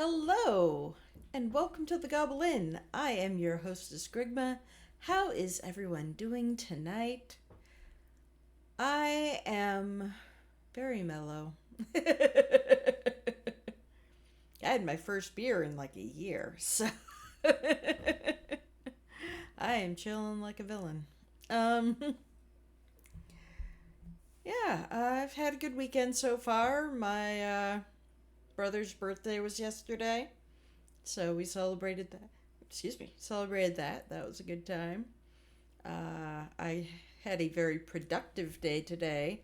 Hello, and welcome to the Gobble Inn. I am your hostess, Grigma. How is everyone doing tonight? I am very mellow. I had my first beer in like a year, so I am chilling like a villain. Um, yeah, I've had a good weekend so far. My brother's birthday was yesterday. So we celebrated that. Excuse me, celebrated that. That was a good time. I had a very productive day today.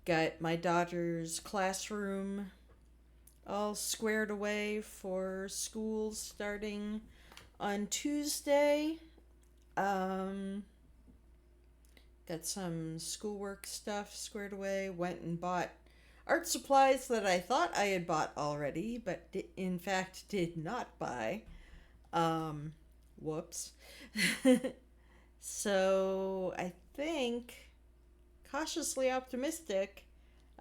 Got my daughter's classroom all squared away for school starting on Tuesday. Um, got some schoolwork stuff squared away. Went and bought art supplies that I thought I had bought already, but in fact did not buy. Um, Whoops. So I think, cautiously optimistic,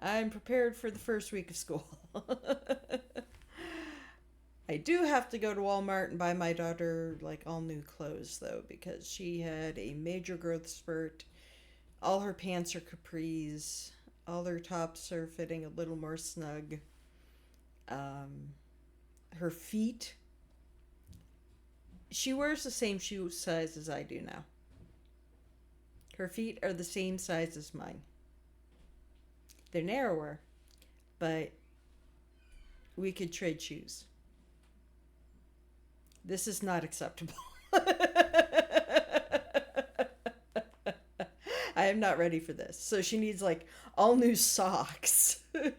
I'm prepared for the first week of school. I do have to go to Walmart and buy my daughter like all new clothes though, because she had a major growth spurt. All her pants are capris. All her tops are fitting a little more snug. Um, Her feet. She wears the same shoe size as I do now. Her feet are the same size as mine. They're narrower, but we could trade shoes. This is not acceptable. I am not ready for this. So she needs like all new socks. And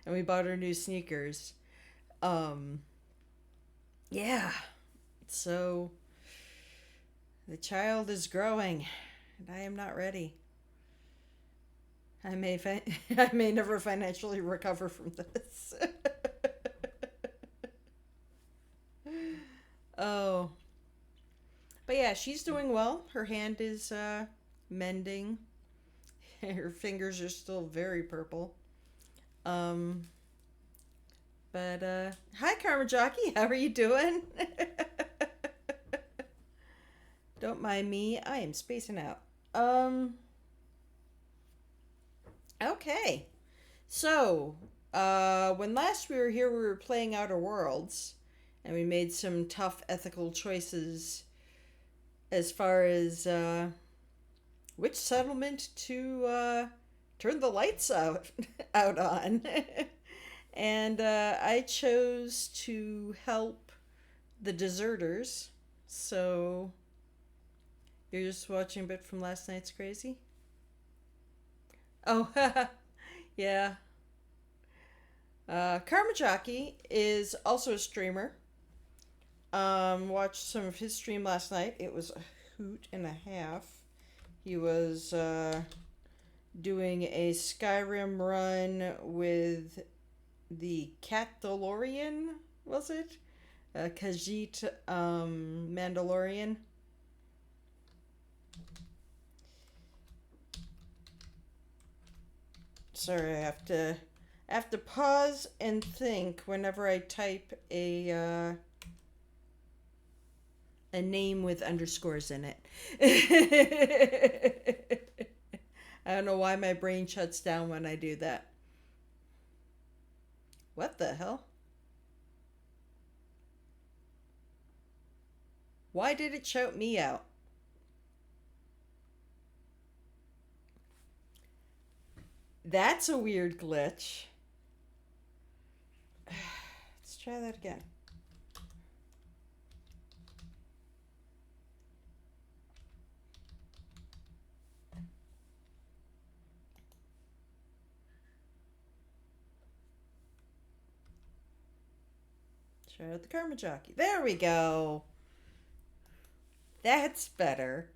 we bought her new sneakers. Um yeah. So the child is growing and I am not ready. I may never financially recover from this. Oh. But yeah, she's doing well. Her hand is mending. Her fingers are still very purple. Um, but hi Karma Jockey, how are you doing? Don't mind me, I am spacing out. Okay. So, when last we were here, we were playing Outer Worlds, and we made some tough ethical choices as far as which settlement to turn the lights out on. And I chose to help the deserters. So you're just watching a bit from last night's Crazy? Oh, yeah. Karma Jockey is also a streamer. Watched some of his stream last night. It was a hoot and a half. He was doing a Skyrim run with the Catdalorian, was it? Khajiit Mandalorian. Sorry, I have to pause and think whenever I type a name with underscores in it. I don't know why my brain shuts down when I do that. What the hell? Why did it shout me out? That's a weird glitch. Let's try that again. Try out the Karma Jockey. There we go. That's better.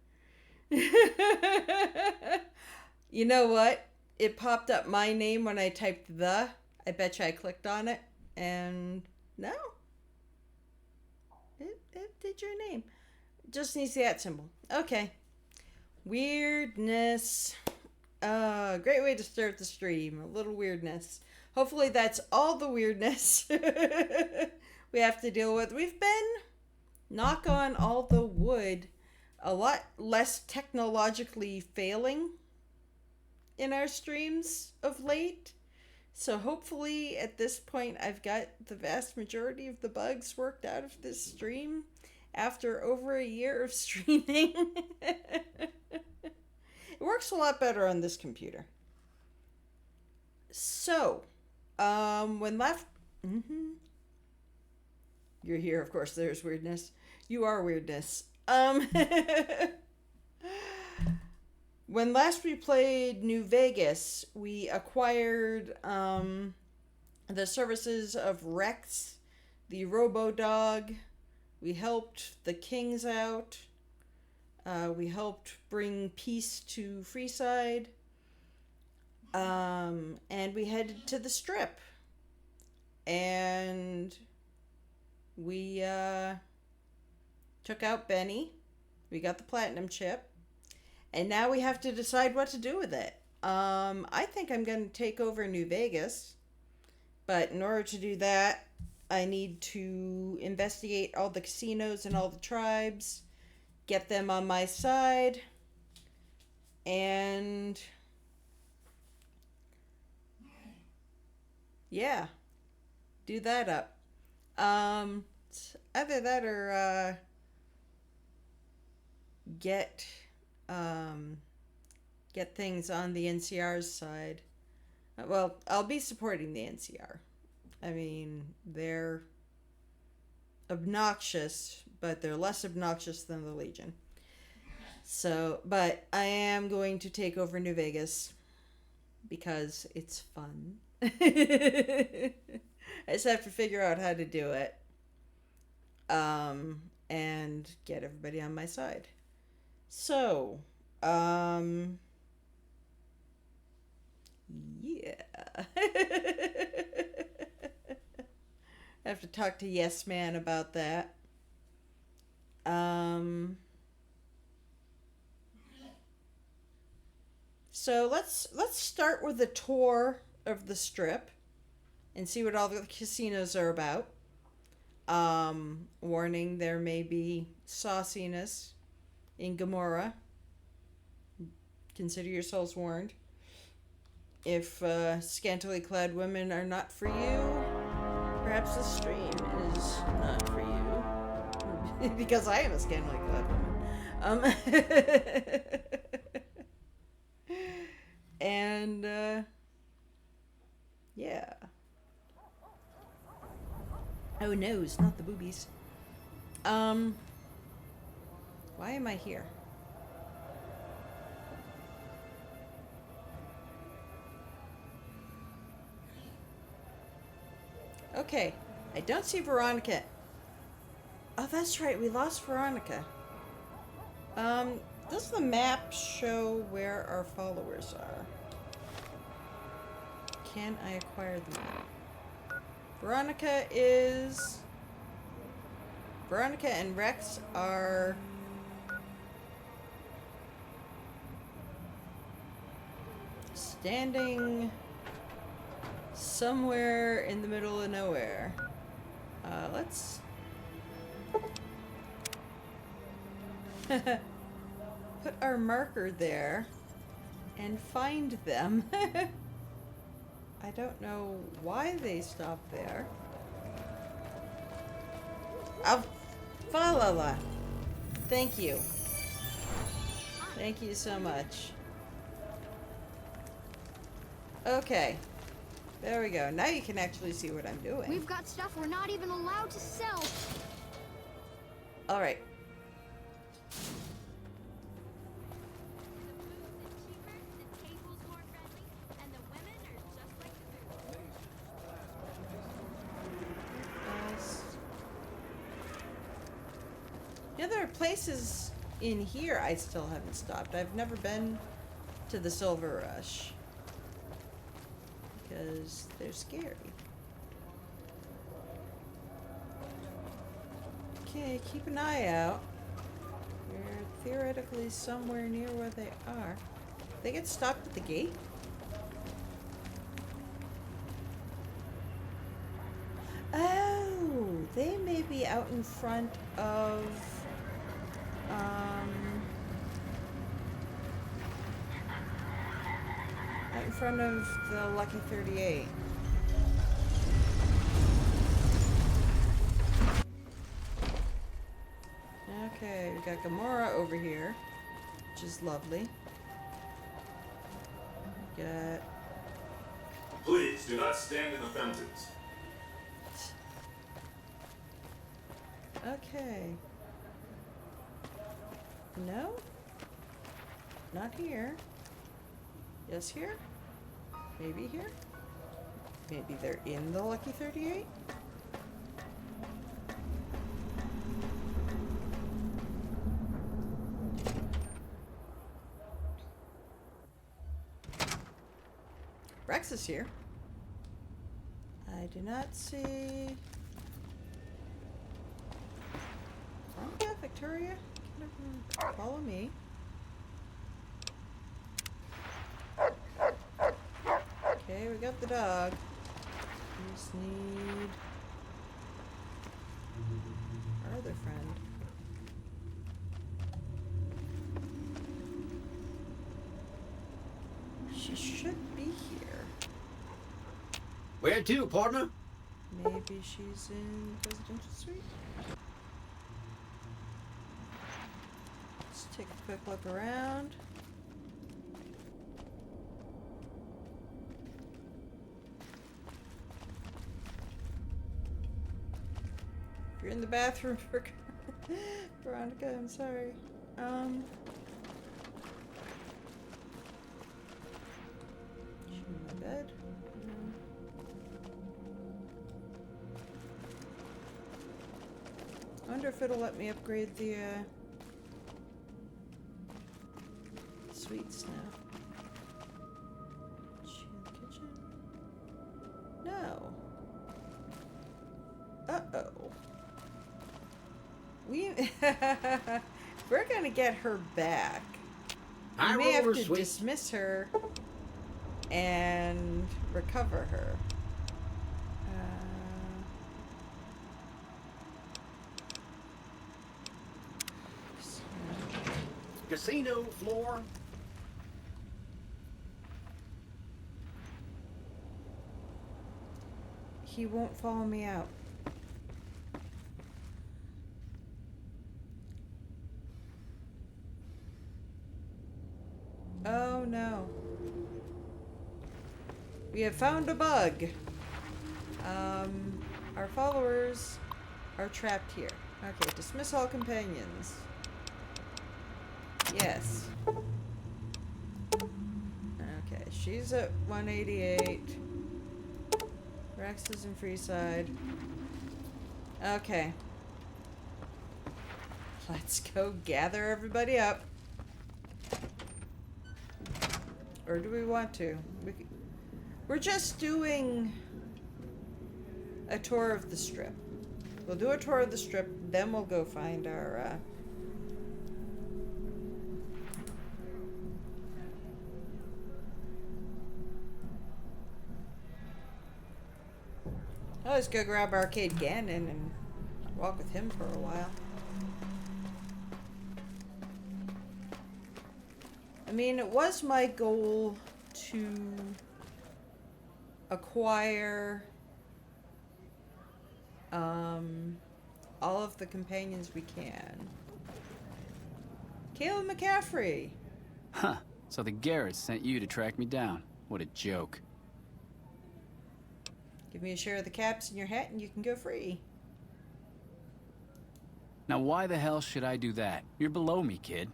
You know what? It popped up my name when I typed the. I bet you I clicked on it. And no. It did your name. Just needs the at symbol. Okay. Weirdness. Great way to start the stream. A little weirdness. Hopefully that's all the weirdness we have to deal with. We've been, knock on all the wood, a lot less technologically failing in our streams of late. So hopefully at this point I've got the vast majority of the bugs worked out of this stream after over a year of streaming. It works a lot better on this computer. So, when left... You're here, of course, there's weirdness. You are weirdness. When last we played New Vegas, we acquired the services of Rex, the Robo-Dog. We helped the Kings out. We helped bring peace to Freeside. And we headed to the Strip. And we took out Benny. We got the platinum chip. And now we have to decide what to do with it. I think I'm going to take over New Vegas. But in order to do that, I need to investigate all the casinos and all the tribes, get them on my side, and yeah, do that up. Either that or get things on the NCR's side. Well, I'll be supporting the NCR. I mean, they're obnoxious, but they're less obnoxious than the Legion. So, but I am going to take over New Vegas because it's fun. I just have to figure out how to do it. And get everybody on my side. So, yeah. I have to talk to Yes Man about that. So let's start with a tour of the Strip and see what all the casinos are about. Warning, there may be sauciness in Gamora. Consider yourselves warned. If scantily clad women are not for you, perhaps the stream is not for you. Because I am a scantily clad woman. And, yeah. Oh no, it's not the boobies. Why am I here? Okay, I don't see Veronica. Oh, that's right, we lost Veronica. Does the map show where our followers are? Can I acquire the map? Veronica and Rex are standing somewhere in the middle of nowhere. Let's put our marker there and find them. I don't know why they stopped there. Falala. Thank you. Thank you so much. Okay. There we go. Now you can actually see what I'm doing. We've got stuff we're not even allowed to sell. All right. Yeah, there are places in here I still haven't stopped. I've never been to the Silver Rush because they're scary. Okay, keep an eye out. We're theoretically somewhere near where they are. They get stopped at the gate? Oh, there out in front of out in front of the Lucky 38. Okay, we got Gamora over here, which is lovely. Got... Please do not stand in the fountains. Okay. No? Not here. Yes, here? Maybe here? Maybe they're in the Lucky 38? Rex is here. I do not see... Oh yeah, Victoria. Follow me. Okay, we got the dog. We just need our other friend. She should be here. Where to, partner? Maybe she's in the residential suite? Let's take a quick look around. If you're in the bathroom, Veronica, I'm sorry. She in my bed? No. I wonder if it'll let me upgrade the sweets now. Is she in the kitchen? No. Uh-oh. We're gonna get her back. We may have to dismiss her and recover her. Casino floor. He won't follow me out. Oh no. We have found a bug. Our followers are trapped here. Okay, dismiss all companions. Yes. Okay, she's at 188. Rex is in Freeside. Okay. Let's go gather everybody up. Or do we want to? We're just doing a tour of the strip. We'll do a tour of the strip, then we'll go find our, I'll just go grab Arcade Gannon and walk with him for a while. I mean, it was my goal to acquire all of the companions we can. Caleb McCaffrey! Huh. So the Garretts sent you to track me down. What a joke. Give me a share of the caps in your hat and you can go free. Now why the hell should I do that? You're below me, kid.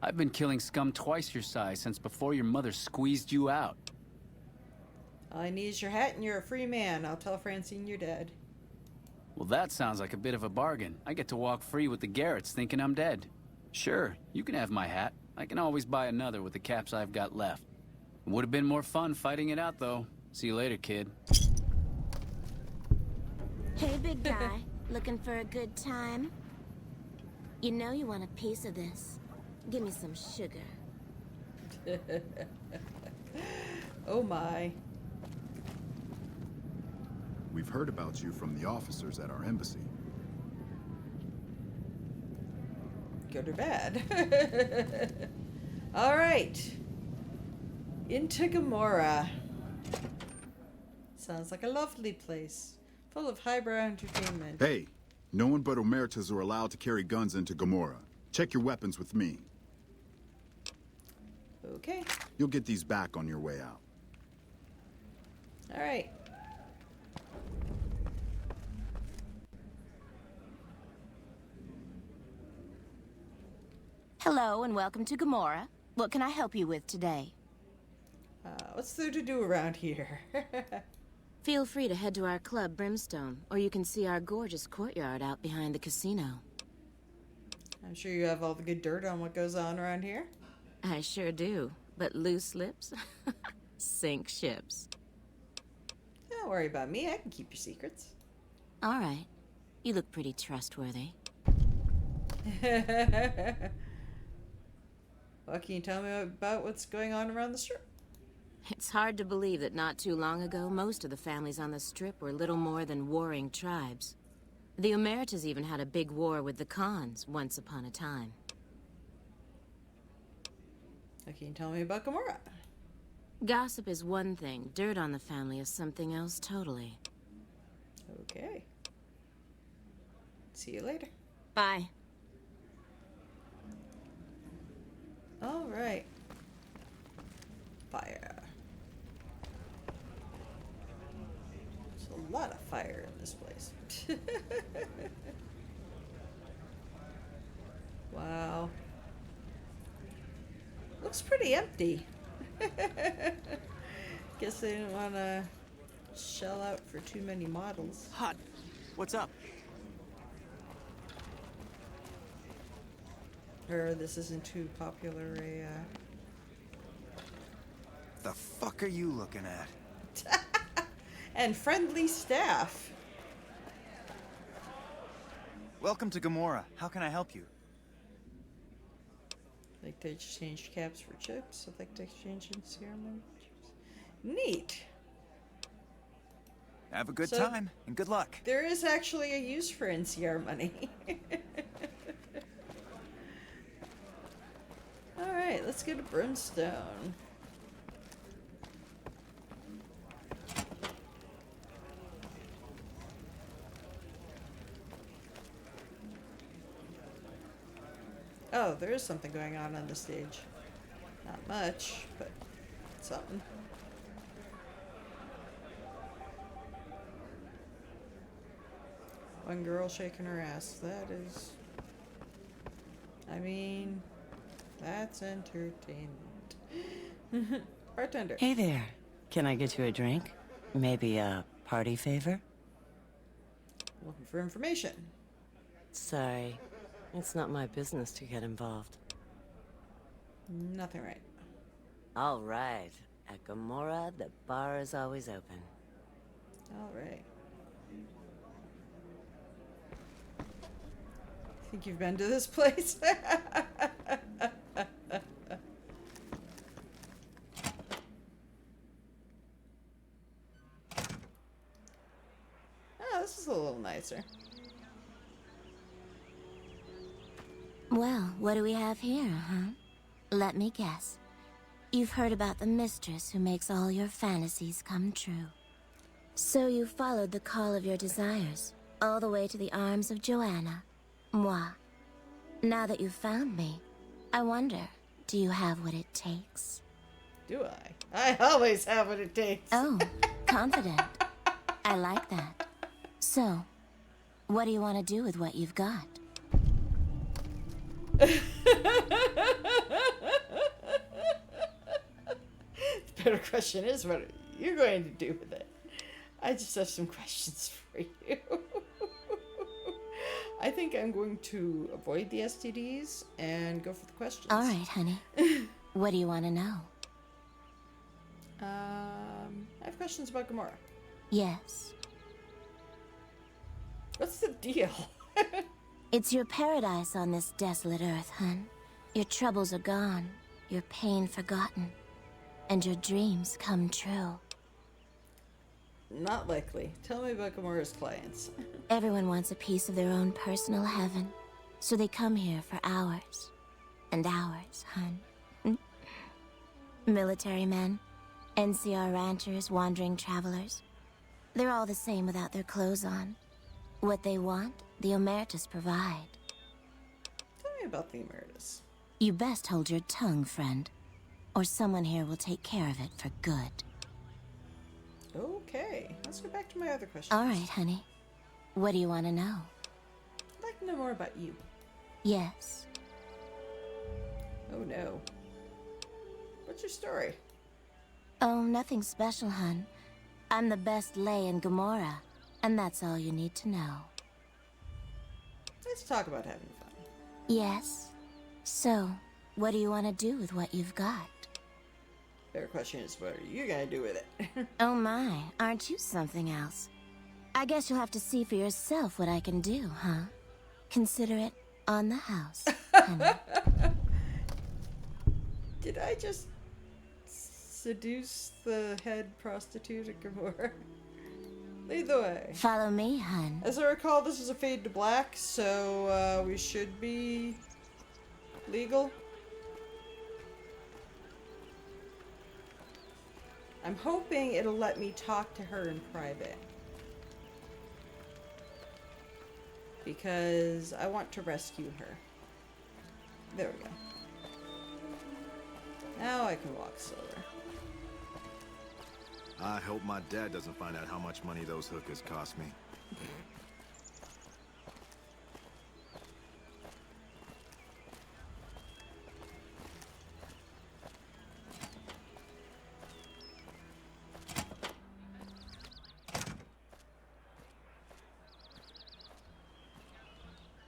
I've been killing scum twice your size since before your mother squeezed you out. All I need is your hat and you're a free man. I'll tell Francine you're dead. Well, that sounds like a bit of a bargain. I get to walk free with the Garretts thinking I'm dead. Sure, you can have my hat. I can always buy another with the caps I've got left. It would have been more fun fighting it out, though. See you later, kid. Hey, big guy. Looking for a good time? You know you want a piece of this. Give me some sugar. Oh my. We've heard about you from the officers at our embassy. good or bad. Alright. Into Gomorrah. Sounds like a lovely place. Full of highbrow entertainment. Hey, no one but Omertas are allowed to carry guns into Gomorrah. Check your weapons with me. Okay. You'll get these back on your way out. Alright. Hello and welcome to Gomorrah. What can I help you with today? What's there to do around here? Feel free to head to our club, Brimstone, or you can see our gorgeous courtyard out behind the casino. I'm sure you have all the good dirt on what goes on around here. I sure do, but loose lips sink ships. Don't worry about me, I can keep your secrets. All right. You look pretty trustworthy. What can you tell me about what's going on around the strip? It's hard to believe that not too long ago, most of the families on the Strip were little more than warring tribes. The Omertas even had a big war with the Khans once upon a time. What can you tell me about Gomorrah? Gossip is one thing, dirt on the family is something else totally. Okay. See you later. Bye. All right. Fire. There's a lot of fire in this place. Wow. Looks pretty empty. Guess they didn't want to shell out for too many models. Hot. What's up? Or this isn't too popular a, The fuck are you looking at? and friendly staff. Welcome to Gomorrah. How can I help you? Like to exchange caps for chips. I'd like to exchange in ceremony chips. Neat. Have a good So- time and good luck. There is actually a use for NCR money. Alright, let's go to Brimstone. Oh, there is something going on the stage. Not much, but something. One girl shaking her ass. That is... I mean... That's entertainment. Bartender. Hey there. Can I get you a drink? Maybe a party favor? Looking for information. Sorry. It's not my business to get involved. Nothing right. All right. At Gomorrah, the bar is always open. Alright. Think you've been to this place? Oh, this is a little nicer. Well, what do we have here, huh? Let me guess. You've heard about the mistress who makes all your fantasies come true. So you followed the call of your desires, all the way to the arms of Joanna, moi. Now that you've found me, I wonder, do you have what it takes? Do I? I always have what it takes. Oh, confident. I like that. So, what do you want to do with what you've got? The better question is what you're going to do with it. I just have some questions for you. I think I'm going to avoid the STDs and go for the questions. All right, honey. What do you want to know? I have questions about Gomorrah. Yes. What's the deal? It's your paradise on this desolate earth, hun. Your troubles are gone, your pain forgotten, and your dreams come true. Not likely. Tell me about Gomorrah's clients. Everyone wants a piece of their own personal heaven. So they come here for hours and hours, hun. Military men, NCR ranchers, wandering travelers. They're all the same without their clothes on. What they want, the Omertas provide. Tell me about the Emeritus. You best hold your tongue, friend, or someone here will take care of it for good. Okay, let's go back to my other questions. All right, honey. What do you want to know? I'd like to know more about you. Yes. Oh no. What's your story? Oh, nothing special, hun. I'm the best lay in Gomorrah, and that's all you need to know. Let's talk about having fun. Yes. So, what do you want to do with what you've got? Better question is, what are you gonna do with it? Oh my, aren't you something else? I guess you'll have to see for yourself what I can do, huh? Consider it on the house, honey. Did I just seduce the head prostitute at Gomorrah? Lead the way. Follow me, hun. As I recall, this is a fade to black, so we should be legal. I'm hoping it'll let me talk to her in private. Because I want to rescue her. There we go. Now I can walk slower. I hope my dad doesn't find out how much money those hookers cost me.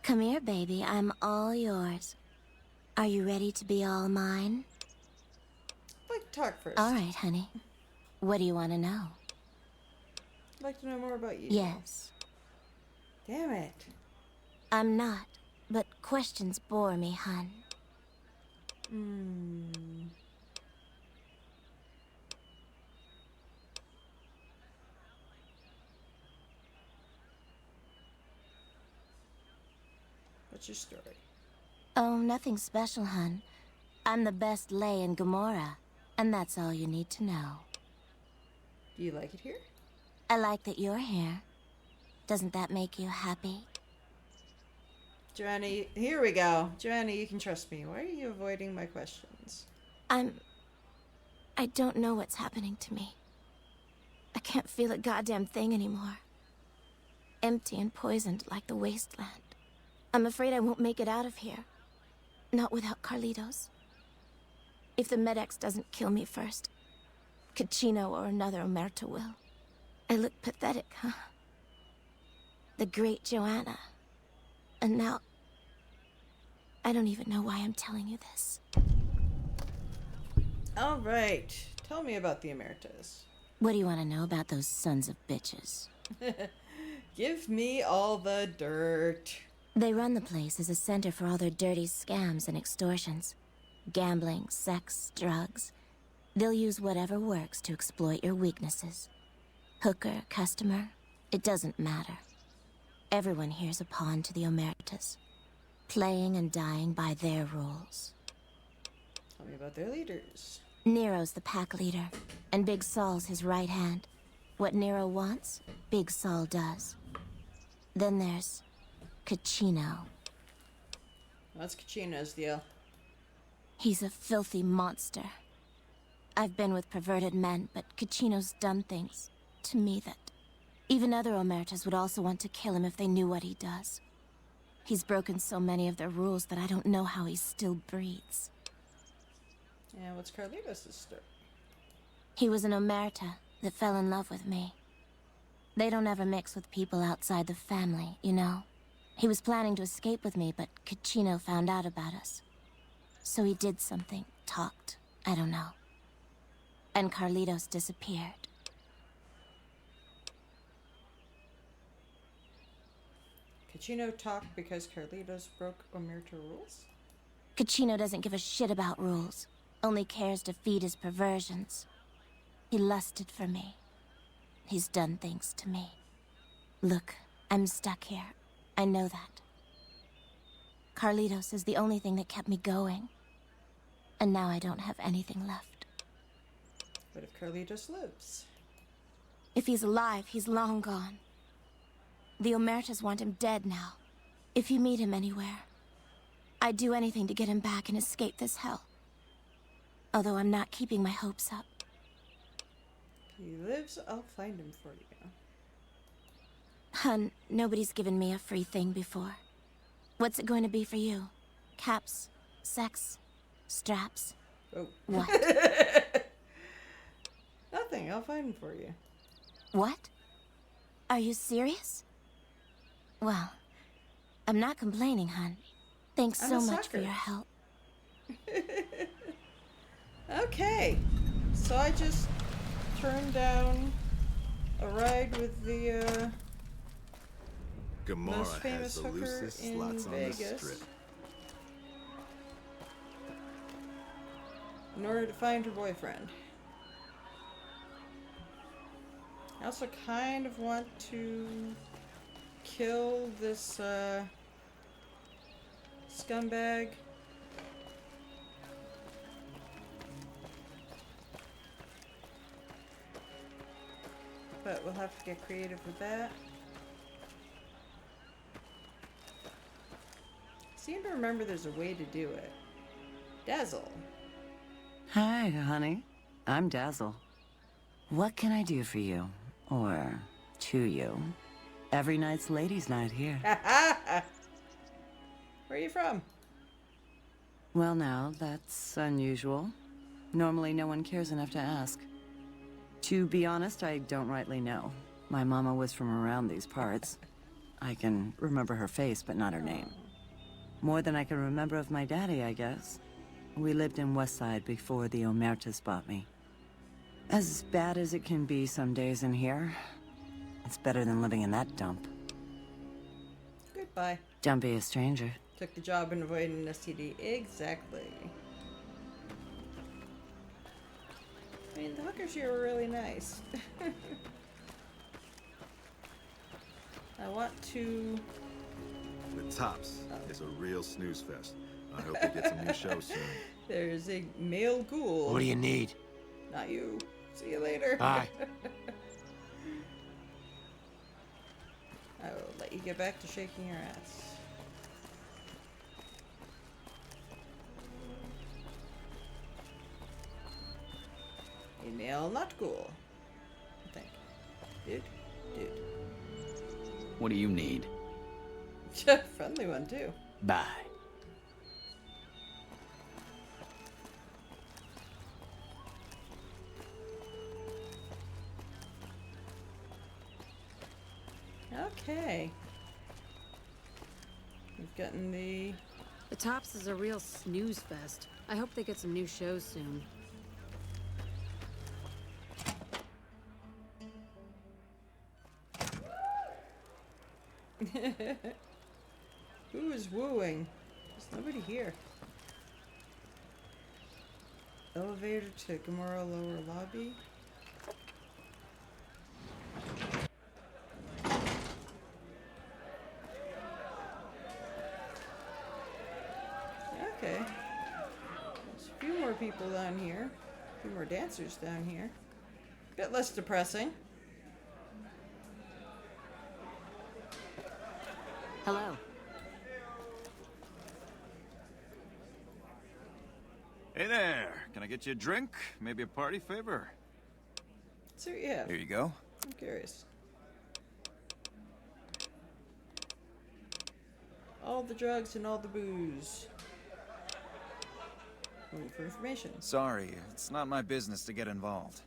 Come here, baby. I'm all yours. Are you ready to be all mine? I'd like to talk first. All right, honey. What do you want to know? I'd like to know more about you. Yes. Damn it. I'm not, but questions bore me, hun. What's your story? Oh, nothing special, hun. I'm the best lay in Gomorrah, and that's all you need to know. Do you like it here? I like that you're here. Doesn't that make you happy? Joanna, here we go. Joanna, you can trust me. Why are you avoiding my questions? I don't know what's happening to me. I can't feel a goddamn thing anymore. Empty and poisoned like the wasteland. I'm afraid I won't make it out of here. Not without Carlitos. If the Medex doesn't kill me first, Caccino or another Omerta will. I look pathetic, huh? The great Joanna. And now... I don't even know why I'm telling you this. Alright. Tell me about the Emeritus. What do you want to know about those sons of bitches? Give me all the dirt. They run the place as a center for all their dirty scams and extortions. Gambling, sex, drugs. They'll use whatever works to exploit your weaknesses. Hooker, customer, it doesn't matter. Everyone here's a pawn to the Omertas. Playing and dying by their rules. Tell me about their leaders. Nero's the pack leader, and Big Saul's his right hand. What Nero wants, Big Saul does. Then there's Caccino. What's Caccino's deal? He's a filthy monster. I've been with perverted men, but Caccino's done things to me that even other Omertas would also want to kill him if they knew what he does. He's broken so many of their rules that I don't know how he still breathes. And what's Carlitos' story? He was an Omerta that fell in love with me. They don't ever mix with people outside the family, you know? He was planning to escape with me, but Caccino found out about us. So he did something, talked, I don't know. And Carlitos disappeared. Caccino talked because Carlitos broke Omerta rules? Caccino doesn't give a shit about rules. Only cares to feed his perversions. He lusted for me. He's done things to me. Look, I'm stuck here. I know that. Carlitos is the only thing that kept me going. And now I don't have anything left. What if Carlitos lives? If he's alive, he's long gone. The Omertas want him dead now. If you meet him anywhere, I'd do anything to get him back and escape this hell. Although I'm not keeping my hopes up. If he lives, I'll find him for you. Hun, nobody's given me a free thing before. What's it going to be for you? Caps? Sex? Straps? Oh. What? Nothing, I'll find him for you. What? Are you serious? Well, I'm not complaining, hun. Thanks I'm so a much for sucker. your help. Okay, so I just turned down a ride with the Gomorrah most famous has the hooker loosest in slots on the Vegas strip. in order to find her boyfriend. I also kind of want to kill this scumbag. But we'll have to get creative with that. I seem to remember there's a way to do it. Dazzle. Hi, honey. I'm Dazzle. What can I do for you? Or to you? Every night's ladies' night here. Where are you from? Well, now, that's unusual. Normally, no one cares enough to ask. To be honest, I don't rightly know. My mama was from around these parts. I can remember her face, but not her name. More than I can remember of my daddy, I guess. We lived in Westside before the Omertas bought me. As bad as it can be some days in here, it's better than living in that dump. Goodbye. Don't be a stranger. Took the job and avoided an STD. Exactly. I mean, the hookers here were really nice. I want to... The Tops is a real snooze fest. I hope they get some new shows soon. There's a male ghoul. What do you need? Not you. See you later. Bye. I will let you get back to shaking your ass. A male not ghoul. I think. Dude. What do you need? Friendly one, too. Bye. Okay. We've gotten the... The Tops is a real snooze fest. I hope they get some new shows soon. Who is wooing? There's nobody here. Elevator to Gomorrah lower lobby. Okay. There's a few more people down here. A few more dancers down here. A bit less depressing. Hello. Hey there. Can I get you a drink? Maybe a party favor? So yeah. Here you go. I'm curious. All the drugs and all the booze. Looking for information. Sorry, it's not my business to get involved.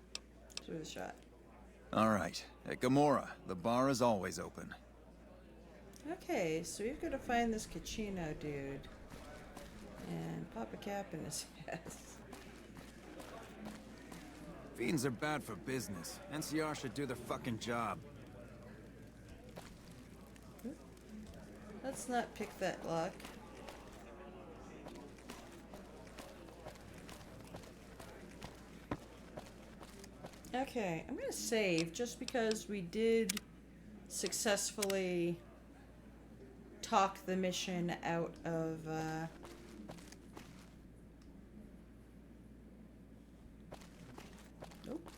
It's worth a shot. All right. At Gomorrah, the bar is always open. Okay, so we've got to find this Cachino dude. And pop a cap in his ass. Fiends are bad for business. NCR should do their fucking job. Let's not pick that lock. Okay, I'm gonna save just because we did successfully talk the mission out of, Nope.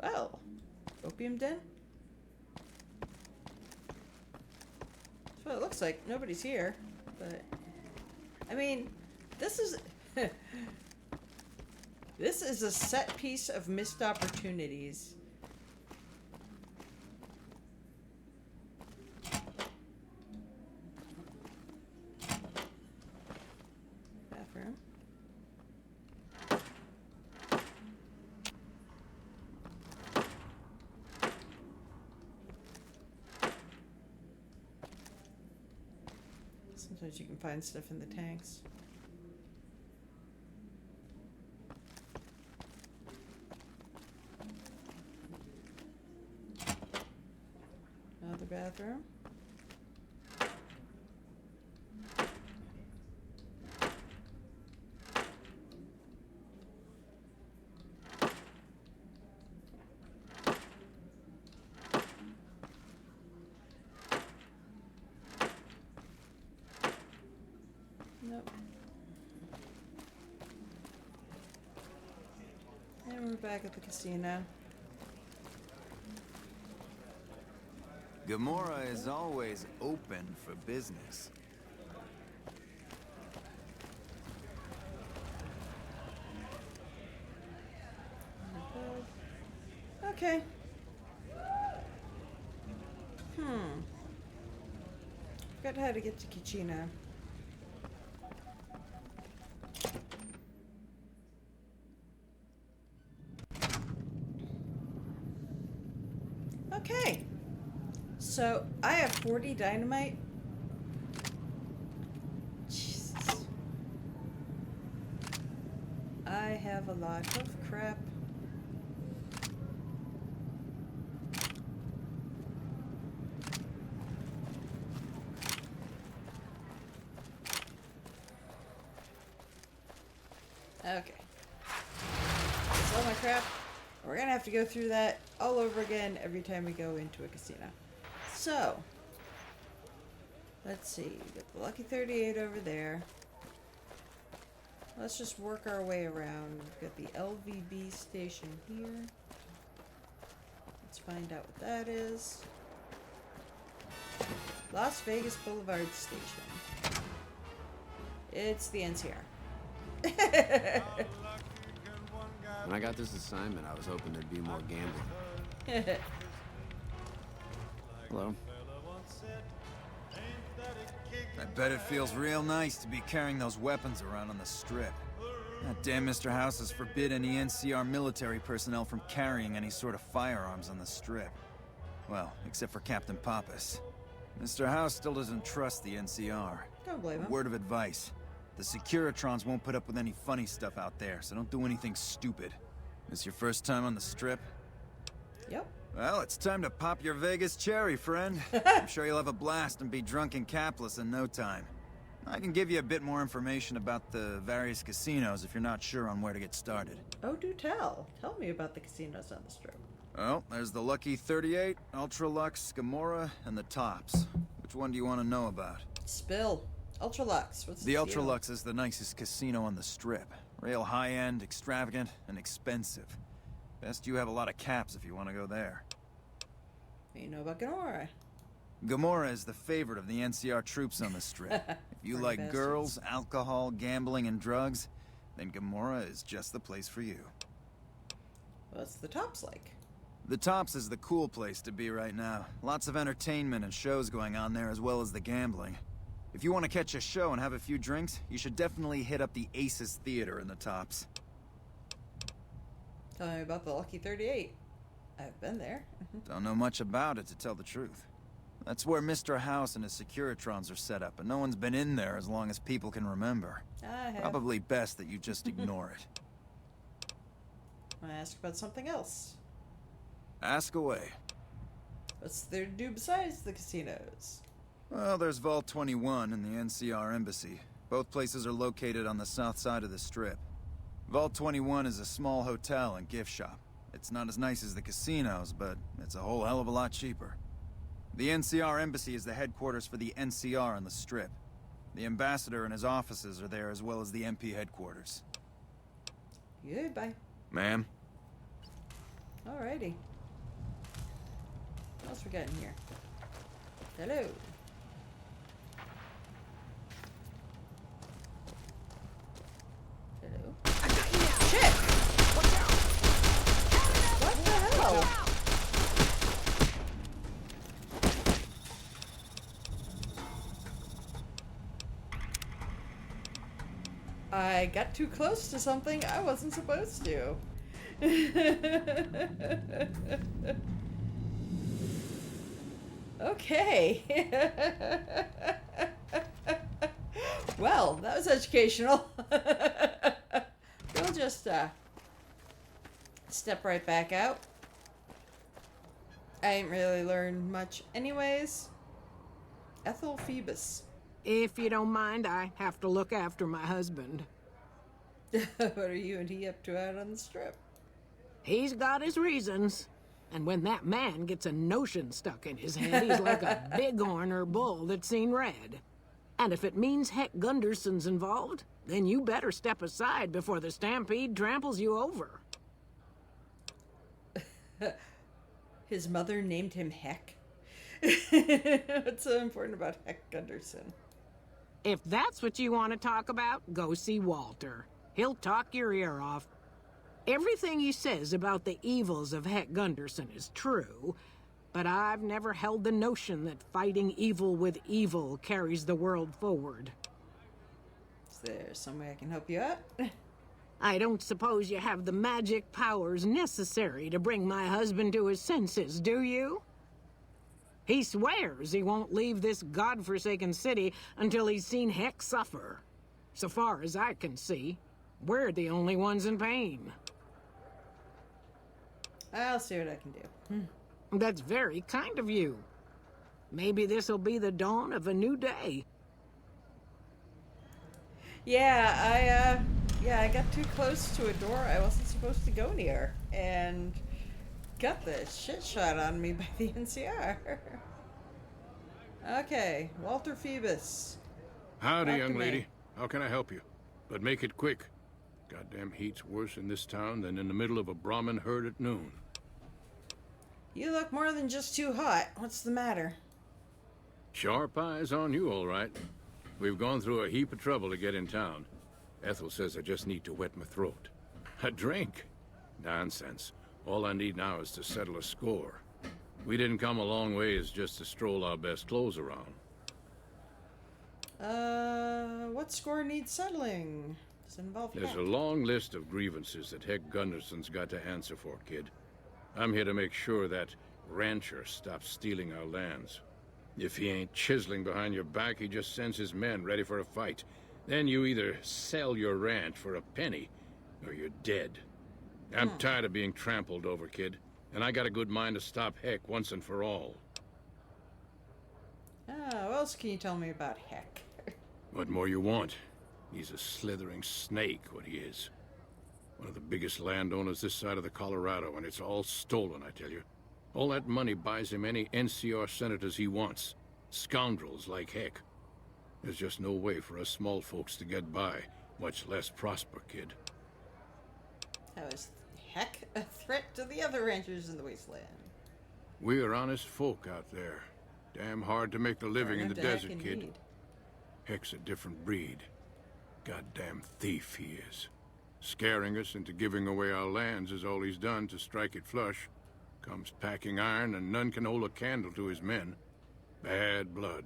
Well, opium den? That's what it looks like. Nobody's here, but I mean, this is this is a set piece of missed opportunities. Bathroom. Sometimes you can find stuff in the tanks. Another bathroom. Nope. And we're back at the casino. Gomorrah is always open for business. Okay. Forgot how to get to Kachina. Okay. So, I have 40 dynamite. Jesus. I have a lot of crap. Okay. That's all my crap. We're gonna have to go through that all over again every time we go into a casino. So, let's see. We got the Lucky 38 over there. Let's just work our way around. We've got the LVB station here. Let's find out what that is. Las Vegas Boulevard Station. It's the NCR. When I got this assignment, I was hoping there'd be more gambling. Hello? I bet it feels real nice to be carrying those weapons around on the strip. That damn Mr. House has forbid any NCR military personnel from carrying any sort of firearms on the strip. Well, except for Captain Pappas. Mr. House still doesn't trust the NCR. Don't blame him. Word of advice. The Securitrons won't put up with any funny stuff out there, so don't do anything stupid. This your first time on the strip? Yep. Well, it's time to pop your Vegas cherry, friend. I'm sure you'll have a blast and be drunk and capless in no time. I can give you a bit more information about the various casinos if you're not sure on where to get started. Oh, do tell. Tell me about the casinos on the strip. Well, there's the Lucky 38, Ultra Lux, Gomorrah, and the Tops. Which one do you want to know about? Spill. Ultra Lux. What's The Ultra deal? Lux is the nicest casino on the strip. Real high-end, extravagant, and expensive. Best you have a lot of caps if you want to go there. You know about Gomorrah. Gomorrah is the favorite of the NCR troops on the strip. If you Funny like bastards. girls, alcohol, gambling, and drugs, then Gomorrah is just the place for you. What's the Tops like? The Tops is the cool place to be right now. Lots of entertainment and shows going on there as well as the gambling. If you want to catch a show and have a few drinks, you should definitely hit up the Aces Theater in the Tops. Tell me about the Lucky 38. I've been there. Don't know much about it, to tell the truth. That's where Mr. House and his Securitrons are set up, but no one's been in there as long as people can remember. I have. Probably best that you just ignore it. I want to ask about something else. Ask away. What's there to do besides the casinos? Well, there's Vault 21 and the NCR Embassy. Both places are located on the south side of the strip. Vault 21 is a small hotel and gift shop. It's not as nice as the casinos, but it's a whole hell of a lot cheaper. The NCR embassy is the headquarters for the NCR on the Strip. The ambassador and his offices are there, as well as the MP headquarters. Goodbye. Ma'am? Alrighty. What else we got in here? Hello. Hello. Shit! What the hell? I got too close to something I wasn't supposed to. Okay. Well, that was educational. We'll just step right back out. I ain't really learned much anyways. Ethel Phoebus. If you don't mind, I have to look after my husband. What are you and he up to out on the Strip? He's got his reasons. And when that man gets a notion stuck in his head, he's like a bighorn or bull that's seen red. And if it means Heck Gunderson's involved, then you better step aside before the stampede tramples you over. His mother named him Heck? What's so important about Heck Gunderson? If that's what you want to talk about, go see Walter. He'll talk your ear off. Everything he says about the evils of Heck Gunderson is true, but I've never held the notion that fighting evil with evil carries the world forward. Is there some way I can help you out? I don't suppose you have the magic powers necessary to bring my husband to his senses, do you? He swears he won't leave this godforsaken city until he's seen Heck suffer. So far as I can see, we're the only ones in pain. I'll see what I can do. That's very kind of you. Maybe this'll be the dawn of a new day. Yeah, I got too close to a door I wasn't supposed to go near, and got the shit shot on me by the NCR. Okay, Walter Phoebus. Howdy, Talk young to me. lady. How can I help you? But make it quick. Goddamn heat's worse in this town than in the middle of a Brahmin herd at noon. You look more than just too hot. What's the matter? Sharp eyes on you, all right. We've gone through a heap of trouble to get in town. Ethel says I just need to wet my throat. A drink? Nonsense. All I need now is to settle a score. We didn't come a long ways just to stroll our best clothes around. What score needs settling? Does it involve There's Heck? a long list of grievances that Heck Gunderson's got to answer for, kid. I'm here to make sure that rancher stops stealing our lands. If he ain't chiseling behind your back, he just sends his men ready for a fight. Then you either sell your ranch for a penny, or you're dead. I'm tired of being trampled over, kid. And I got a good mind to stop Heck once and for all. What else can you tell me about Heck? What more you want? He's a slithering snake, what he is. One of the biggest landowners this side of the Colorado, and it's all stolen, I tell you. All that money buys him any NCR senators he wants. Scoundrels like Heck. There's just no way for us small folks to get by, much less prosper, kid. How is Heck a threat to the other ranchers in the wasteland? We're honest folk out there. Damn hard to make the living in the desert, kid. Indeed. Heck's a different breed. Goddamn thief he is. Scaring us into giving away our lands is all he's done to strike it flush. Comes packing iron, and none can hold a candle to his men. Bad blood.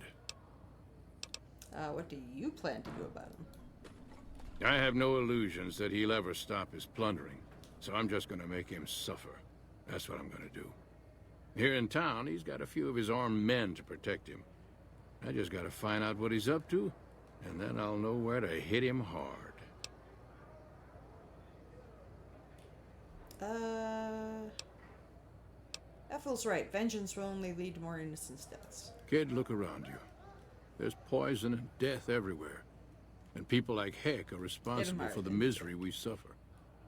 What do you plan to do about him? I have no illusions that he'll ever stop his plundering, so I'm just gonna make him suffer. That's what I'm gonna do. Here in town, he's got a few of his armed men to protect him. I just gotta find out what he's up to, and then I'll know where to hit him hard. Ethel's right. Vengeance will only lead to more innocent deaths. Kid, look around you. There's poison and death everywhere. And people like Heck are responsible for the misery we suffer.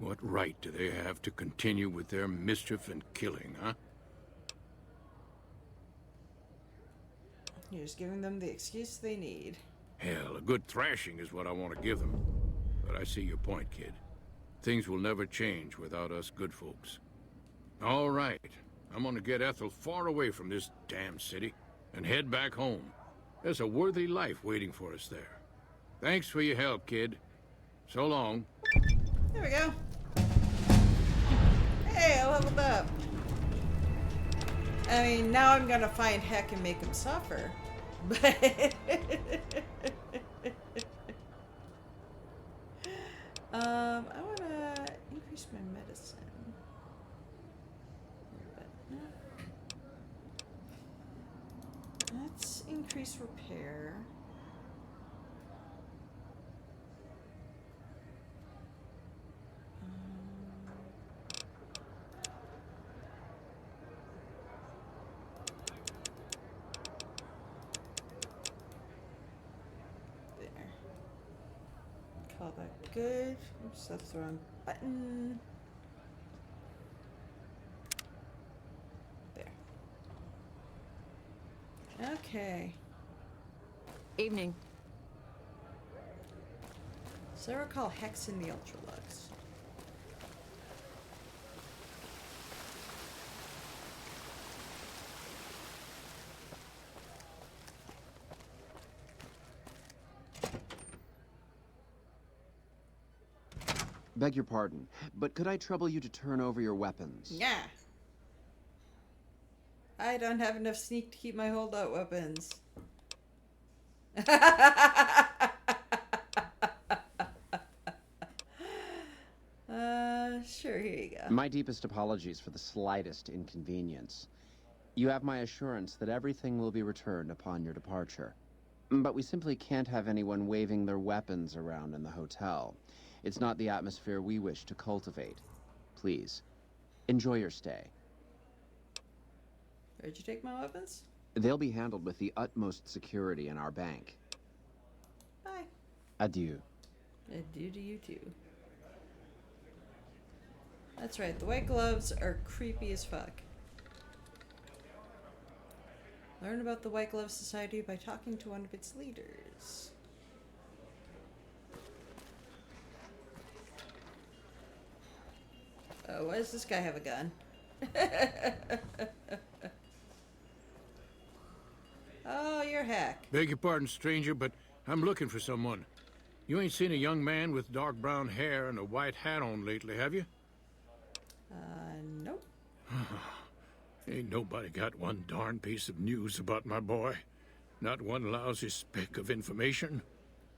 What right do they have to continue with their mischief and killing, huh? You're just giving them the excuse they need. Hell, a good thrashing is what I want to give them. But I see your point, kid. Things will never change without us good folks. All right. I'm gonna get Ethel far away from this damn city and head back home. There's a worthy life waiting for us there. Thanks for your help, kid. So long. There we go. Hey, I leveled up. I mean, now I'm gonna find Heck and make him suffer. But I wanna increase my medicine. But no. Let's increase repair. Call that good. Oops, that's the wrong button. There. Okay. Evening. So I recall Hex in the Ultralux. Beg your pardon, but could I trouble you to turn over your weapons? Yeah. I don't have enough sneak to keep my holdout weapons. Sure, here you go. My deepest apologies for the slightest inconvenience. You have my assurance that everything will be returned upon your departure. But we simply can't have anyone waving their weapons around in the hotel. It's not the atmosphere we wish to cultivate. Please, enjoy your stay. Where'd you take my weapons? They'll be handled with the utmost security in our bank. Bye. Adieu. Adieu to you too. That's right, the white gloves are creepy as fuck. Learn about the White Glove Society by talking to one of its leaders. Oh, why does this guy have a gun? Oh, you're Hack. Beg your pardon, stranger, but I'm looking for someone. You ain't seen a young man with dark brown hair and a white hat on lately, have you? Nope. Ain't nobody got one darn piece of news about my boy. Not one lousy speck of information.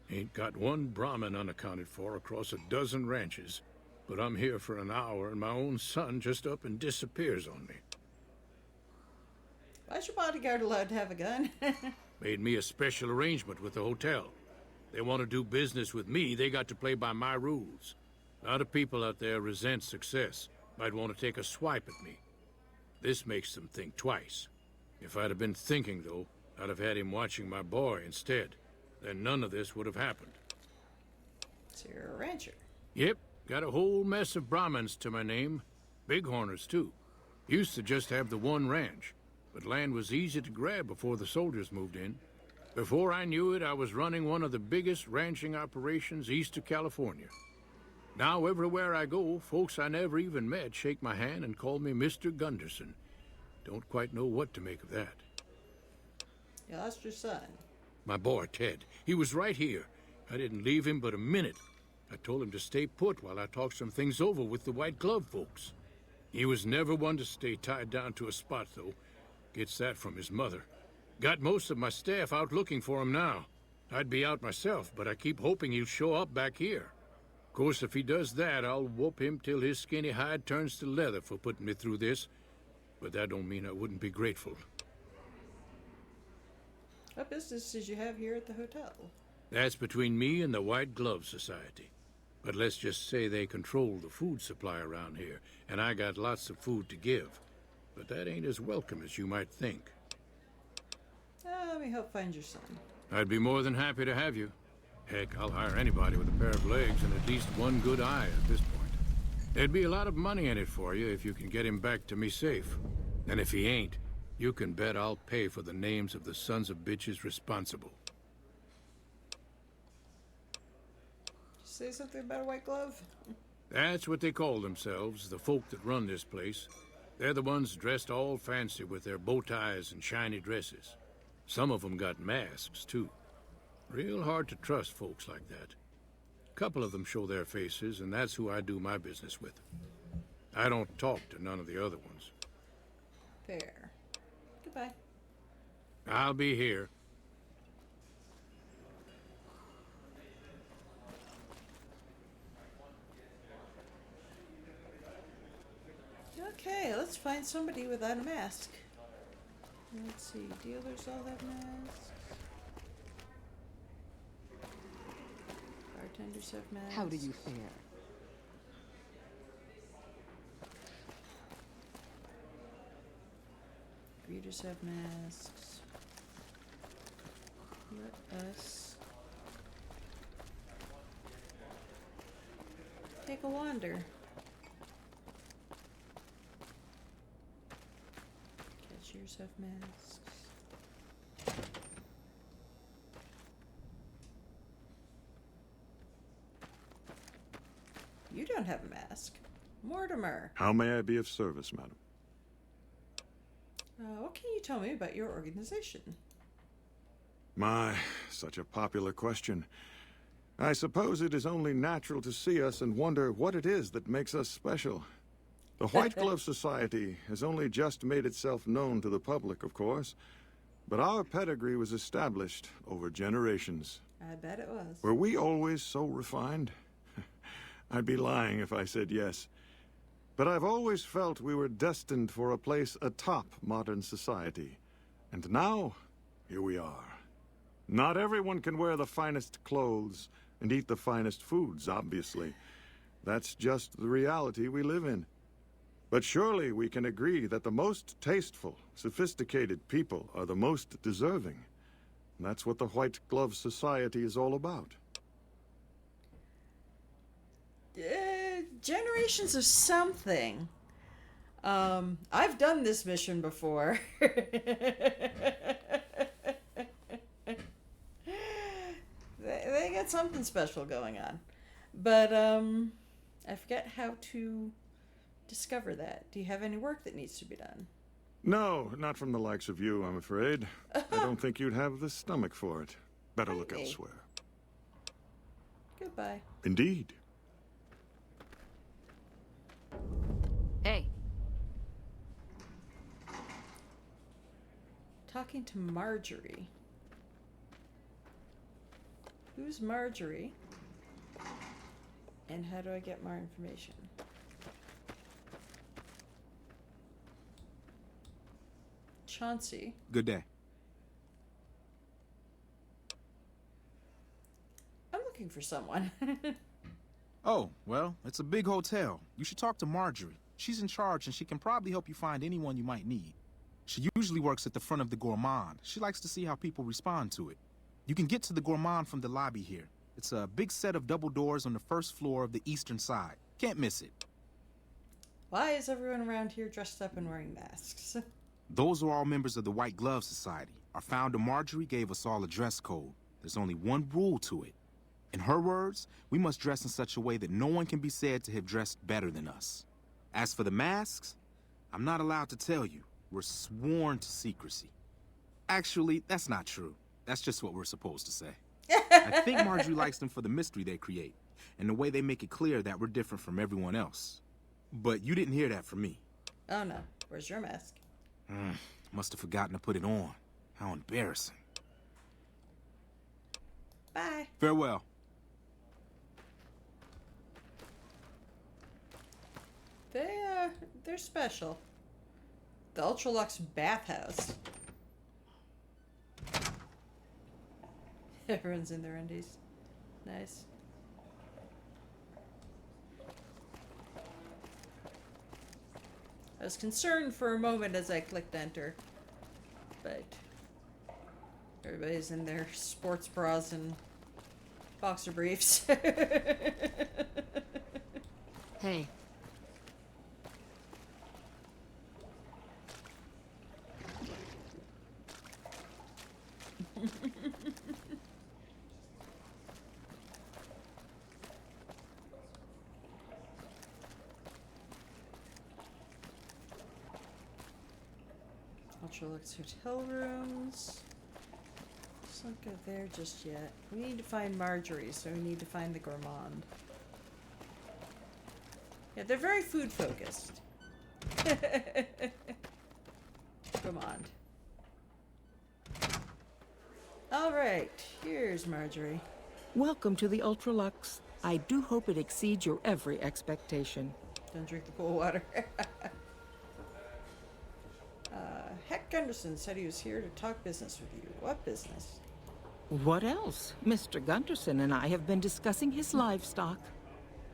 Ain't got one Brahmin unaccounted for across a dozen ranches. But I'm here for an hour and my own son just up and disappears on me. Why's your bodyguard allowed to have a gun? Made me a special arrangement with the hotel. They want to do business with me, they got to play by my rules. A lot of people out there resent success. Might want to take a swipe at me. This makes them think twice. If I'd have been thinking, though, I'd have had him watching my boy instead. Then none of this would have happened. So you're a rancher. Yep, got a whole mess of Brahmins to my name. Bighorners, too. Used to just have the one ranch, but land was easy to grab before the soldiers moved in. Before I knew it, I was running one of the biggest ranching operations east of California. Now, everywhere I go, folks I never even met shake my hand and call me Mr. Gunderson. Don't quite know what to make of that. You lost your son. My boy, Ted. He was right here. I didn't leave him but a minute. I told him to stay put while I talked some things over with the White Glove folks. He was never one to stay tied down to a spot, though. Gets that from his mother. Got most of my staff out looking for him now. I'd be out myself, but I keep hoping he'll show up back here. Of course, if he does that, I'll whoop him till his skinny hide turns to leather for putting me through this. But that don't mean I wouldn't be grateful. What business did you have here at the hotel? That's between me and the White Glove Society. But let's just say they control the food supply around here, and I got lots of food to give. But that ain't as welcome as you might think. Let me help find your son. I'd be more than happy to have you. Heck, I'll hire anybody with a pair of legs and at least one good eye at this point. There'd be a lot of money in it for you if you can get him back to me safe. And if he ain't, you can bet I'll pay for the names of the sons of bitches responsible. Say something about a white glove? That's what they call themselves, the folk that run this place. They're the ones dressed all fancy with their bow ties and shiny dresses. Some of them got masks, too. Real hard to trust folks like that. A couple of them show their faces, and that's who I do my business with. I don't talk to none of the other ones. Fair. Goodbye. I'll be here. Okay, let's find somebody without a mask. Let's see, dealers all have masks. Bartenders have masks. How do you fare? Greeters have masks. Let us take a wander. Cashiers have masks. You don't have a mask. Mortimer. How may I be of service, madam? What can you tell me about your organization? My, such a popular question. I suppose it is only natural to see us and wonder what it is that makes us special. The White Glove Society has only just made itself known to the public, of course, but our pedigree was established over generations. I bet it was. Were we always so refined? I'd be lying if I said yes. But I've always felt we were destined for a place atop modern society. And now, here we are. Not everyone can wear the finest clothes and eat the finest foods, obviously. That's just the reality we live in. But surely we can agree that the most tasteful, sophisticated people are the most deserving. And that's what the White Glove Society is all about. Generations of something. I've done this mission before. They got something special going on. But I forget how to discover that. Do you have any work that needs to be done? No, not from the likes of you, I'm afraid. I don't think you'd have the stomach for it. Better look elsewhere. Goodbye. Indeed. Hey. Talking to Marjorie. Who's Marjorie? And how do I get more information? Chauncey. Good day. I'm looking for someone. Oh, well, it's a big hotel. You should talk to Marjorie. She's in charge and she can probably help you find anyone you might need. She usually works at the front of the Gourmand. She likes to see how people respond to it. You can get to the Gourmand from the lobby here. It's a big set of double doors on the first floor of the eastern side. Can't miss it. Why is everyone around here dressed up and wearing masks? Those are all members of the White Glove Society. Our founder Marjorie gave us all a dress code. There's only one rule to it. In her words, we must dress in such a way that no one can be said to have dressed better than us. As for the masks, I'm not allowed to tell you. We're sworn to secrecy. Actually, that's not true. That's just what we're supposed to say. I think Marjorie likes them for the mystery they create, and the way they make it clear that we're different from everyone else. But you didn't hear that from me. Oh no, where's your mask? Must have forgotten to put it on. How embarrassing. Bye. Farewell. They're special. The Ultralux bathhouse. Everyone's in their undies. Nice. I was concerned for a moment as I clicked enter, but everybody's in their sports bras and boxer briefs. Hey, Ultralux hotel rooms. Let's not go there just yet. We need to find Marjorie, so we need to find the gourmand. Yeah, they're very food focused. Gourmand. Alright, here's Marjorie. Welcome to the Ultralux. I do hope it exceeds your every expectation. Don't drink the cool water. Heck Gunderson said he was here to talk business with you. What business? What else? Mr. Gunderson and I have been discussing his livestock.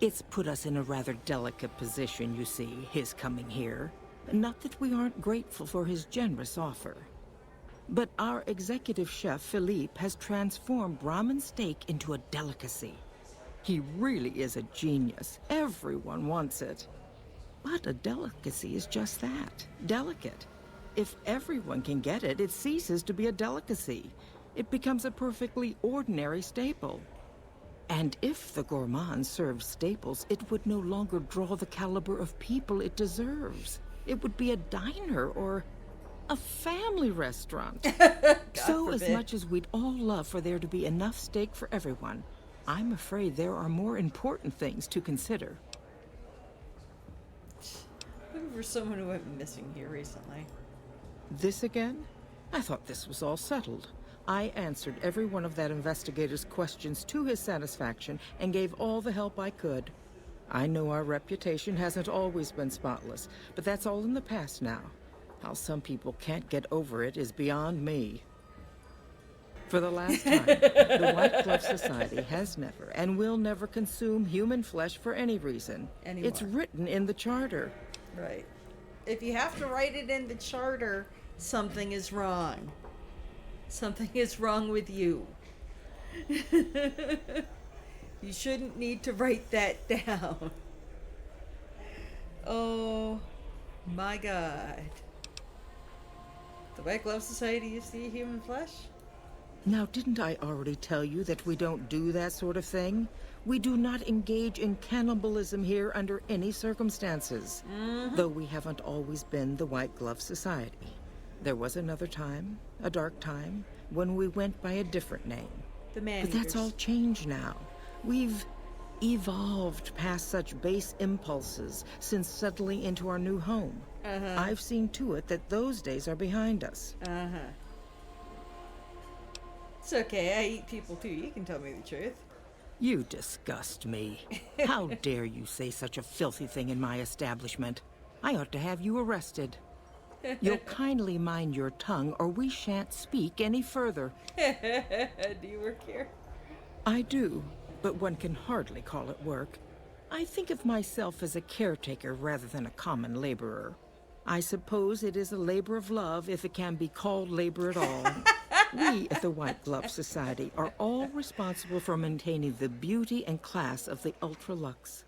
It's put us in a rather delicate position, you see, his coming here. Not that we aren't grateful for his generous offer. But our executive chef, Philippe, has transformed Brahmin steak into a delicacy. He really is a genius. Everyone wants it. But a delicacy is just that, delicate. If everyone can get it, it ceases to be a delicacy. It becomes a perfectly ordinary staple. And if the gourmand served staples, it would no longer draw the caliber of people it deserves. It would be a diner or a family restaurant. So as much as we'd all love for there to be enough steak for everyone, I'm afraid there are more important things to consider. Looking for someone who went missing here recently. This again? I thought this was all settled. I answered every one of that investigator's questions to his satisfaction and gave all the help I could. I know our reputation hasn't always been spotless, but that's all in the past now. How some people can't get over it is beyond me. For the last time, the White Glove Society has never and will never consume human flesh for any reason. Anymore. It's written in the charter. Right. If you have to write it in the charter, something is wrong. Something is wrong with you. You shouldn't need to write that down. Oh my God. The White Glove Society used to eat human flesh? Now, didn't I already tell you that we don't do that sort of thing? We do not engage in cannibalism here under any circumstances. Though we haven't always been the White Glove Society. There was another time, a dark time, when we went by a different name. The man But that's all changed now. We've evolved past such base impulses since settling into our new home. I've seen to it that those days are behind us. It's okay, I eat people too. You can tell me the truth. You disgust me. How dare you say such a filthy thing in my establishment? I ought to have you arrested. You'll kindly mind your tongue, or we shan't speak any further. Do you work here? I do, but one can hardly call it work. I think of myself as a caretaker rather than a common laborer. I suppose it is a labor of love if it can be called labor at all. We at the White Glove Society are all responsible for maintaining the beauty and class of the Ultralux.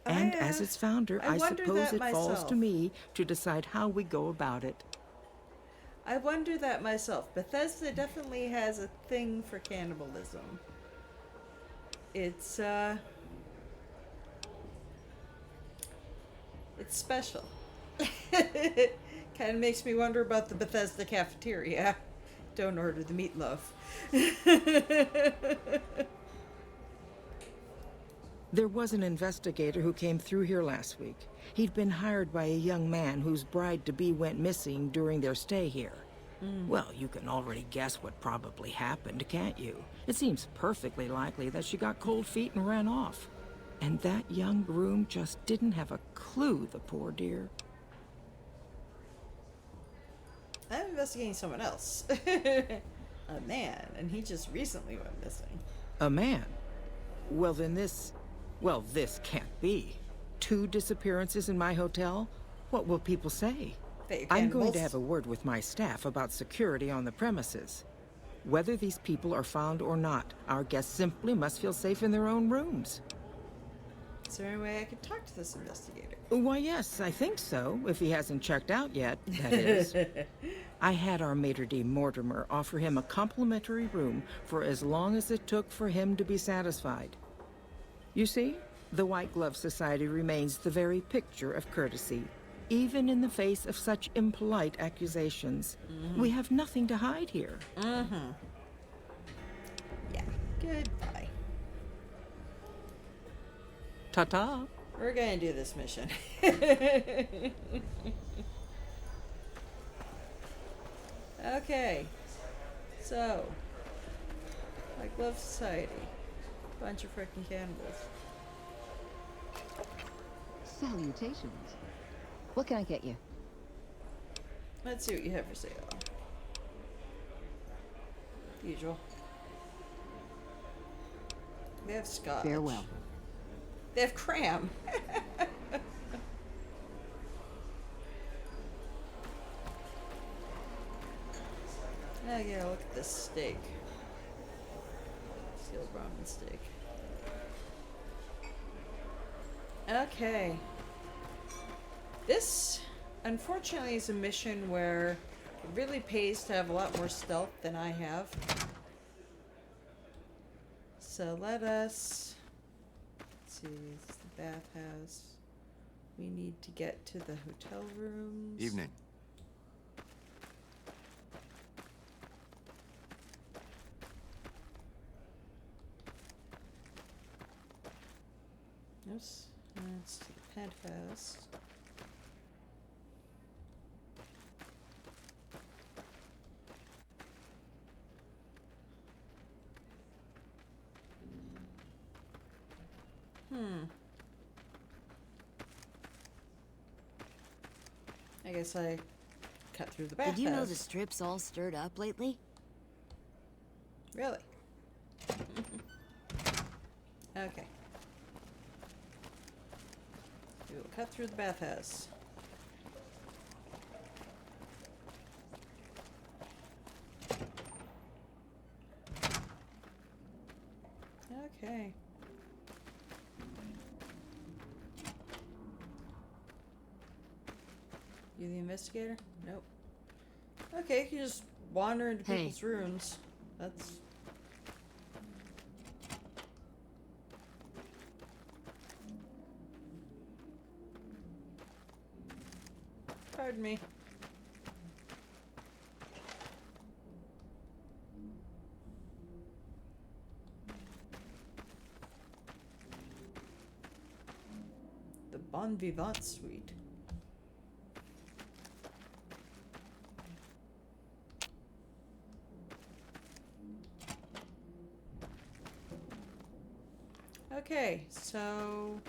And as its founder, I suppose it falls to me to decide how we go about it. I wonder that myself. Bethesda definitely has a thing for cannibalism. It's special. Kind of makes me wonder about the Bethesda cafeteria. Don't order the meatloaf. There was an investigator who came through here last week. He'd been hired by a young man whose bride-to-be went missing during their stay here. Well, you can already guess what probably happened, can't you? It seems perfectly likely that she got cold feet and ran off. And that young groom just didn't have a clue, the poor dear. I'm investigating someone else. A man, and he just recently went missing. A man? Well, then this can't be. 2 disappearances in my hotel? What will people say? I'm going to have a word with my staff about security on the premises. Whether these people are found or not, our guests simply must feel safe in their own rooms. Is there any way I could talk to this investigator? Why, yes, I think so, if he hasn't checked out yet, that is. I had our maitre d' Mortimer offer him a complimentary room for as long as it took for him to be satisfied. You see, the White Glove Society remains the very picture of courtesy. Even in the face of such impolite accusations, we have nothing to hide here. Mm-hmm. Yeah. Goodbye. Ta-ta. We're gonna do this mission. Okay. So, White Glove Society. Bunch of freaking cannibals. Salutations. What can I get you? Let's see what you have for sale. Usual. They have scotch. Farewell. They have cram. Oh yeah, look at this steak. Sealed ramen steak. Okay. This, unfortunately, is a mission where it really pays to have a lot more stealth than I have. So let us... Let's see, it's the bathhouse. We need to get to the hotel rooms. Evening. Oops. Let's do the penthouse. I guess I cut through the bathhouse. Did you know the strip's all stirred up lately? Really? Okay. We will cut through the bathhouse. Okay. You the investigator? Nope. Okay, you just wander into people's rooms. That's... Pardon me. The Bon Vivant Suite. Okay, so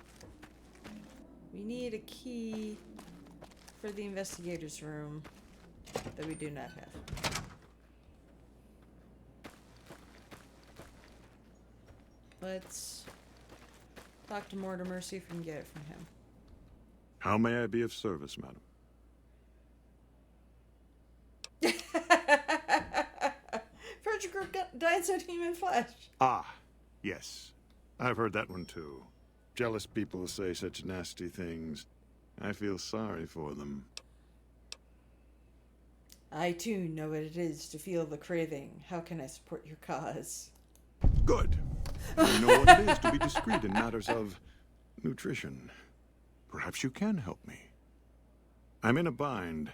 we need a key for the investigator's room that we do not have. Let's talk to Mortimer, see if we can get it from him. How may I be of service, madam? Project Group dines on human flesh. Ah, yes. I've heard that one too. Jealous people say such nasty things. I feel sorry for them. I too know what it is to feel the craving. How can I support your cause? Good. You know what it is to be discreet in matters of nutrition. Perhaps you can help me. I'm in a bind.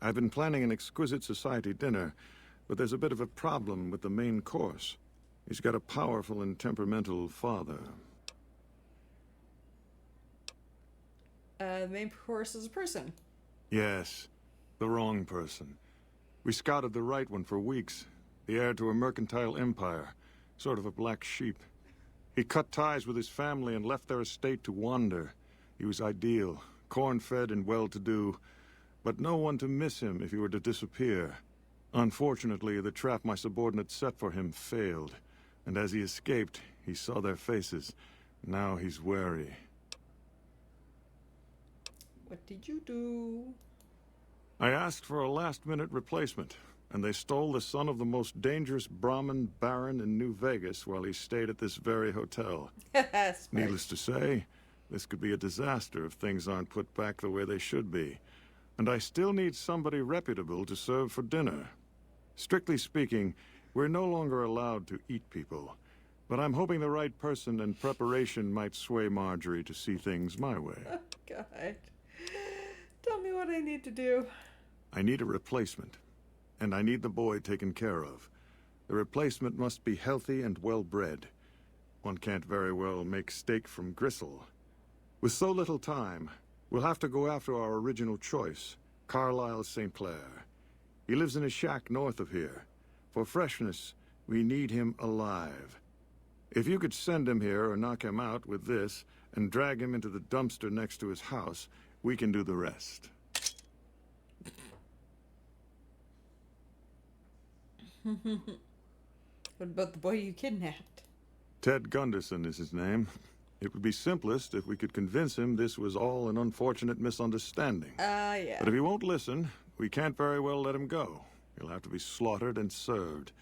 I've been planning an exquisite society dinner, but there's a bit of a problem with the main course. He's got a powerful and temperamental father. The main course is a person. Yes, the wrong person. We scouted the right one for weeks. The heir to a mercantile empire. Sort of a black sheep. He cut ties with his family and left their estate to wander. He was ideal, corn-fed and well-to-do, but no one to miss him if he were to disappear. Unfortunately, the trap my subordinates set for him failed. And as he escaped, he saw their faces. Now he's wary. What did you do? I asked for a last-minute replacement, and they stole the son of the most dangerous Brahmin baron in New Vegas while he stayed at this very hotel. Needless to say, this could be a disaster if things aren't put back the way they should be. And I still need somebody reputable to serve for dinner. Strictly speaking, we're no longer allowed to eat people, but I'm hoping the right person and preparation might sway Marjorie to see things my way. Oh, God. Tell what I need to do. I need a replacement, and I need the boy taken care of. The replacement must be healthy and well-bred. One can't very well make steak from gristle. With so little time, we'll have to go after our original choice, Carlisle St. Clair. He lives in a shack north of here. For freshness, we need him alive. If you could send him here or knock him out with this and drag him into the dumpster next to his house, we can do the rest. What about the boy you kidnapped? Ted Gunderson is his name. It would be simplest if we could convince him this was all an unfortunate misunderstanding. Yeah. But if he won't listen, we can't very well let him go. He'll have to be slaughtered and served.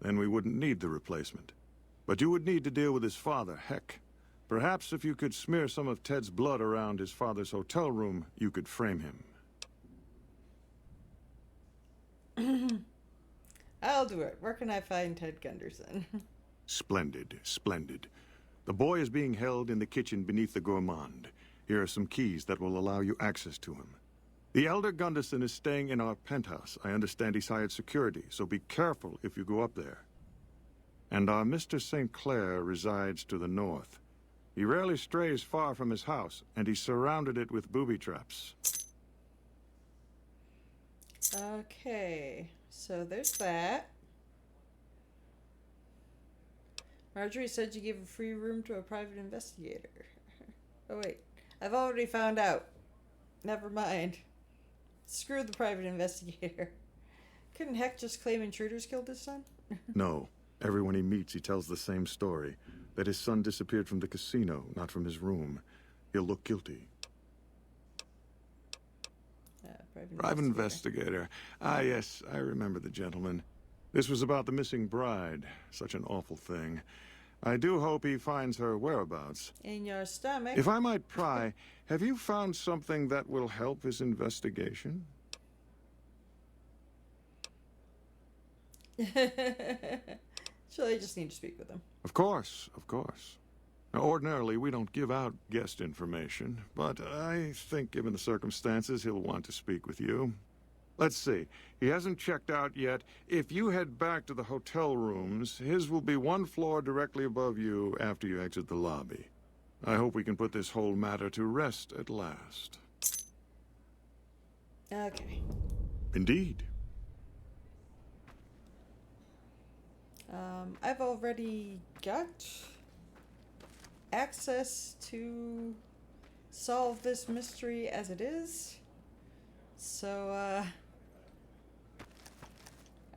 Then we wouldn't need the replacement. But you would need to deal with his father, Heck. Perhaps if you could smear some of Ted's blood around his father's hotel room, you could frame him. I'll do it. Where can I find Ted Gunderson? Splendid, splendid. The boy is being held in the kitchen beneath the gourmand. Here are some keys that will allow you access to him. The elder Gunderson is staying in our penthouse. I understand he's hired security, so be careful if you go up there. And our Mr. St. Clair resides to the north. He rarely strays far from his house, and he's surrounded it with booby traps. Okay, so there's that. Marjorie said you gave a free room to a private investigator. Oh wait, I've already found out. Never mind. Screw the private investigator. Couldn't Heck just claim intruders killed his son? No. Everyone he meets, he tells the same story. That his son disappeared from the casino, not from his room. He'll look guilty. Private investigator. Ah, yes, I remember the gentleman. This was about the missing bride. Such an awful thing. I do hope he finds her whereabouts. In your stomach. If I might pry, have you found something that will help his investigation? So I just need to speak with him. Of course, of course. Now, ordinarily, we don't give out guest information, but I think given the circumstances, he'll want to speak with you. Let's see. He hasn't checked out yet. If you head back to the hotel rooms, his will be one floor directly above you after you exit the lobby. I hope we can put this whole matter to rest at last. Okay. Indeed. I've already got access to solve this mystery as it is. So,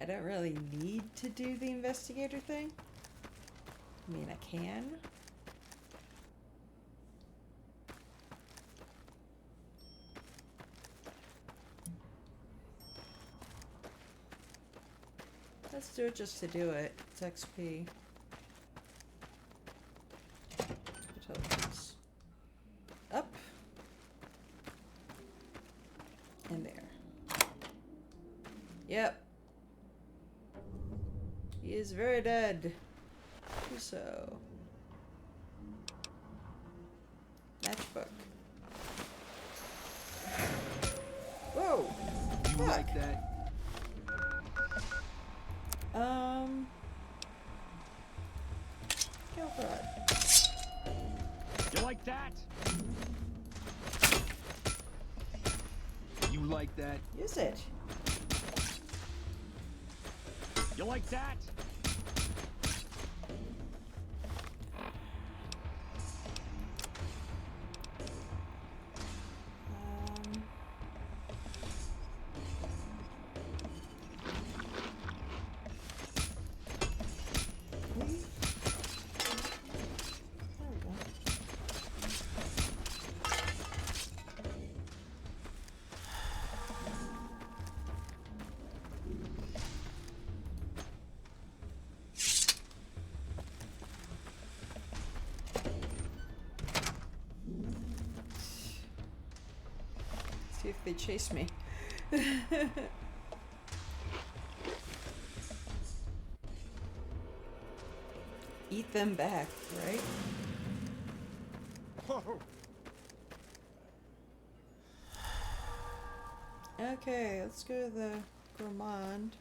I don't really need to do the investigator thing. I mean, I can. Let's do it just to do it. It's XP. Intelligence. Up. And there. Yep. He is very dead. So. Matchbook. Whoa! You like that? Go for it. You like that? You like that? Use it. You like that? See if they chase me. Eat them back, right? Okay, let's go to the gourmand.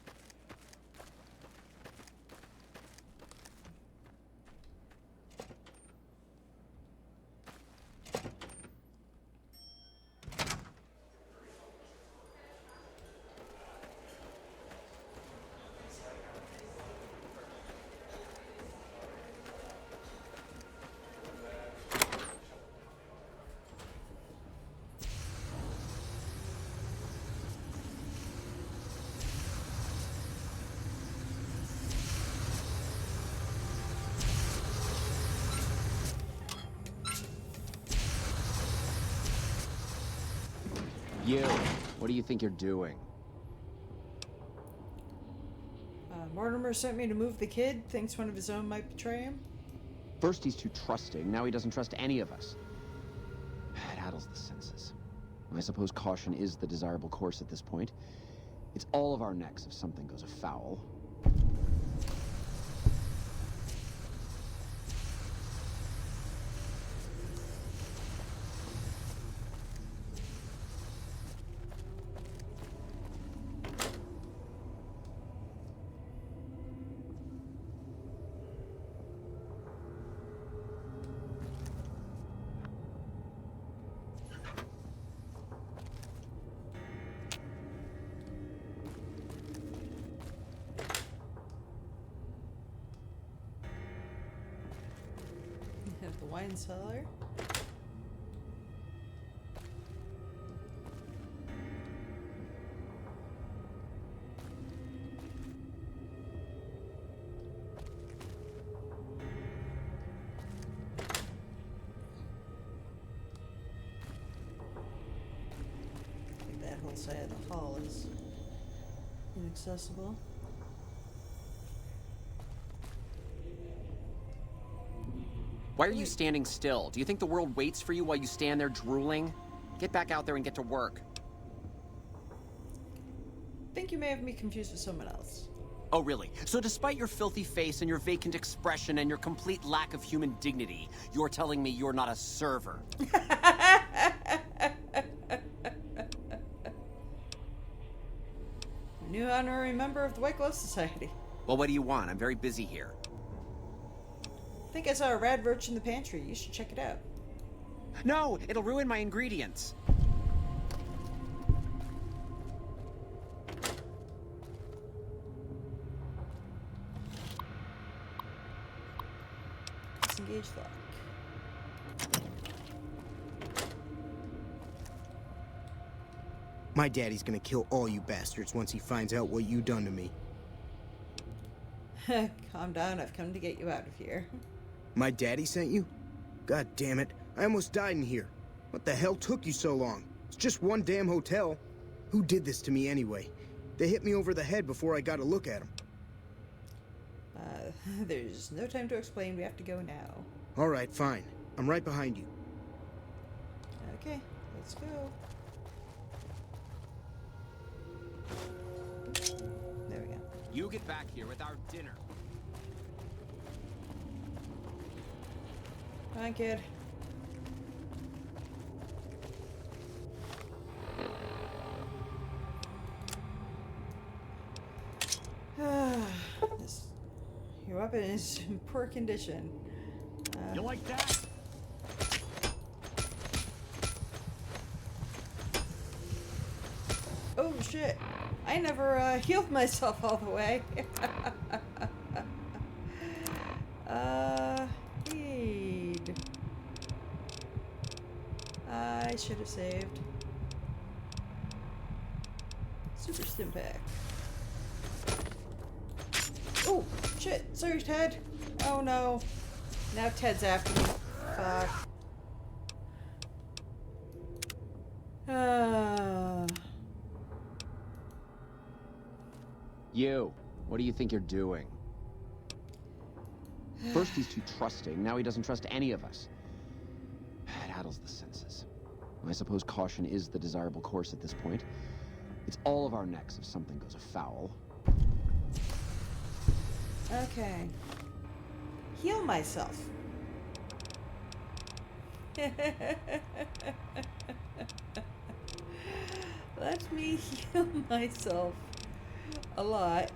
You, what do you think you're doing? Mortimer sent me to move the kid. Thinks one of his own might betray him. First he's too trusting, now he doesn't trust any of us. It addles the senses. I suppose caution is the desirable course at this point. It's all of our necks if something goes afoul. Have the wine cellar. I think that whole side of the hall is inaccessible. Why are you standing still? Do you think the world waits for you while you stand there drooling? Get back out there and get to work. I think you may have me confused with someone else. Oh, really? So despite your filthy face and your vacant expression and your complete lack of human dignity, you're telling me you're not a server? New honorary member of the White Glove Society. Well, what do you want? I'm very busy here. I think I saw a rad roach in the pantry. You should check it out. No, it'll ruin my ingredients. Disengage lock. My daddy's gonna kill all you bastards once he finds out what you done to me. Calm down, I've come to get you out of here. My daddy sent you? God damn it, I almost died in here. What the hell took you so long? It's just one damn hotel. Who did this to me anyway? They hit me over the head before I got a look at them. There's no time to explain, we have to go now. Alright, fine. I'm right behind you. Okay, let's go. There we go. You get back here with our dinner. Come on, kid. Your weapon is in poor condition. You like that? Oh shit! I never healed myself all the way. Heed. I should have saved. Super stim pack. Oh shit! Sorry, Ted. Oh no! Now Ted's after me. Fuck. You, what do you think you're doing? First he's too trusting, now he doesn't trust any of us. It addles the senses. I suppose caution is the desirable course at this point. It's all of our necks if something goes afoul. Okay. Heal myself. Let me heal myself a lot.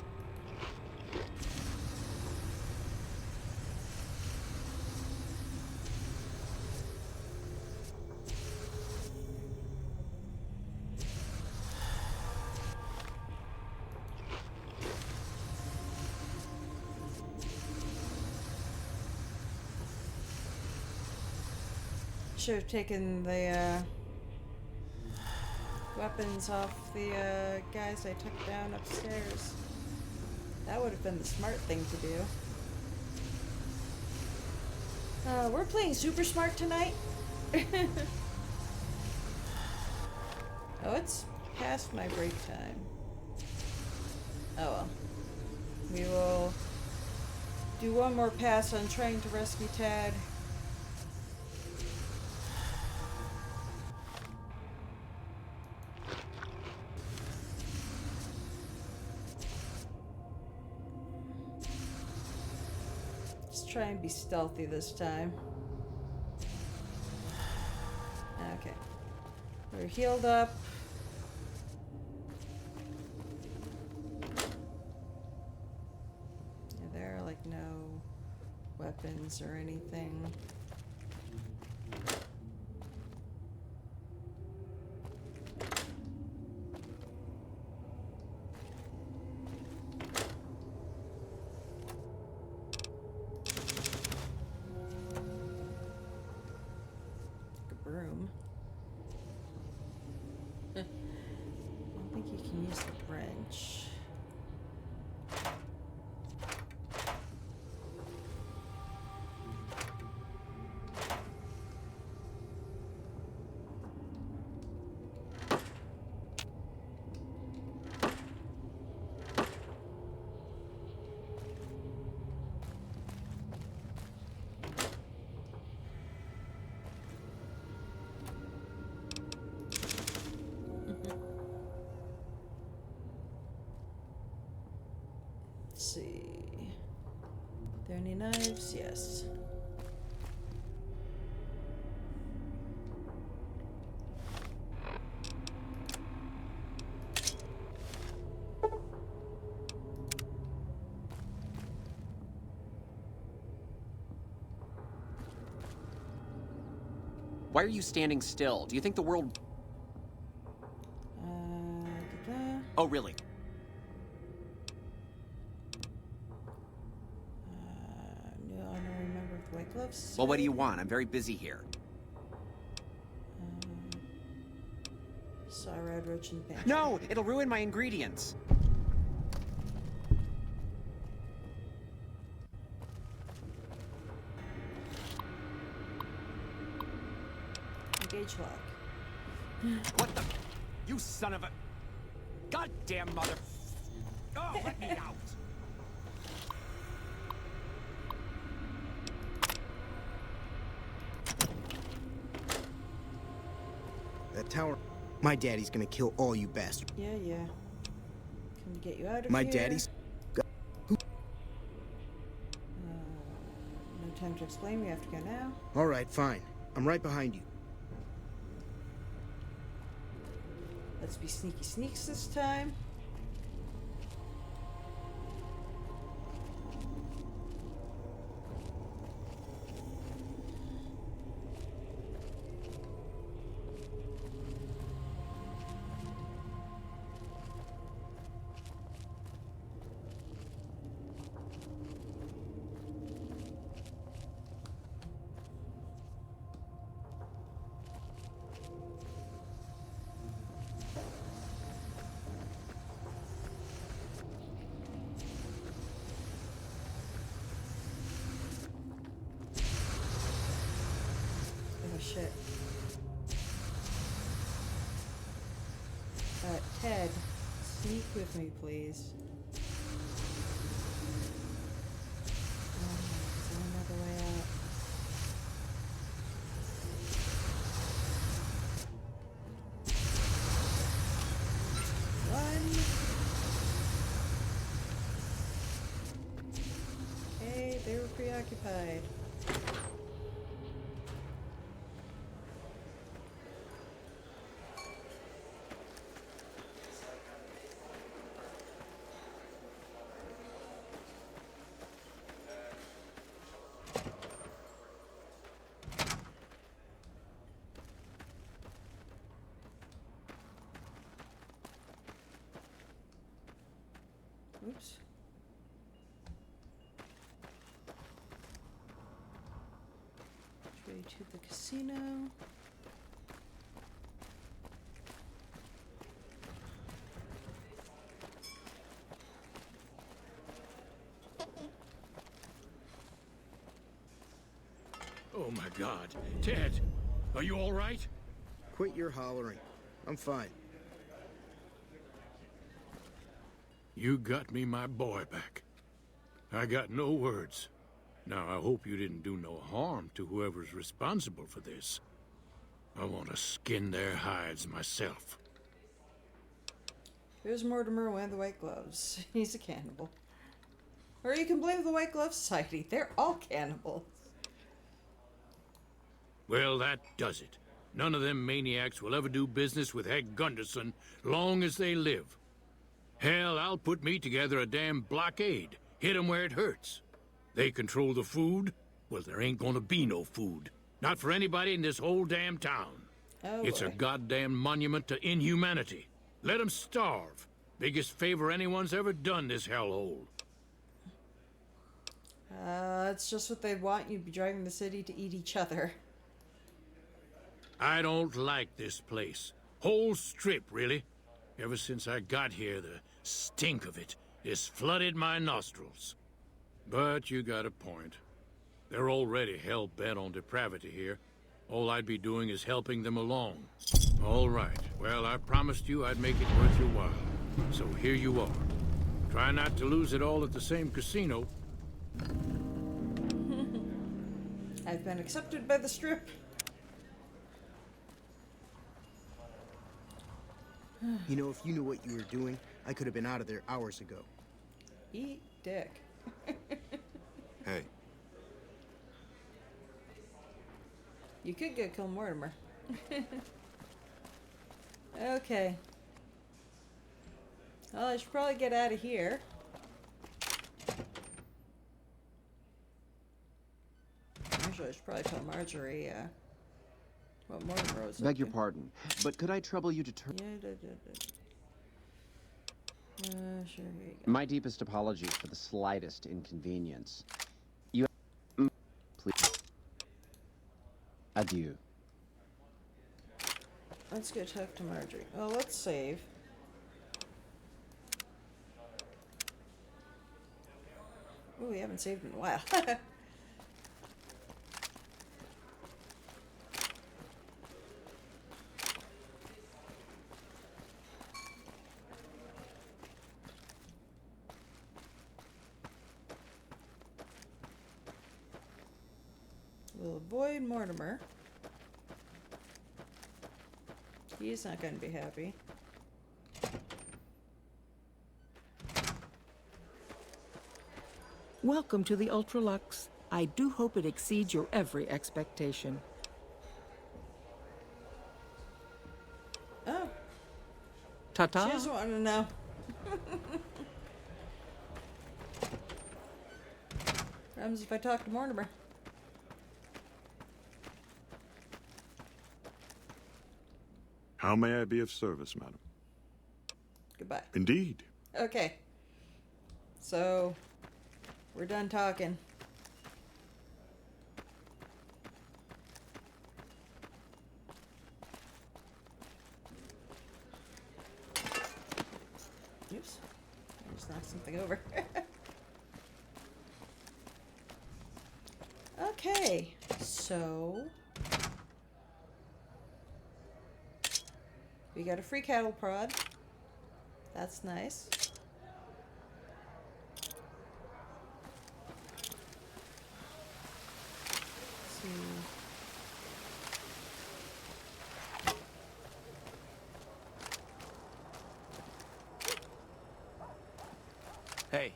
Should have taken the weapons off the guys I took down upstairs. That would have been the smart thing to do. We're playing super smart tonight. Oh, it's past my break time. Oh well. We will do one more pass on trying to rescue Tad. Try and be stealthy this time. Okay. We're healed up. Yeah, there are like no weapons or anything. Broom. I don't think you can use the wrench. Let's see. Are there any knives? Yes. Why are you standing still? Do you think the world... Oh, really? No, I don't remember if White Gloves. Well, what do you want? I'm very busy here. Saw a red roach in the pantry. No! It'll ruin my ingredients! Engage lock. What the? You son of a... Goddamn mother... Oh, let me out! That tower... My daddy's gonna kill all you bastards. Yeah. Can we get you out of My here? daddy's... No time to explain. We have to go now. All right, fine. I'm right behind you. Let's be sneaky sneaks this time. Oh shit. Ted, sneak with me, please. Is there another way out? Run! Okay, they were preoccupied. Oops. Which way to the casino? Oh my God. Ted, are you all right? Quit your hollering. I'm fine. You got me my boy back. I got no words. Now, I hope you didn't do no harm to whoever's responsible for this. I want to skin their hides myself. Here's Mortimer wearing the white gloves. He's a cannibal. Or you can blame the White Glove Society. They're all cannibals. Well, that does it. None of them maniacs will ever do business with Heg Gunderson long as they live. Hell, I'll put me together a damn blockade. Hit 'em where it hurts. They control the food? Well, there ain't gonna be no food. Not for anybody in this whole damn town. Oh, It's a boy. goddamn monument to inhumanity. Let 'em starve. Biggest favor anyone's ever done this hellhole. It's just what they want. You'd be driving the city to eat each other. I don't like this place. Whole strip, really. Ever since I got here, the stink of it has flooded my nostrils. But you got a point. They're already hell-bent on depravity here. All I'd be doing is helping them along. All right. Well, I promised you I'd make it worth your while. So here you are. Try not to lose it all at the same casino. I've been accepted by the strip. You know, if you knew what you were doing, I could have been out of there hours ago. Eat dick. Hey. You could go kill Mortimer. Okay. Well, I should probably get out of here. Actually, I should probably tell Marjorie, what Mortimer was Beg your pardon, but could I trouble you to turn... Sure, here you go. My deepest apologies for the slightest inconvenience. You... Please. Adieu. Let's go talk to Marjorie. Well, let's save. Ooh, we haven't saved in a while. We'll avoid Mortimer. He's not going to be happy. Welcome to the Ultralux. I do hope it exceeds your every expectation. Oh. Ta-ta. She doesn't want to know. What happens if I talk to Mortimer? How may I be of service, madam? Goodbye. Indeed. Okay. So, we're done talking. Oops. I just knocked something over. Okay. So... we got a free cattle prod. That's nice. Let's see. Hey.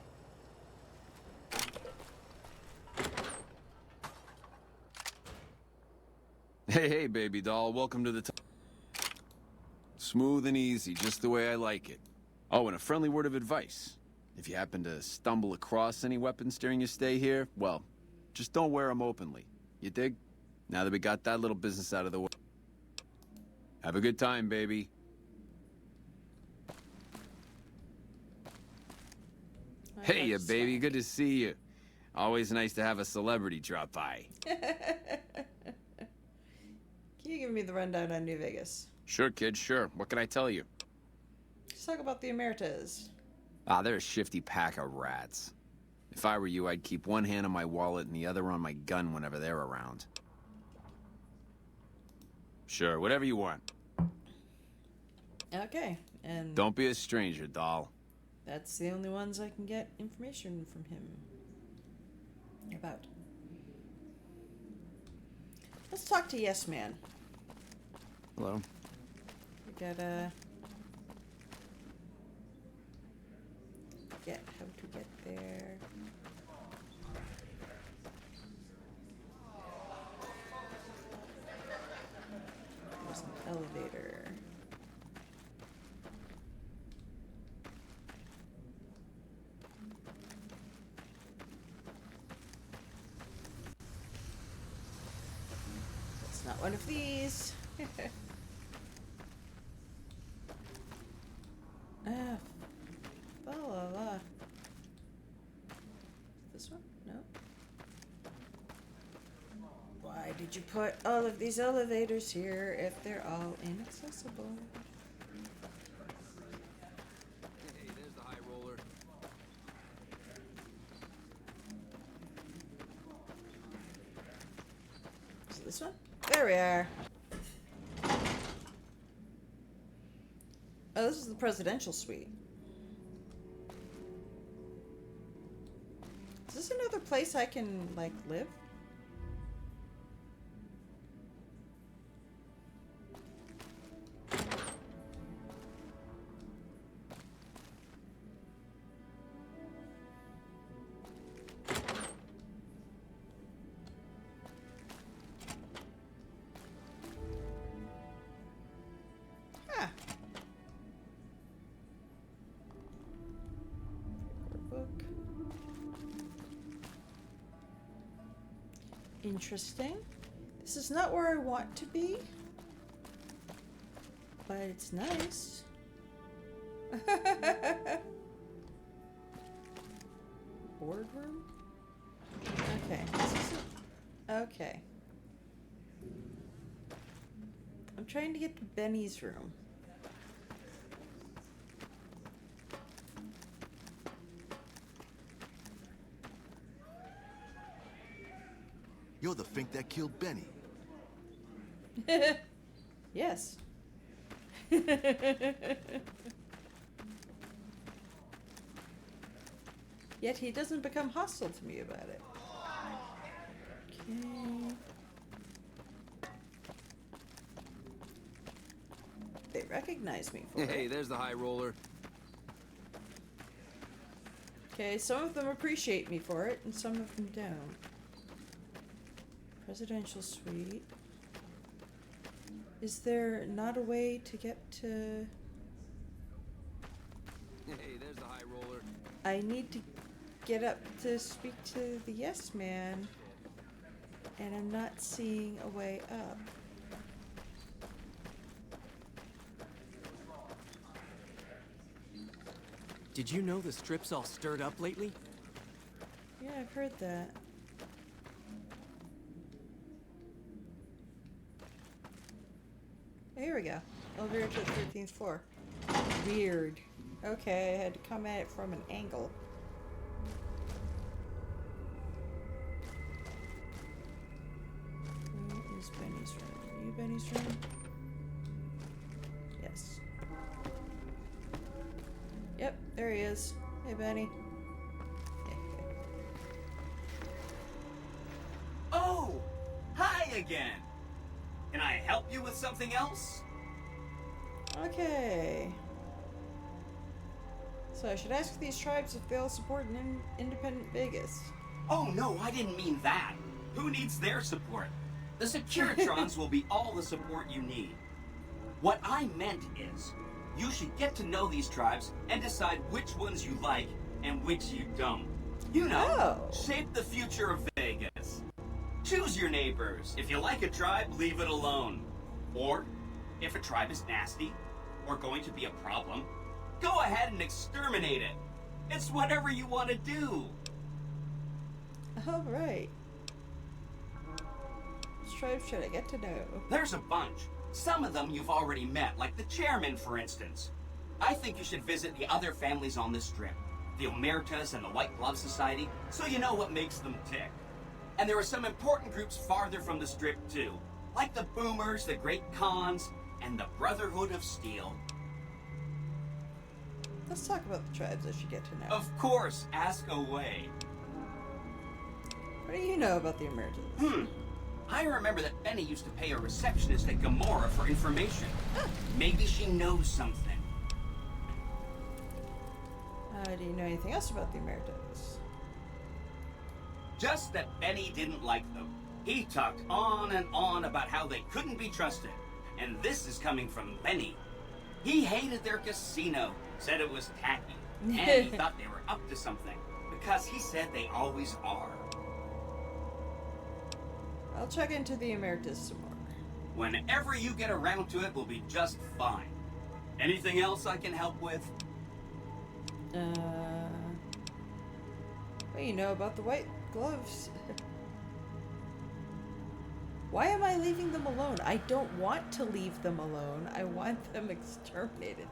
Hey, baby doll. Welcome to the top. Smooth and easy, just the way I like it. Oh, and a friendly word of advice. If you happen to stumble across any weapons during your stay here, well, just don't wear them openly. You dig? Now that we got that little business out of the way. Have a good time, baby. Hey, you baby. Good to see you. Always nice to have a celebrity drop by. Can you give me the rundown on New Vegas? Sure, kid, sure. What can I tell you? Let's talk about the Emeritas. Ah, they're a shifty pack of rats. If I were you, I'd keep one hand on my wallet and the other on my gun whenever they're around. Sure, whatever you want. Okay, and... Don't be a stranger, doll. That's the only ones I can get information from him about. Let's talk to Yes Man. Hello. We gotta get how to get there. There's an elevator. It's not one of these. La la la. This one? No. Why did you put all of these elevators here if they're all inaccessible? Hey, there's the high roller. Is it this one? There we are. Oh, this is the presidential suite. Is this another place I can, like, live? Huh. Book. Interesting. This is not where I want to be, but it's nice. Boardroom? Okay. This isn't... Okay. I'm trying to get to Benny's room. You're the Fink that killed Benny. Yes. Yet he doesn't become hostile to me about it. Okay. They recognize me for Hey, it. there's the high roller. Okay, some of them appreciate me for it, and some of them don't. Presidential suite. Is there not a way to get to... Hey, there's the high roller. I need to get up to speak to the Yes Man, and I'm not seeing a way up. Did you know the strip's all stirred up lately? Yeah, I've heard that. Here we go. Elevator to the 13th floor. Weird. Okay, I had to come at it from an angle. Where is Benny's room? Are you Benny's room? Yes. Yep, there he is. Hey, Benny. Oh! Hi again! Can I help you with something else? Okay. So I should ask these tribes if they'll support an independent Vegas. Oh no, I didn't mean that. Who needs their support? The Securitrons will be all the support you need. What I meant is, you should get to know these tribes and decide which ones you like and which you don't. You know, shape the future of Vegas. Choose your neighbors. If you like a tribe, leave it alone. Or, if a tribe is nasty, or going to be a problem, go ahead and exterminate it. It's whatever you want to do. All right. Which tribe should I get to know? There's a bunch. Some of them you've already met, like the chairman, for instance. I think you should visit the other families on the strip, the Omertas and the White Glove Society, so you know what makes them tick. And there are some important groups farther from the strip, too, like the Boomers, the Great Khans, and the Brotherhood of Steel. Let's talk about the tribes I should get to know. Of course, ask away. What do you know about the Omertas? I remember that Benny used to pay a receptionist at Gamora for information. Maybe she knows something. Do you know anything else about the Omertas? Just that Benny didn't like them. He talked on and on about how they couldn't be trusted. And this is coming from Benny. He hated their casino, said it was tacky, and he thought they were up to something, because he said they always are. I'll check into the Omertas some more. Whenever you get around to it, we'll be just fine. Anything else I can help with? What do you know about the White Gloves? Why am I leaving them alone? I don't want to leave them alone. I want them exterminated.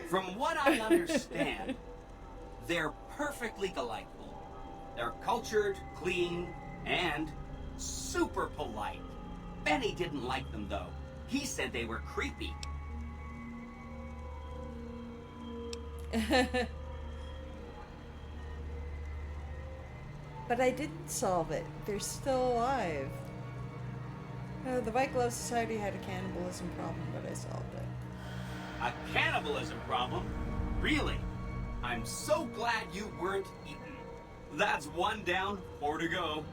From what I understand, they're perfectly delightful. They're cultured, clean, and super polite. Benny didn't like them, though. He said they were creepy. But I didn't solve it. They're still alive. The White Glove Society had a cannibalism problem, but I solved it. A cannibalism problem? Really? I'm so glad you weren't eaten. That's 1 down, 4 to go.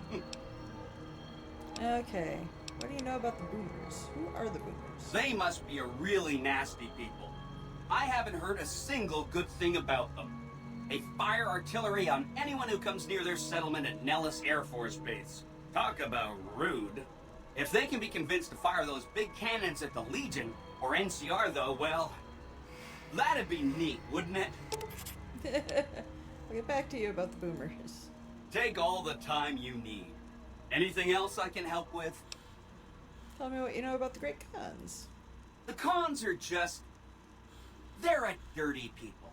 Okay. What do you know about the Boomers? Who are the Boomers? They must be a really nasty people. I haven't heard a single good thing about them. They fire artillery on anyone who comes near their settlement at Nellis Air Force Base. Talk about rude. If they can be convinced to fire those big cannons at the Legion, or NCR though, well, that'd be neat, wouldn't it? I'll get back to you about the Boomers. Take all the time you need. Anything else I can help with? Tell me what you know about the Great Khans. The Khans are just... they're a dirty people.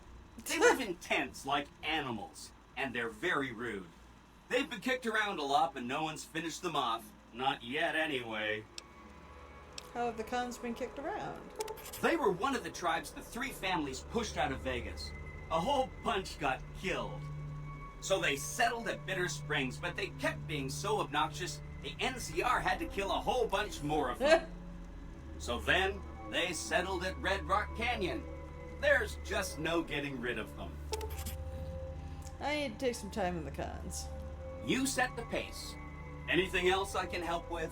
They live in tents like animals, and they're very rude. They've been kicked around a lot, but no one's finished them off. Not yet, anyway. How have the Khans been kicked around? They were one of the tribes the 3 families pushed out of Vegas. A whole bunch got killed. So they settled at Bitter Springs, but they kept being so obnoxious, the NCR had to kill a whole bunch more of them. So then, they settled at Red Rock Canyon. There's just no getting rid of them. I need to take some time in the Khans. You set the pace. Anything else I can help with?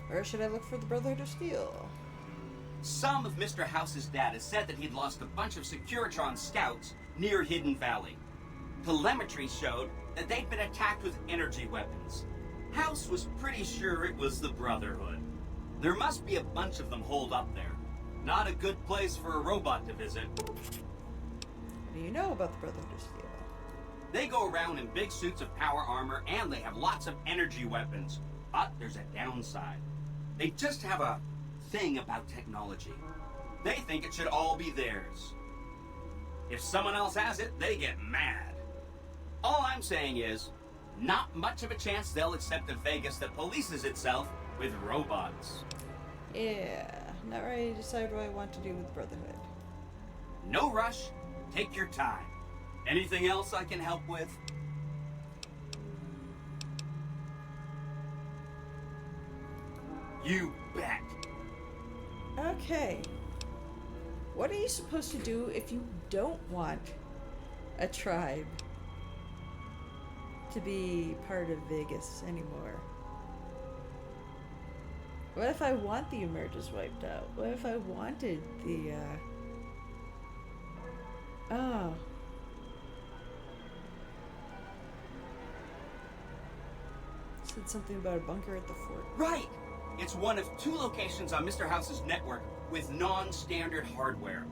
Where should I look for the Brotherhood of Steel? Some of Mr. House's data said that he'd lost a bunch of Securitron scouts near Hidden Valley. Telemetry showed that they'd been attacked with energy weapons. House was pretty sure it was the Brotherhood. There must be a bunch of them holed up there. Not a good place for a robot to visit. What do you know about the Brotherhood of Steel? They go around in big suits of power armor, and they have lots of energy weapons. But there's a downside. They just have a thing about technology. They think it should all be theirs. If someone else has it, they get mad. All I'm saying is, not much of a chance they'll accept a Vegas that polices itself with robots. Yeah, not ready to decide what I want to do with the Brotherhood. No rush. Take your time. Anything else I can help with? You bet. Okay. What are you supposed to do if you don't want a tribe to be part of Vegas anymore? What if I want the Omertas wiped out? What if I wanted the, Oh. Said something about a bunker at the fort. Right! It's one of 2 locations on Mr. House's network with non-standard hardware.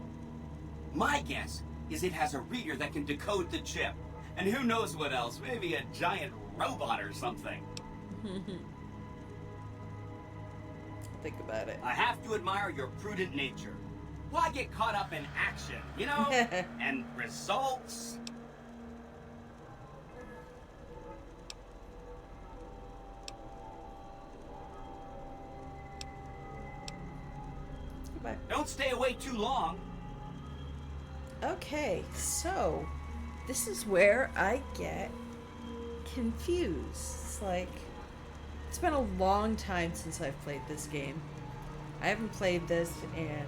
My guess is it has a reader that can decode the chip. And who knows what else? Maybe a giant robot or something. Think about it. I have to admire your prudent nature. Why get caught up in action, you know? And results? Goodbye. Don't stay away too long. Okay, so this is where I get confused. It's like, it's been a long time since I've played this game. I haven't played this in,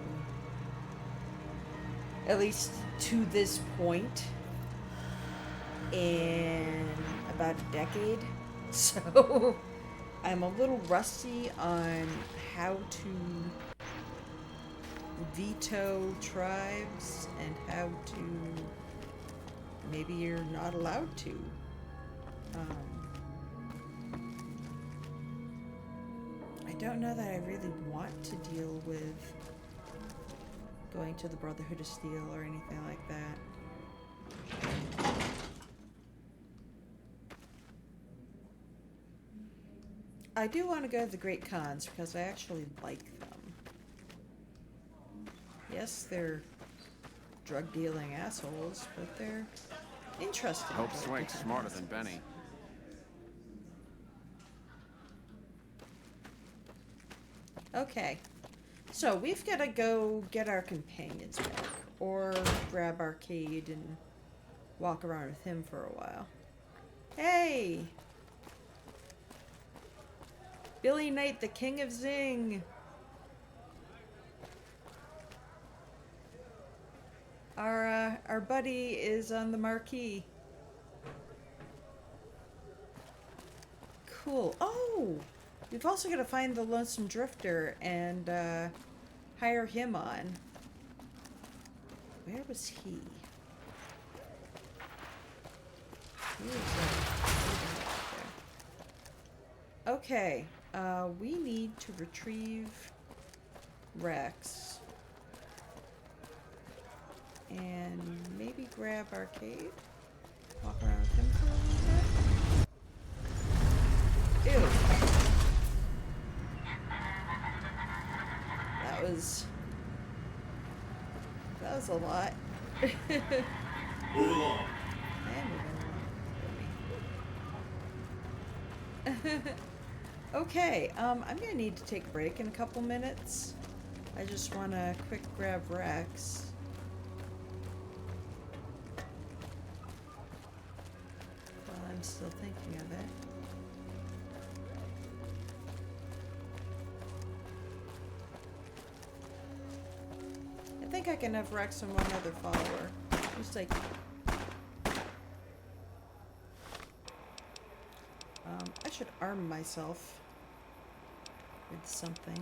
at least to this point, in about a decade. So I'm a little rusty on how to veto tribes and how to, maybe you're not allowed to. I don't know that I really want to deal with going to the Brotherhood of Steel or anything like that. I do want to go to the Great Khans because I actually like them. Yes, they're drug-dealing assholes, but they're interesting. Hope Swank's smarter than Benny. Okay, so we've got to go get our companions back, or grab Arcade and walk around with him for a while. Hey! Billy Knight, the King of Zing! Our buddy is on the marquee. Cool. Oh! We've also got to find the Lonesome Drifter and hire him on. Where was he? He was there. Okay. We need to retrieve Rex. And maybe grab Arcade. Walk around with him for a little bit. Ew. That was a lot. Move along. Okay, I'm gonna need to take a break in a couple minutes. I just wanna quick grab Rex. While I'm still thinking of it. I think I can have Rex and one other follower. Just like... I should arm myself with something.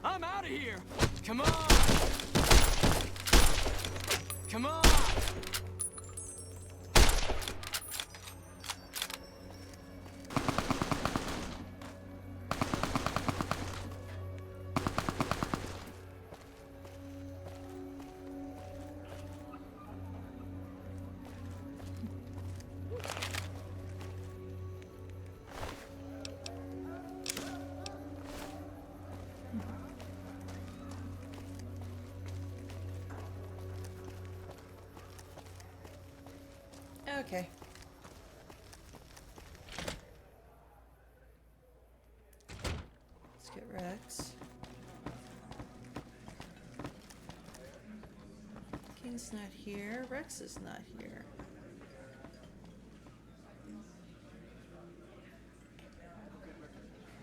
I'm out of here! Come on! Come on! Okay. Let's get Rex. King's not here. Rex is not here.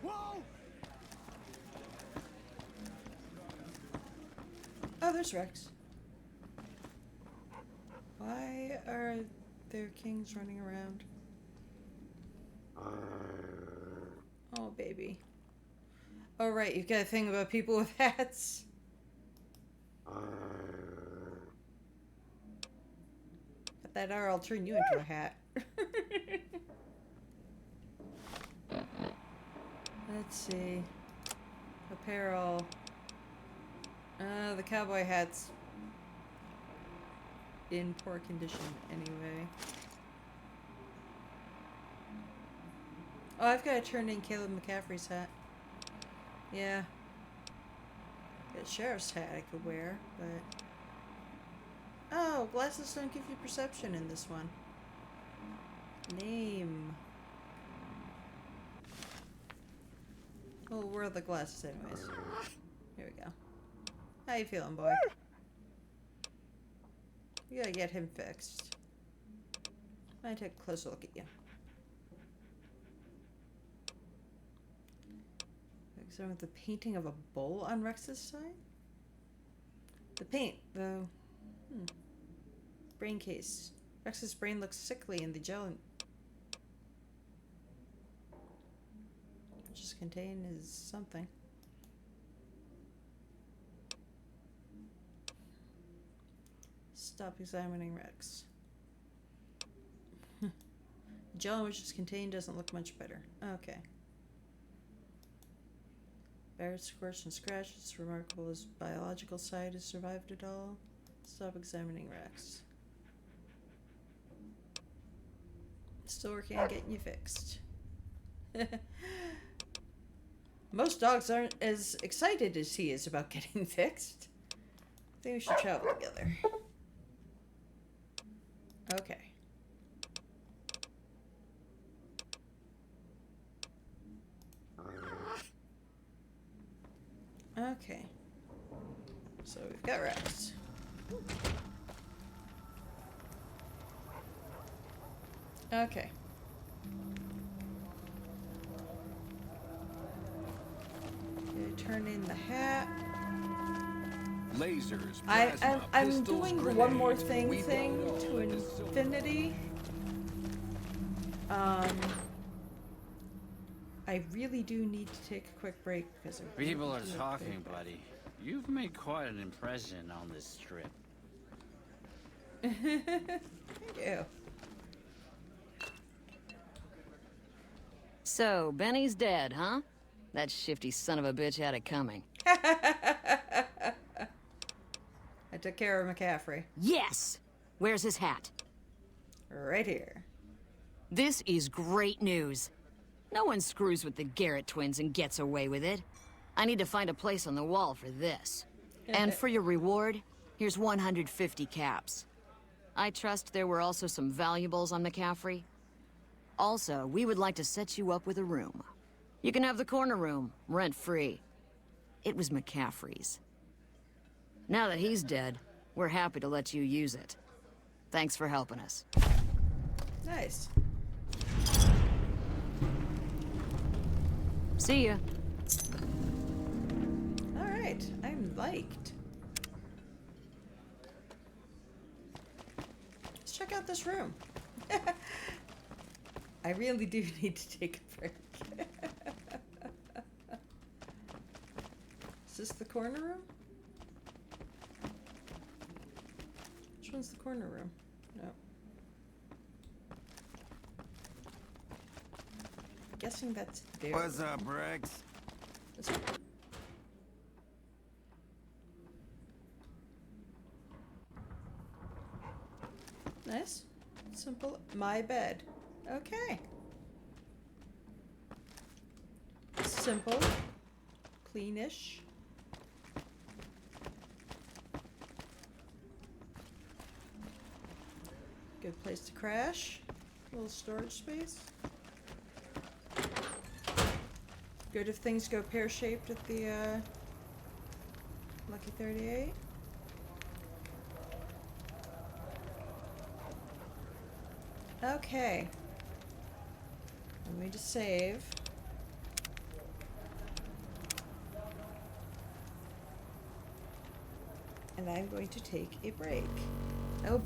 Whoa! there's Rex. Why are there kings running around? Oh, baby. Oh, right, you've got a thing about people with hats. Got that R, I'll turn you into a hat. Let's see. Apparel. The cowboy hat's in poor condition anyway. Oh, I've got to turn in Caleb McCaffrey's hat. Yeah. Got a sheriff's hat I could wear, but... Oh, glasses don't give you perception in this one. Name. Oh, where are the glasses anyways? Here we go. How you feeling, boy? We gotta get him fixed. Might take a closer look at you. Examine the painting of a bull on Rex's side? The paint, though. Brain case. Rex's brain looks sickly in the gel. Which is contained is something. Stop examining Rex. Gel which is contained doesn't look much better. Okay. Barrett scorched and scratched. It's remarkable his biological side has survived it all. Stop examining Rex. Still working on getting you fixed. Most dogs aren't as excited as he is about getting fixed. I think we should travel together. Okay. Okay. So we've got Rex. Okay. Turn in the hat. Lasers, I'm doing the one more thing to infinity. I really do need to take a quick break because People are talking, buddy. You've made quite an impression on this strip. Thank you. So, Benny's dead, huh? That shifty son of a bitch had it coming. I took care of McCaffrey. Yes! Where's his hat? Right here. This is great news. No one screws with the Garrett twins and gets away with it. I need to find a place on the wall for this. And for your reward, here's 150 caps. I trust there were also some valuables on McCaffrey. Also, we would like to set you up with a room. You can have the corner room, rent-free. It was McCaffrey's. Now that he's dead, we're happy to let you use it. Thanks for helping us. Nice. See ya. All right, I'm liked. Let's check out this room. I really do need to take a break. Is this the corner room? Which one's the corner room? No. I'm guessing that's there. What's up, Rex? This one? Nice. Simple. My bed. Okay. Simple. Cleanish. Good place to crash. A little storage space. Good if things go pear-shaped at the Lucky 38. Okay. Let me just save. and I'm going to take a break. Oh.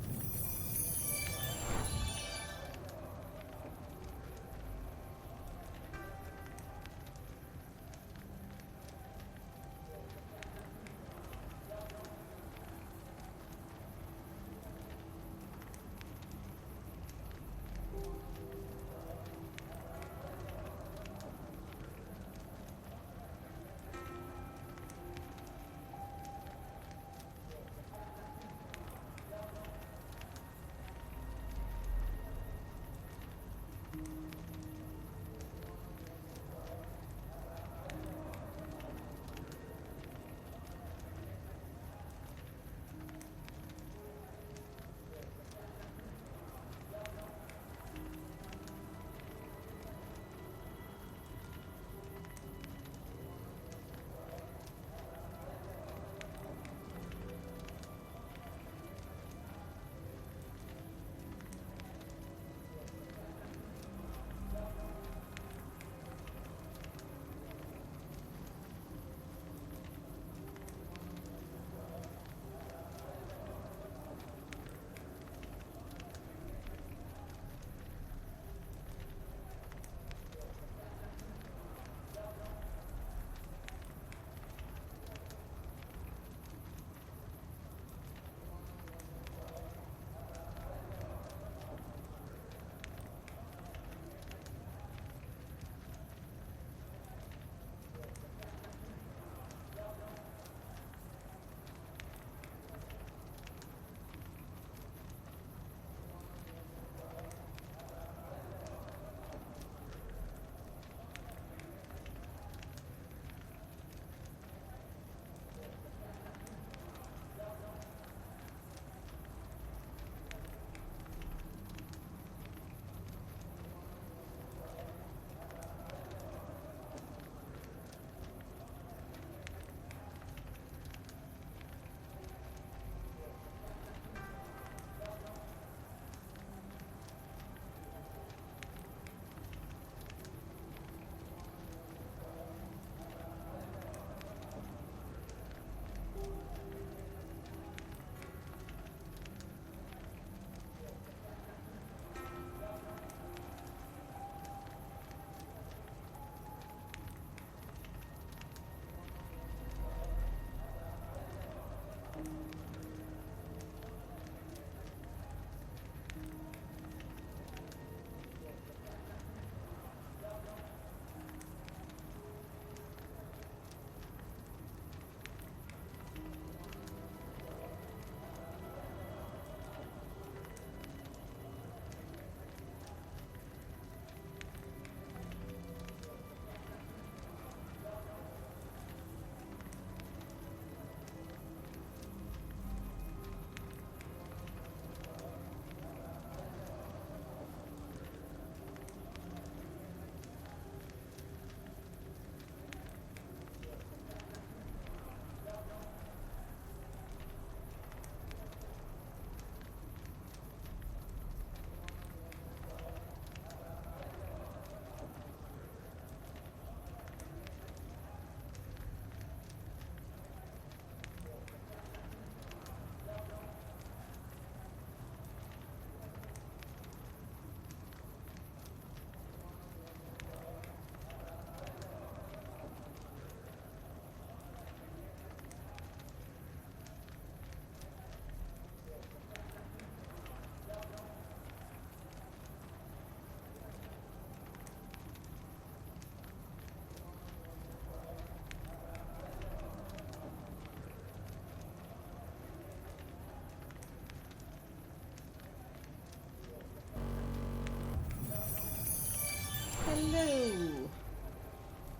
Hello.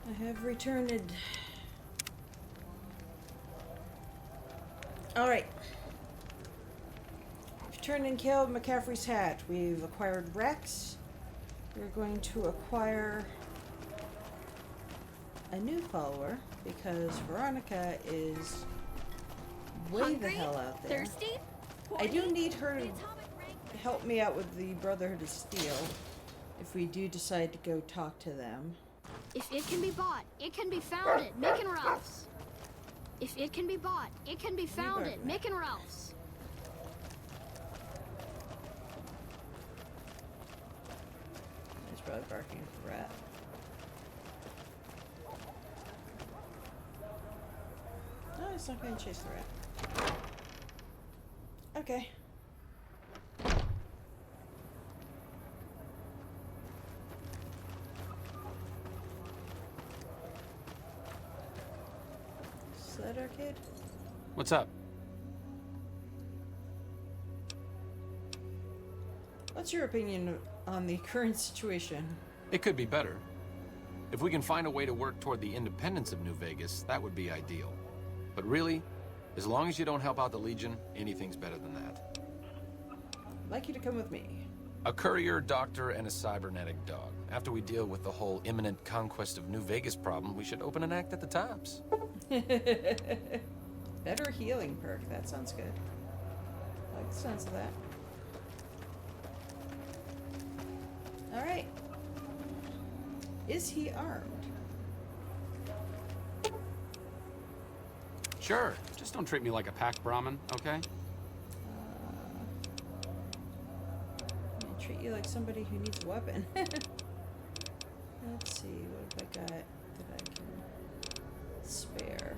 I have returned. Alright. We've turned and killed McCaffrey's hat. We've acquired Rex. We're going to acquire a new follower because Veronica is way the hell out there. Thirsty? I do need her to help me out with the Brotherhood of Steel if we do decide to go talk to them. If it can be bought, it can be found at Mick and Ralph's. If it can be bought, it can be found at Mick and Ralph's. He's probably barking at the rat. No, he's not going to chase the rat. Okay. Is that our kid? What's up? What's your opinion on the current situation? It could be better. If we can find a way to work toward the independence of New Vegas, that would be ideal. But really, as long as you don't help out the Legion, anything's better than that. I'd like you to come with me. A courier, doctor, and a cybernetic dog. After we deal with the whole imminent conquest of New Vegas problem, we should open an act at the Tops. Better healing perk. That sounds good. I like the sounds of that. Alright. Is he armed? Sure. Just don't treat me like a pack Brahmin, okay? I'm gonna treat you like somebody who needs a weapon. Let's see, what have I got that I can spare?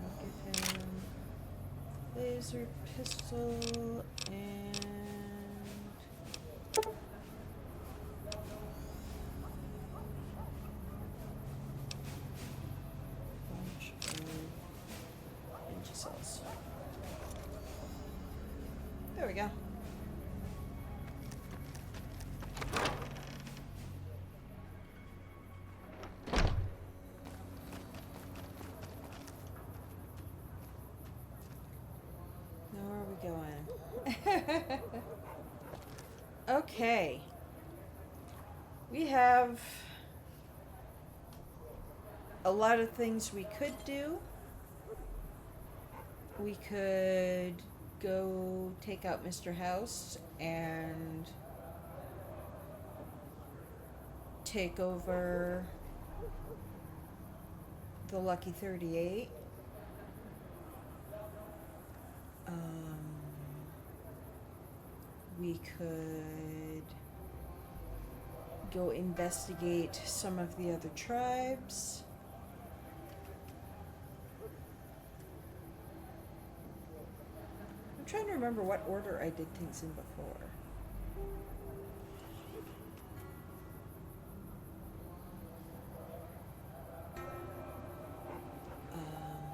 I'll give him laser pistol and bunch of ninja cells. There we go. Now where are we going? Okay. We have a lot of things we could do. We could go take out Mr. House and take over the Lucky 38. We could go investigate some of the other tribes. I'm trying to remember what order I did things in before.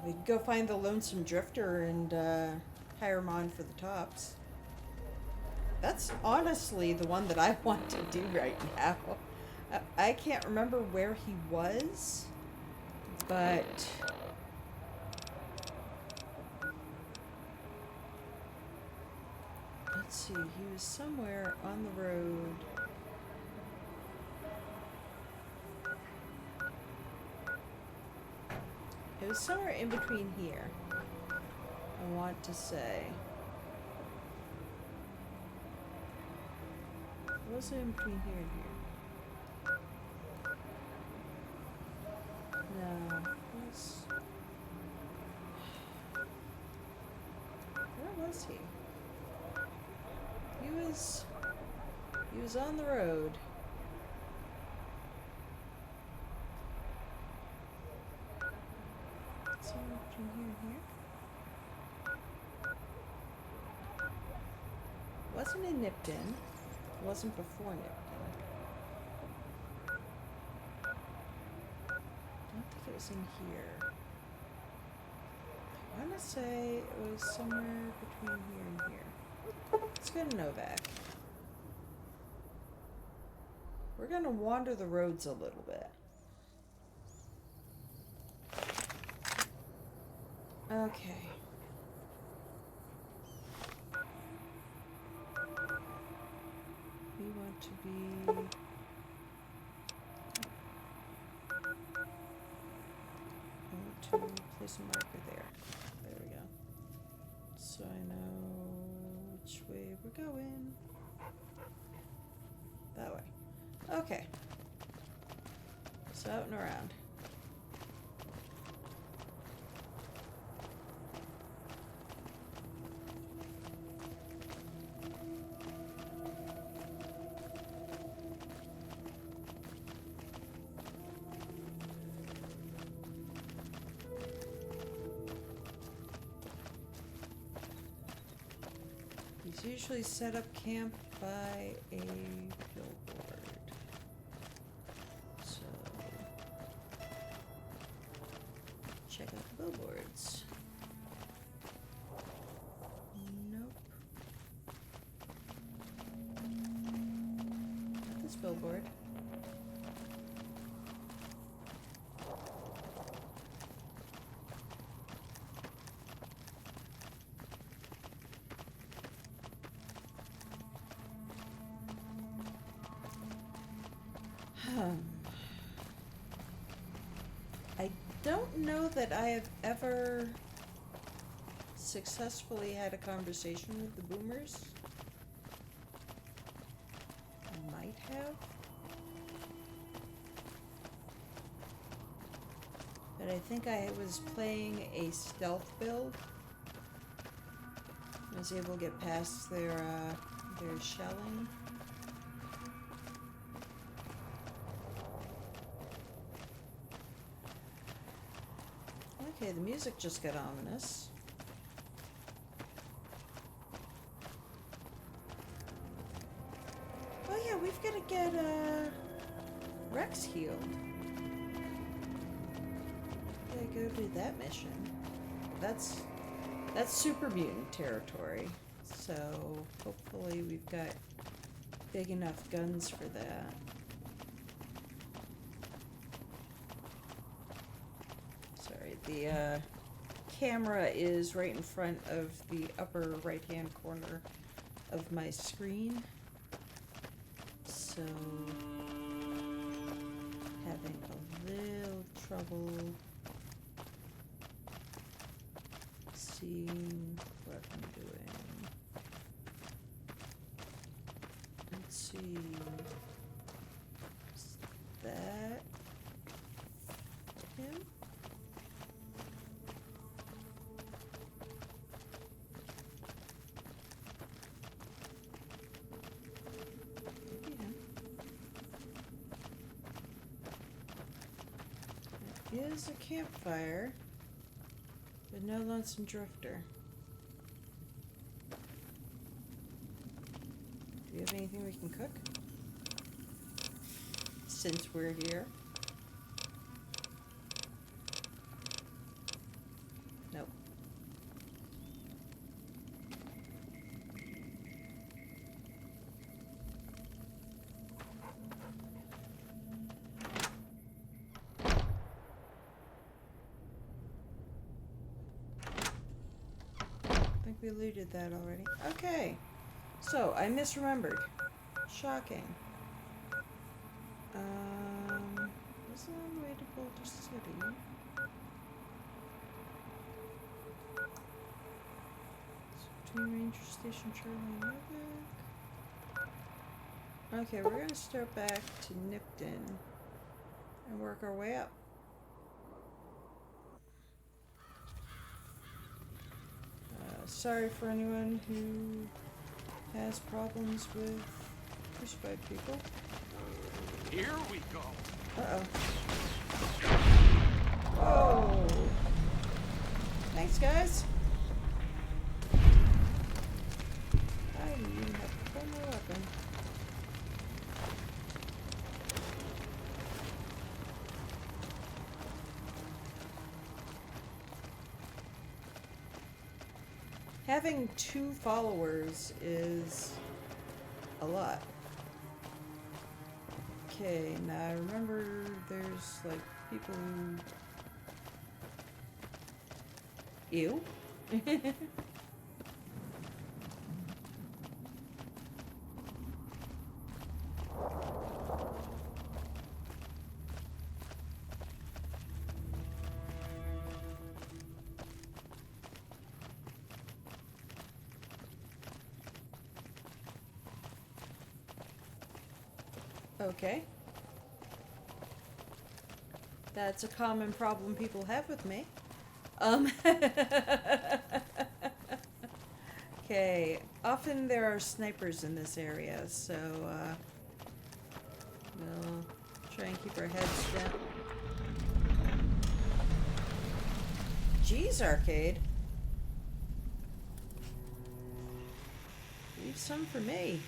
We could go find the Lonesome Drifter and hire him on for the Tops. That's honestly the one that I want to do right now. I can't remember where he was, but let's see, he was somewhere on the road. It was somewhere in between here, I want to say. What was it in between here and here? No, it was... Where was he? He was on the road. Somewhere between here and here? Wasn't in Nipton. It wasn't before Nipton. I don't think it was in here. I want to say it was somewhere between here and here. Let's go to Novak. We're going to wander the roads a little bit. Okay. We want to be... I want to place a marker there. There we go. So I know which way we're going. It's out and around. He's usually set up camp by a billboard. So, check out the billboards. Nope. Not this billboard. I don't know that I have ever successfully had a conversation with the boomers. I might have. But I think I was playing a stealth build. I was able to get past their shelling. Okay, the music just got ominous. Oh yeah, we've got to get Rex healed. Gotta go do that mission. That's super mutant territory. So hopefully we've got big enough guns for that. The camera is right in front of the upper right-hand corner of my screen, so having a little trouble seeing what I'm doing. Let's see. Is that him? Is a campfire, but no lonesome drifter. Do we have anything we can cook? Since we're here. Nope. We looted that already. Okay. So, I misremembered. Shocking. Is it on the way to Boulder City? So, between Ranger Station, Charlie, and Novak. Okay, we're gonna start back to Nipton and work our way up. Sorry for anyone who has problems with crucified people. Here we go. Uh-oh. Oh. Thanks, guys. I didn't even have to pull my weapon. Having 2 followers is a lot. Okay, now I remember there's like people who... Ew. Okay. That's a common problem people have with me. Okay, often there are snipers in this area, so we'll try and keep our heads down. Jeez, Arcade. Leave some for me.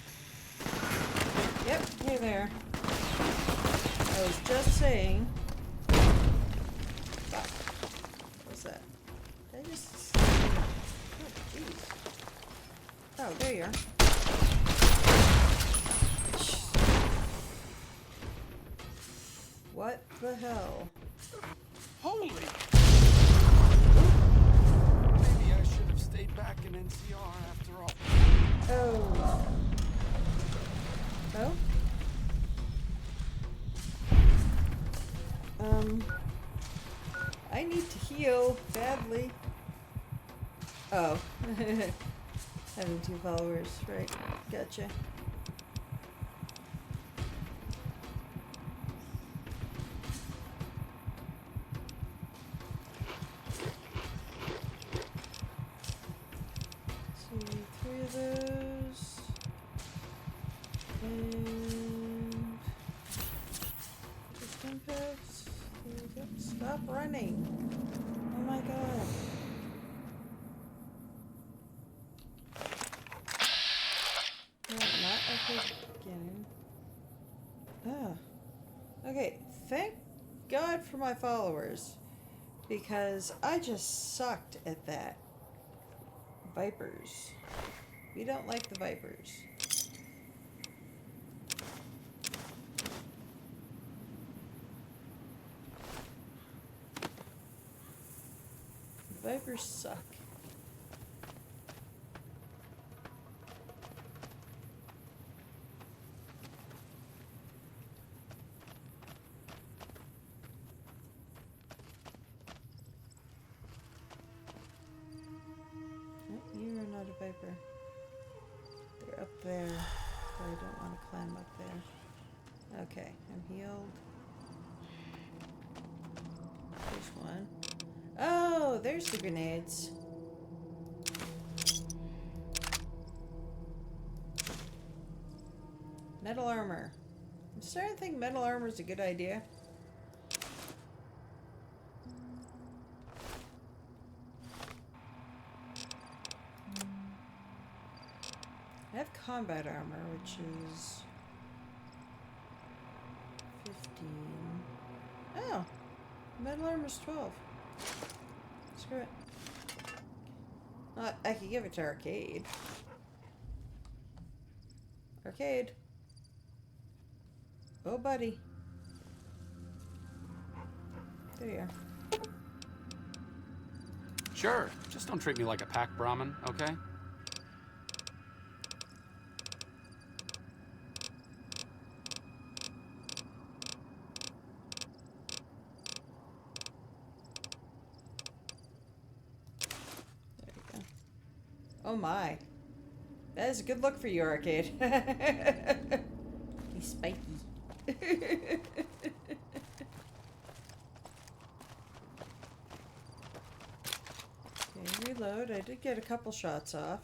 Yep, you're there. I was just saying. Fuck. What's that? Did I just... Oh, jeez. Oh, there you are. What the hell? Holy! Maybe I should have stayed back in NCR after all. Oh. Oh? I need to heal badly. Oh. Having 2 followers, right. Gotcha. See, 3 of those. And just impacts. Stop running. Oh my god. No, not okay again. Ah. Okay, thank God for my followers. Because I just sucked at that. Vipers. We don't like the Vipers. The Vipers suck. You are not a Viper. They're up there. But I don't want to climb up there. Okay, I'm healed. There's one. Oh, there's the grenades. Metal armor. I'm starting to think metal armor is a good idea. I have combat armor, which is 15. Oh, metal armor's 12. Screw it. I could give it to Arcade. Arcade. Oh, buddy. There you are. Sure. Just don't treat me like a pack Brahmin, okay? Oh my. That is a good look for you, Arcade. He's spiky. Okay, reload. I did get a couple shots off.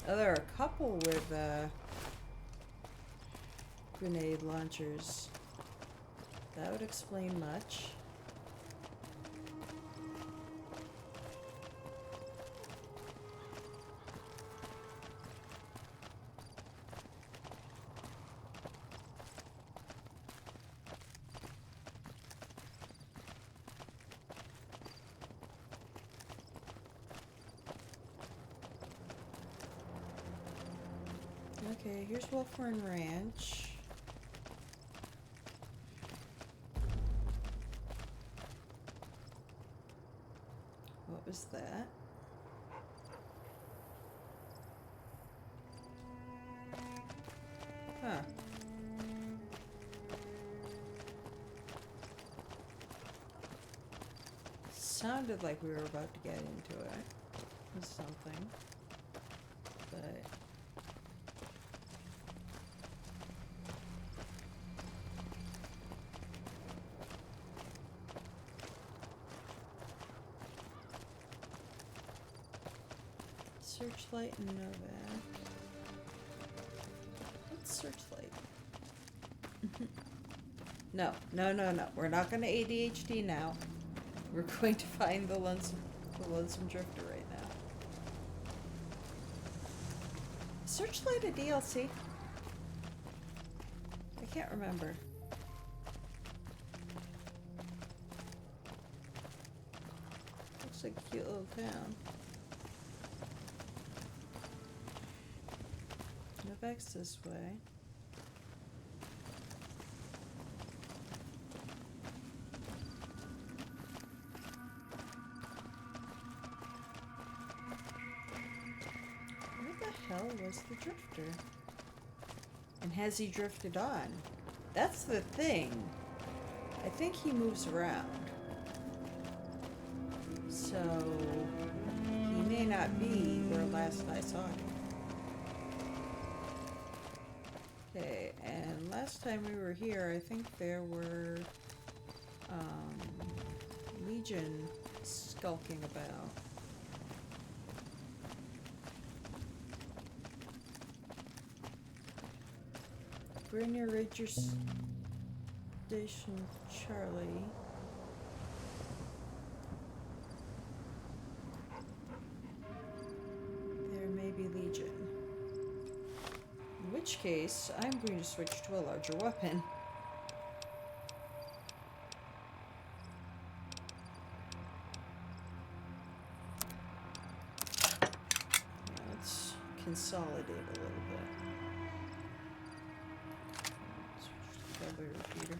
Oh, there are a couple with grenade launchers. That would explain much. Okay, here's Wolfhorn Ranch. What was that? Huh. Sounded like we were about to get into it with something, but Searchlight and Novak. What's Searchlight? No. We're not going to ADHD now. We're going to find the Lonesome Drifter right now. Searchlight a DLC? I can't remember. Looks like a cute little town. Novak's this way. Where the hell was the drifter? And has he drifted on? That's the thing. I think he moves around. So he may not be where last I saw him. Okay, and last time we were here, I think there were Legion skulking about. We're near Ranger Station Charlie. There may be Legion. In which case, I'm going to switch to a larger weapon. Let's consolidate a little bit. Switch to the double repeater.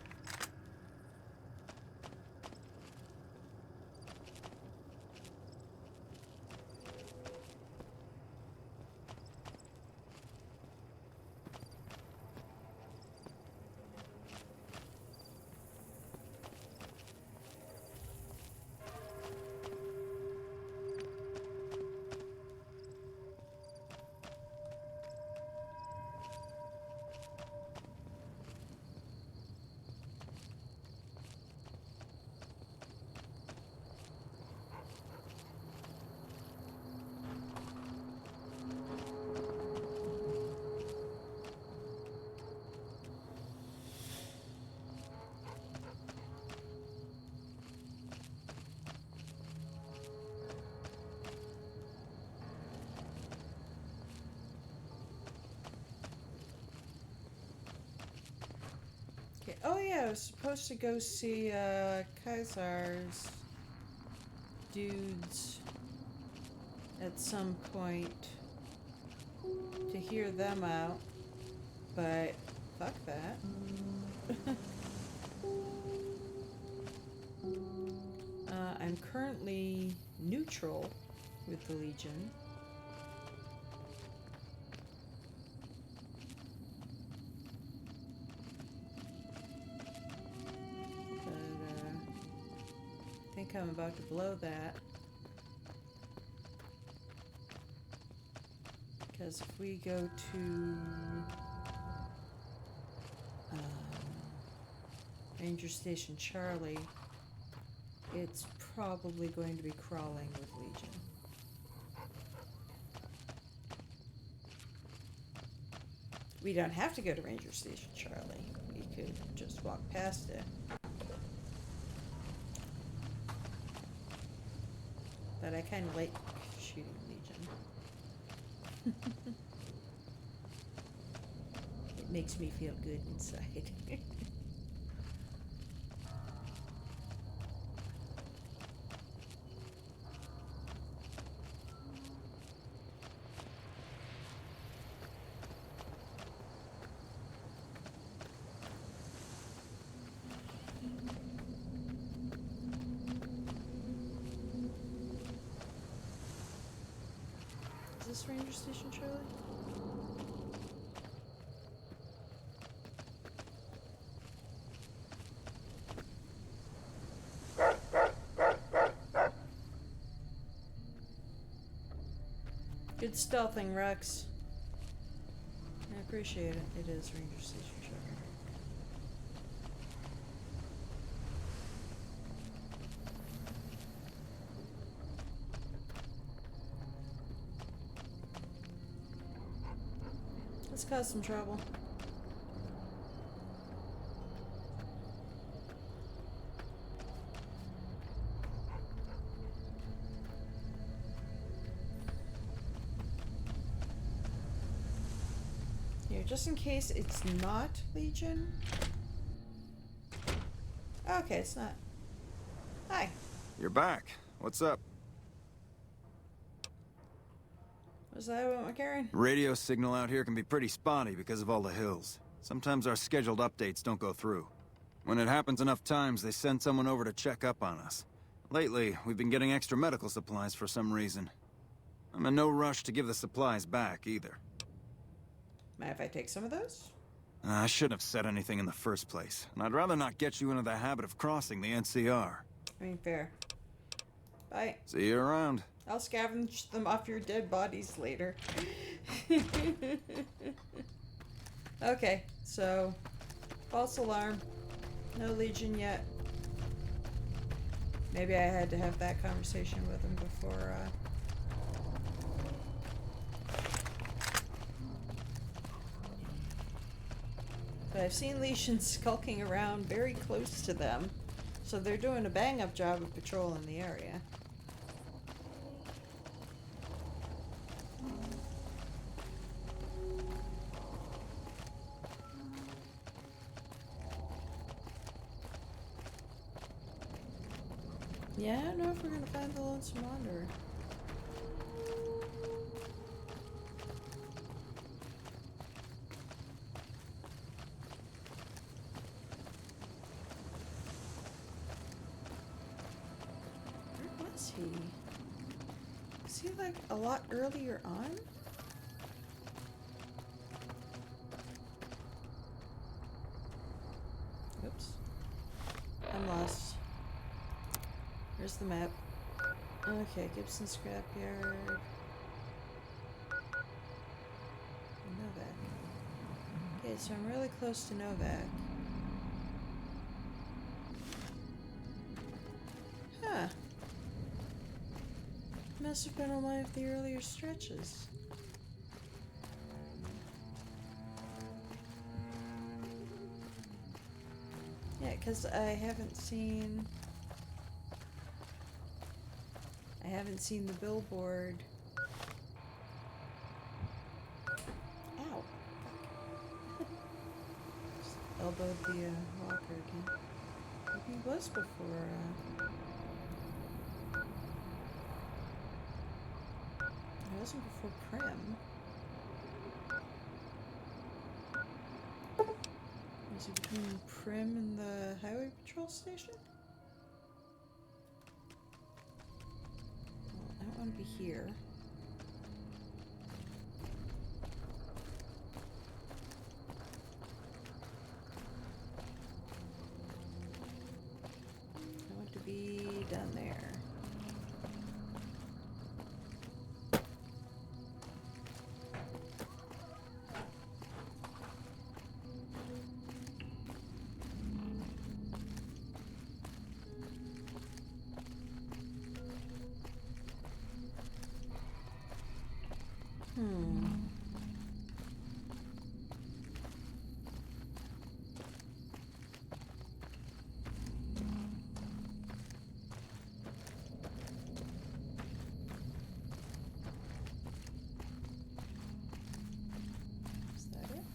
Oh yeah, I was supposed to go see Kaiser's dudes at some point to hear them out, but fuck that. I'm currently neutral with the Legion. I think I'm about to blow that. Because if we go to Ranger Station Charlie, it's probably going to be crawling with Legion. We don't have to go to Ranger Station Charlie. We could just walk past it. But I kind of like shooting Legion. It makes me feel good inside. Is this Ranger Station Charlie? Good stealthing, Rex. I appreciate it. It is Ranger Station Charlie. cause some trouble. Here, just in case it's not Legion. Okay, it's not. Hi. You're back. What's up? Was that what we're carrying? Radio signal out here can be pretty spotty because of all the hills. Sometimes our scheduled updates don't go through. When it happens enough times, they send someone over to check up on us. Lately, we've been getting extra medical supplies for some reason. I'm in no rush to give the supplies back, either. Mind if I take some of those? I shouldn't have said anything in the first place, and I'd rather not get you into the habit of crossing the NCR. I mean, fair. Bye. See you around. I'll scavenge them off your dead bodies later. Okay, so false alarm. No Legion yet. Maybe I had to have that conversation with him before, But I've seen Legion skulking around very close to them, so they're doing a bang-up job of patrolling the area. Yeah, I don't know if we're gonna find the Lonesome Wanderer. Where was he? Was he like a lot earlier on? Oops. I'm lost. Where's the map? Okay, Gibson Scrapyard. Novak. Okay, so I'm really close to Novak. Huh. Must have been on one of the earlier stretches. Yeah, because I haven't seen the billboard. Ow. Just elbowed the walker again. Maybe he was before. It wasn't before Prim. Was it between Prim and the highway patrol station? I don't want to be here. I want to be down there. Is that it?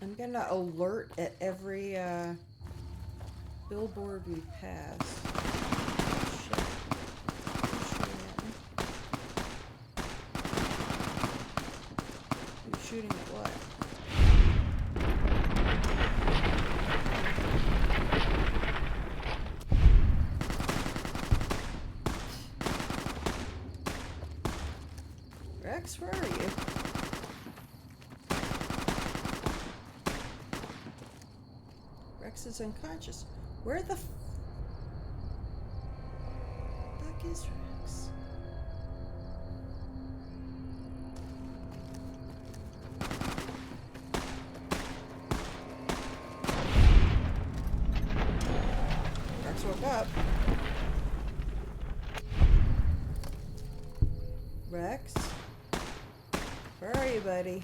I'm gonna alert at every billboard we pass. Shit. Who's shooting at what? Rex, where are you? Rex is unconscious. Where the fuck is Rex? Rex woke up. Rex. Where are you, buddy?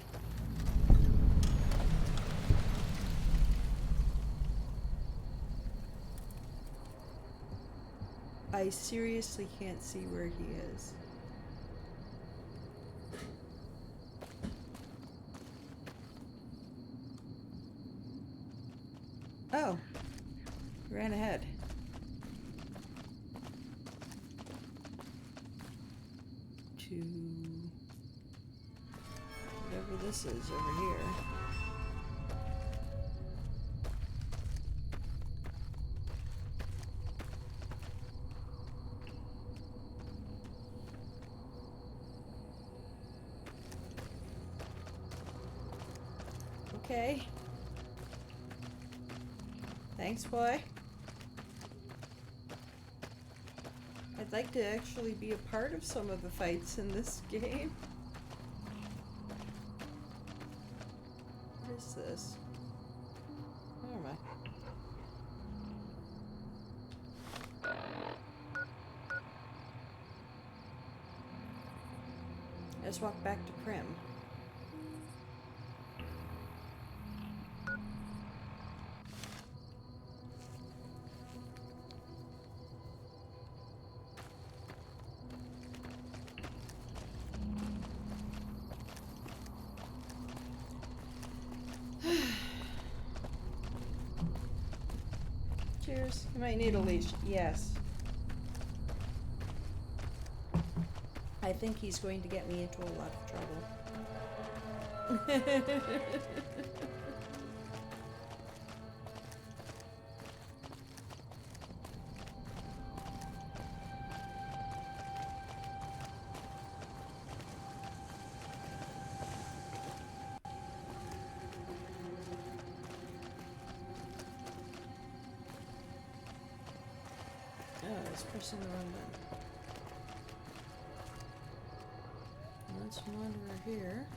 I seriously can't see where he is. Oh, ran ahead. To whatever this is over here. Okay. Thanks, boy. I'd like to actually be a part of some of the fights in this game. What is this? Where am I? Let's walk back to Prim. Cheers. You might need a leash. Yes. I think he's going to get me into a lot of trouble. Oh, it's pressing the wrong button. Let's wander here.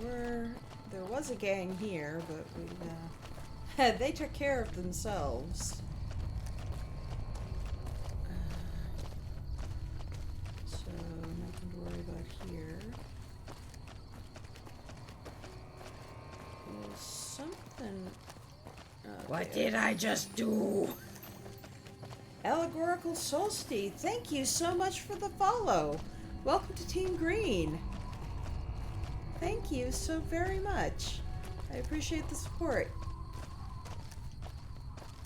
There was a gang here, but they took care of themselves. So nothing to worry about here. There's something. What did I just do? Allegorical Solstice, thank you so much for the follow. Welcome to Team Green. Thank you so very much. I appreciate the support.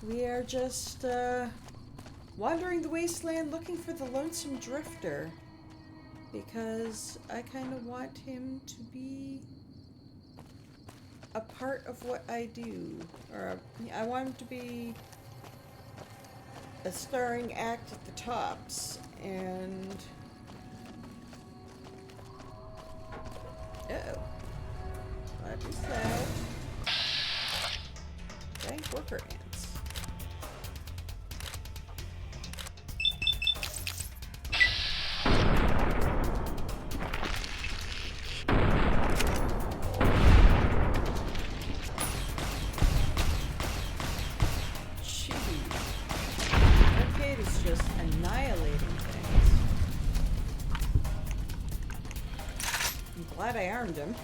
We are just wandering the wasteland looking for the lonesome drifter, because I kind of want him to be a part of what I do, or I want him to be a starring act at the tops. And uh-oh, what is that? Giant worker ants. Glad I armed him.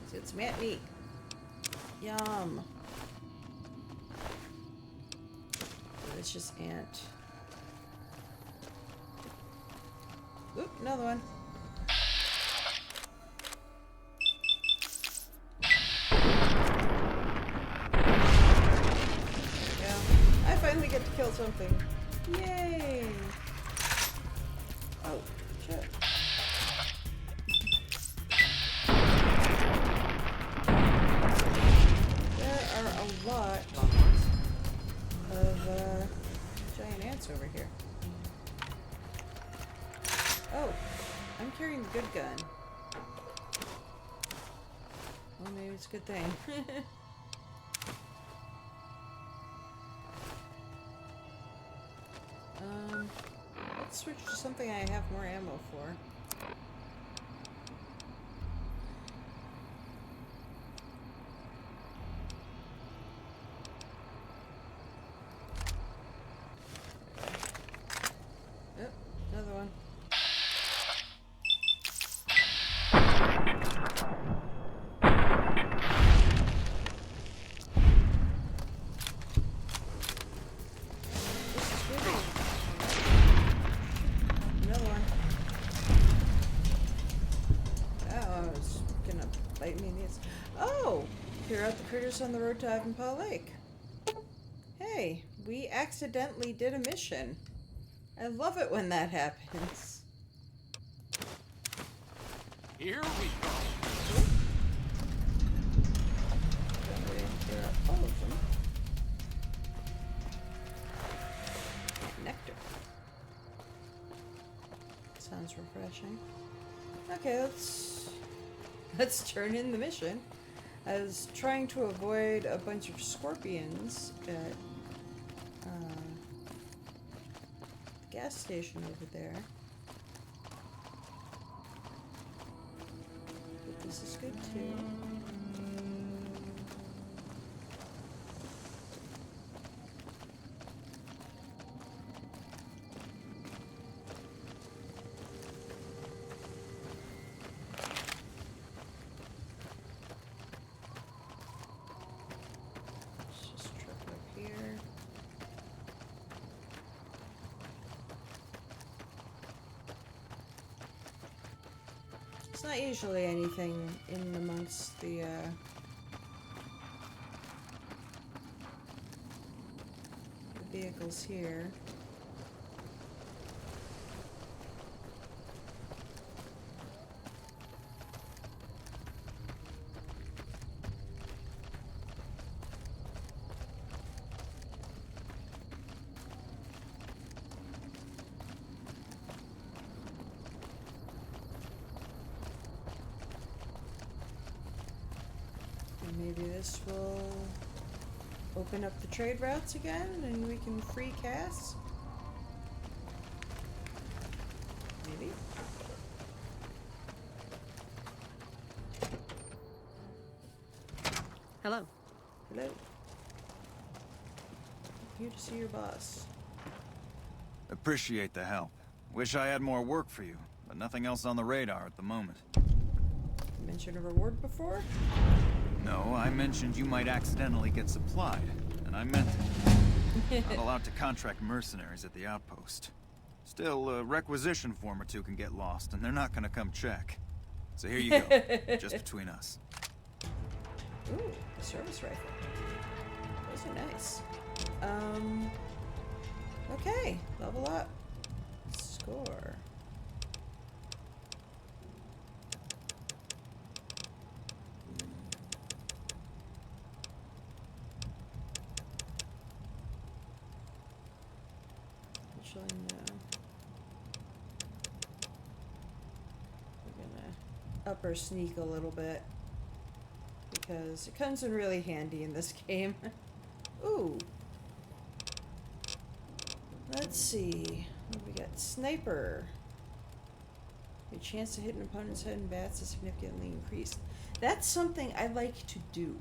So it's mat meat. Yum. It's just ant. Oop, another one. There we go. I finally get to kill something. Yay! Oh, shit. Lot of giant ants over here. Oh, I'm carrying the good gun. Well, maybe it's a good thing. Let's switch to something I have more ammo for. hours on the road to Ivanpah Lake. Hey, we accidentally did a mission. I love it when that happens. Here we go. All of them. Nectar. Sounds refreshing. Okay, let's turn in the mission. I was trying to avoid a bunch of scorpions at the gas station over there. But this is good too. It's not usually anything in amongst the vehicles here. Maybe this will open up the trade routes again and we can free Cass. Maybe. Hello. Hello. Here to see your boss. Appreciate the help. Wish I had more work for you, but nothing else on the radar at the moment. You mentioned a reward before? No, I mentioned you might accidentally get supplied, and I meant it. Not allowed to contract mercenaries at the outpost. Still, a requisition form or two can get lost, and they're not gonna come check. So here you go, just between us. Ooh, a service rifle. Those are nice. Okay, level up. Score. Actually, no. We're gonna up our sneak a little bit because it comes in really handy in this game. Ooh. Let's see. What do we got? Sniper. Your chance to hit an opponent's head and bats is significantly increased. That's something I like to do.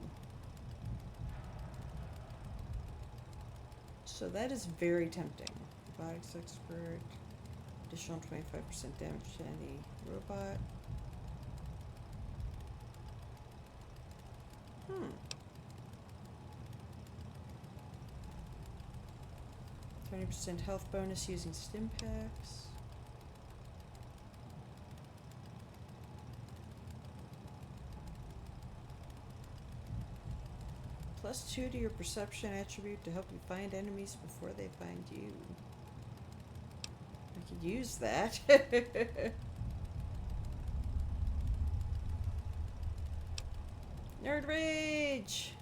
So that is very tempting. Robotics expert. Additional 25% damage to any robot. 20% health bonus using stim packs. +2 to your perception attribute to help you find enemies before they find you. I could use that. Nerd rage!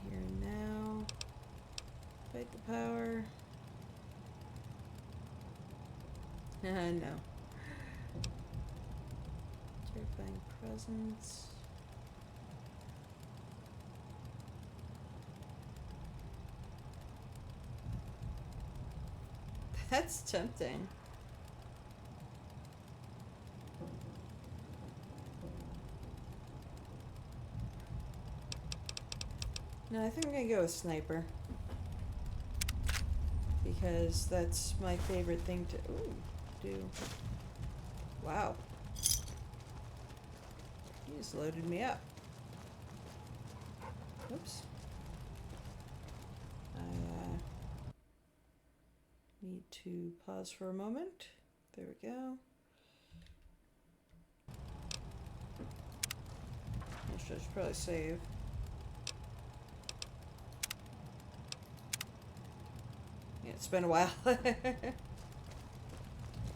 Here and now. Fight the power. No. Terrifying presence. That's tempting. No, I think I'm gonna go with sniper. Because that's my favorite thing to do. Wow. He just loaded me up. Oops. I need to pause for a moment. There we go. probably save. Yeah, it's been a while.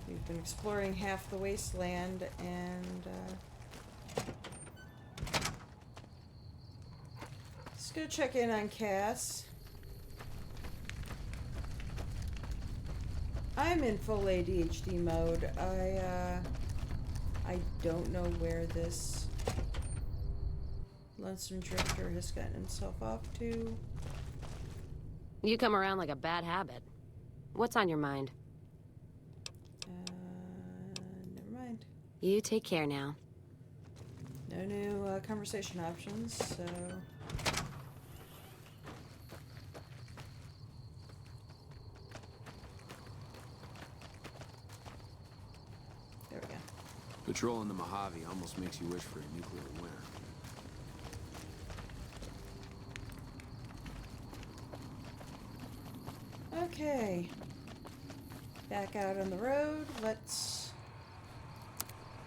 We've been exploring half the wasteland, and let's go check in on Cass. I'm in full ADHD mode. I don't know where this lonesome drifter has gotten himself off to. You come around like a bad habit. What's on your mind? Never mind. You take care now. No new conversation options, so... There we go. Patrolling the Mojave almost makes you wish for a nuclear winter. Okay. Back out on the road. Let's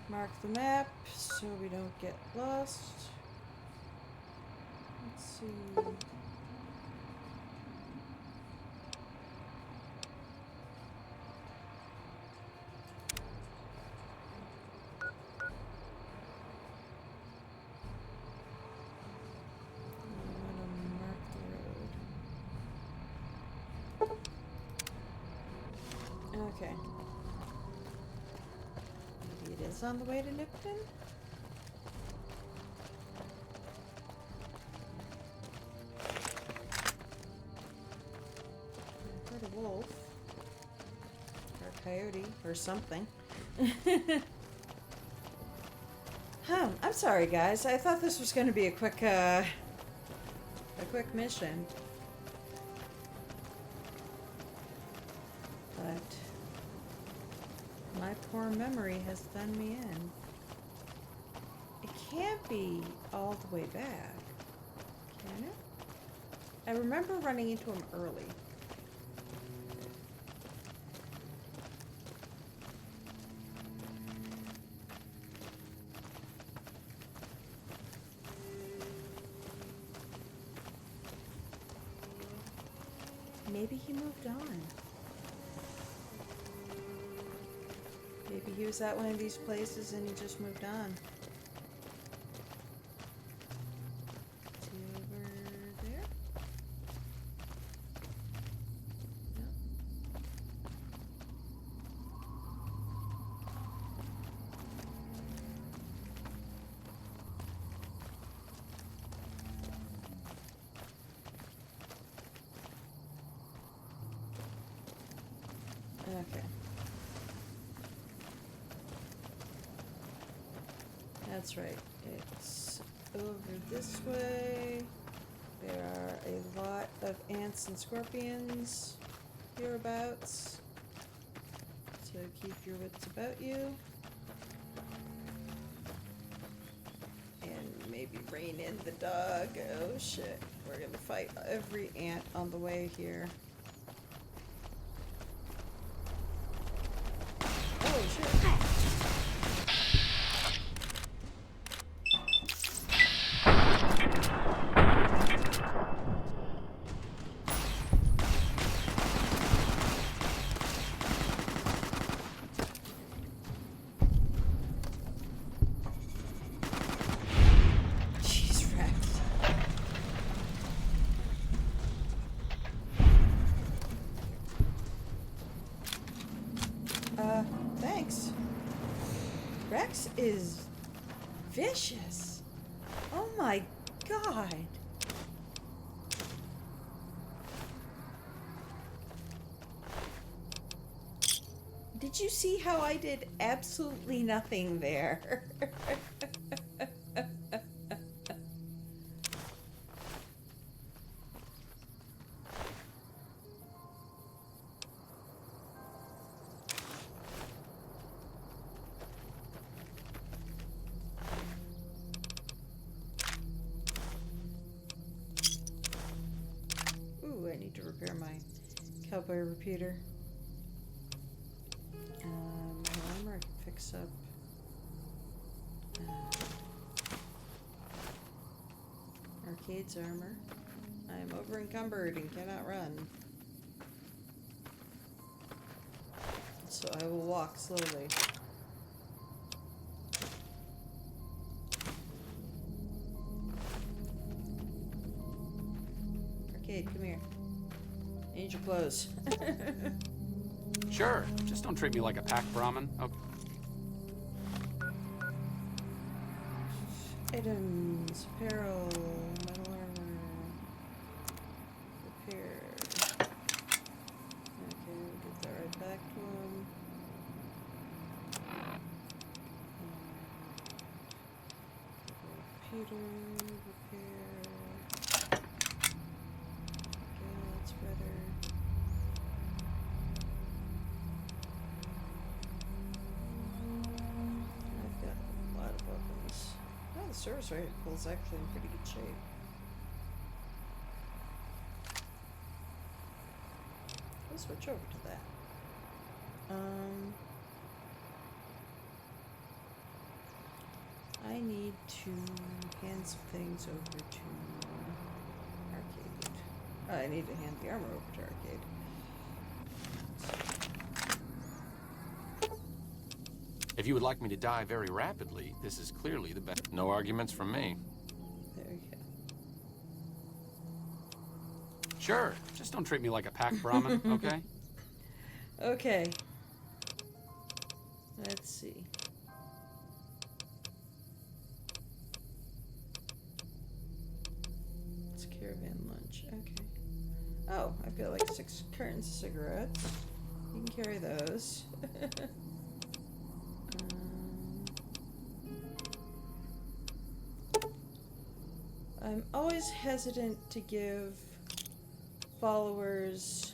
mark the map so we don't get lost. Let's see. Okay. Maybe it is on the way to Nipton? I heard a wolf. Or a coyote. Or something. I'm sorry, guys. I thought this was going to be a quick mission. But my poor memory has done me in. It can't be all the way back, can it? I remember running into him early. Maybe he moved on. Maybe he was at one of these places and he just moved on. Is he over there? No. Okay. That's right. It's over this way. There are a lot of ants and scorpions hereabouts. So keep your wits about you. And maybe rein in the dog. Oh shit. We're gonna fight every ant on the way here. Oh shit. Jeez, Rex. Thanks. Rex is vicious. Oh my god. Did you see how I did absolutely nothing there? Ooh, I need to repair my cowboy repeater. My armor I can fix up. Arcade's armor. I am over encumbered and cannot run. So I will walk slowly. Arcade, come here. I need your clothes. Sure, just don't treat me like a pack Brahmin, okay? Items, apparel, metal armor, repair. Okay, we'll get that right back to him. Computer, repair. Okay, that's better. I've got a lot of weapons. Oh, the service rifle is actually in pretty good shape. Let's switch over to that. I need to hand some things over to Arcade. I need to hand the armor over to Arcade. If you would like me to die very rapidly, this is clearly the best. No arguments from me. There we go. Sure, just don't treat me like a pack Brahmin, okay? Okay. Let's see. It's caravan lunch. Okay. Oh, I've got like 6 cartons of cigarettes. You can carry those. I'm always hesitant to give followers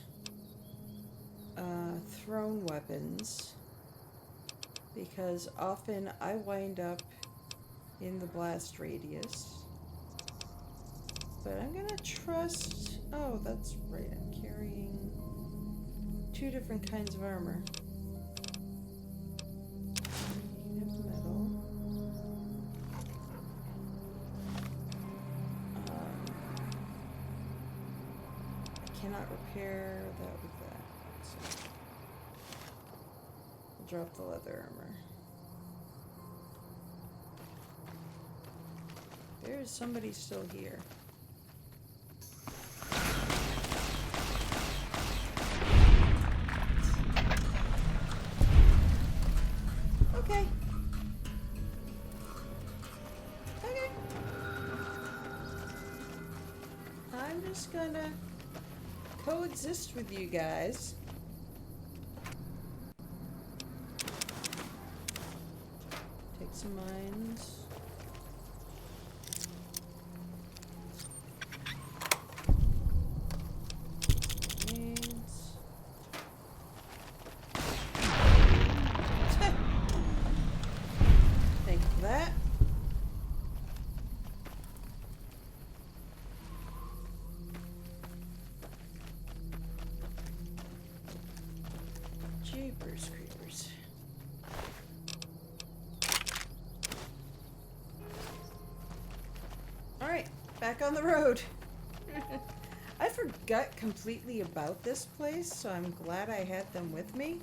thrown weapons because often I wind up in the blast radius. But I'm gonna trust... Oh, that's right, I'm carrying 2 different kinds of armor. You have metal. I cannot repair that with that. So I'll drop the leather armor. There is somebody still here. Okay. Okay. I'm just gonna coexist with you guys. Take some mines. Thank you for that. Jeepers creepers. Alright, back on the road. I forgot completely about this place, so I'm glad I had them with me.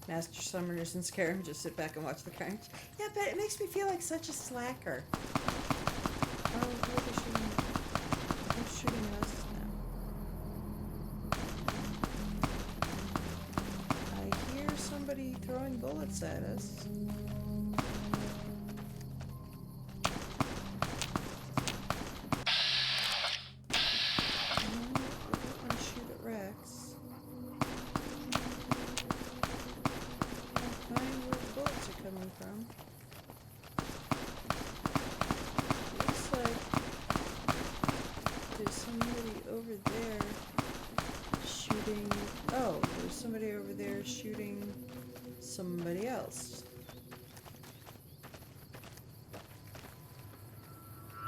Master Summoners and Scarum just sit back and watch the carnage. Yeah, but it makes me feel like such a slacker. Oh, they're shooting us now. I hear somebody throwing bullets at us. Somebody over there shooting somebody else.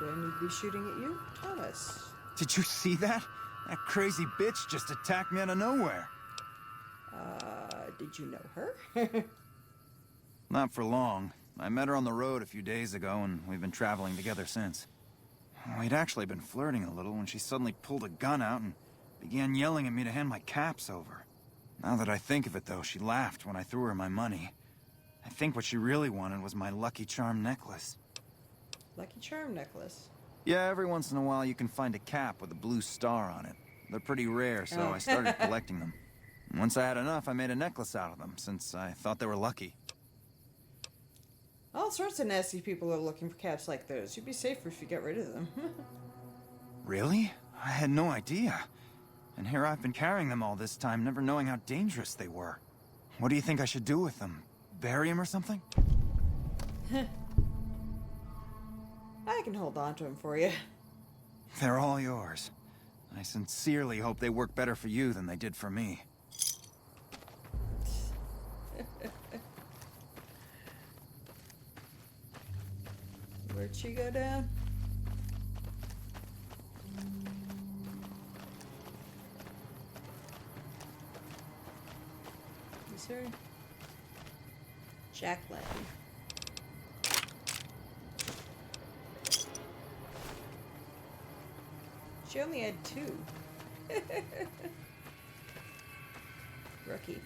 Do I need to be shooting at you? Thomas. Did you see that? That crazy bitch just attacked me out of nowhere. Did you know her? Not for long. I met her on the road a few days ago, and we've been traveling together since. We'd actually been flirting a little when she suddenly pulled a gun out and began yelling at me to hand my caps over. Now that I think of it, though, she laughed when I threw her my money. I think what she really wanted was my Lucky Charm necklace. Lucky Charm necklace? Yeah, every once in a while you can find a cap with a blue star on it. They're pretty rare, so I started collecting them. And once I had enough, I made a necklace out of them, since I thought they were lucky. All sorts of nasty people are looking for caps like those. You'd be safer if you got rid of them. Really? I had no idea. And here I've been carrying them all this time, never knowing how dangerous they were. What do you think I should do with them? Bury them or something? I can hold on to them for you. They're all yours. I sincerely hope they work better for you than they did for me. Where'd she go down? Is there Jacqueline? She only had 2. Rookie.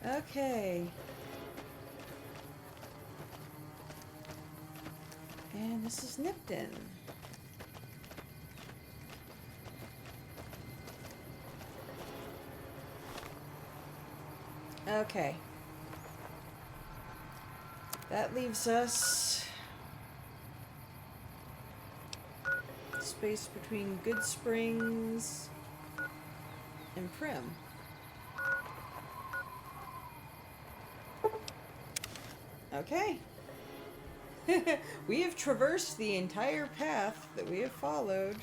Okay. And this is Nipton. Okay. That leaves us space between Good Springs and Prim. Okay. We have traversed the entire path that we have followed.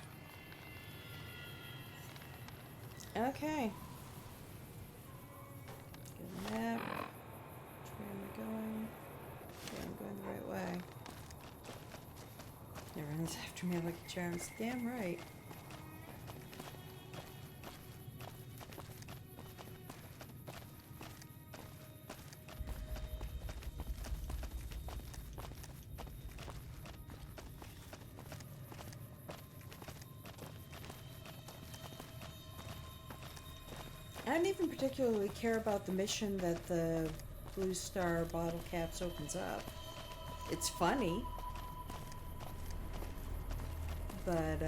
Okay. Get a map. Which way am I going? Okay, I'm going the right way. Everyone's after me like a charms. Damn right. I don't even particularly care about the mission that the Blue Star bottle caps opens up. It's funny. But,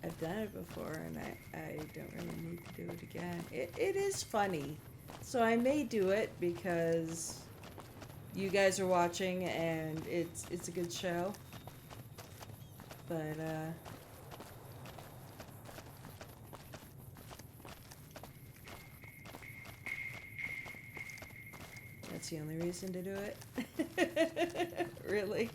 I've done it before and I don't really need to do it again. It is funny. So I may do it because you guys are watching and it's a good show. But, that's the only reason to do it. Really?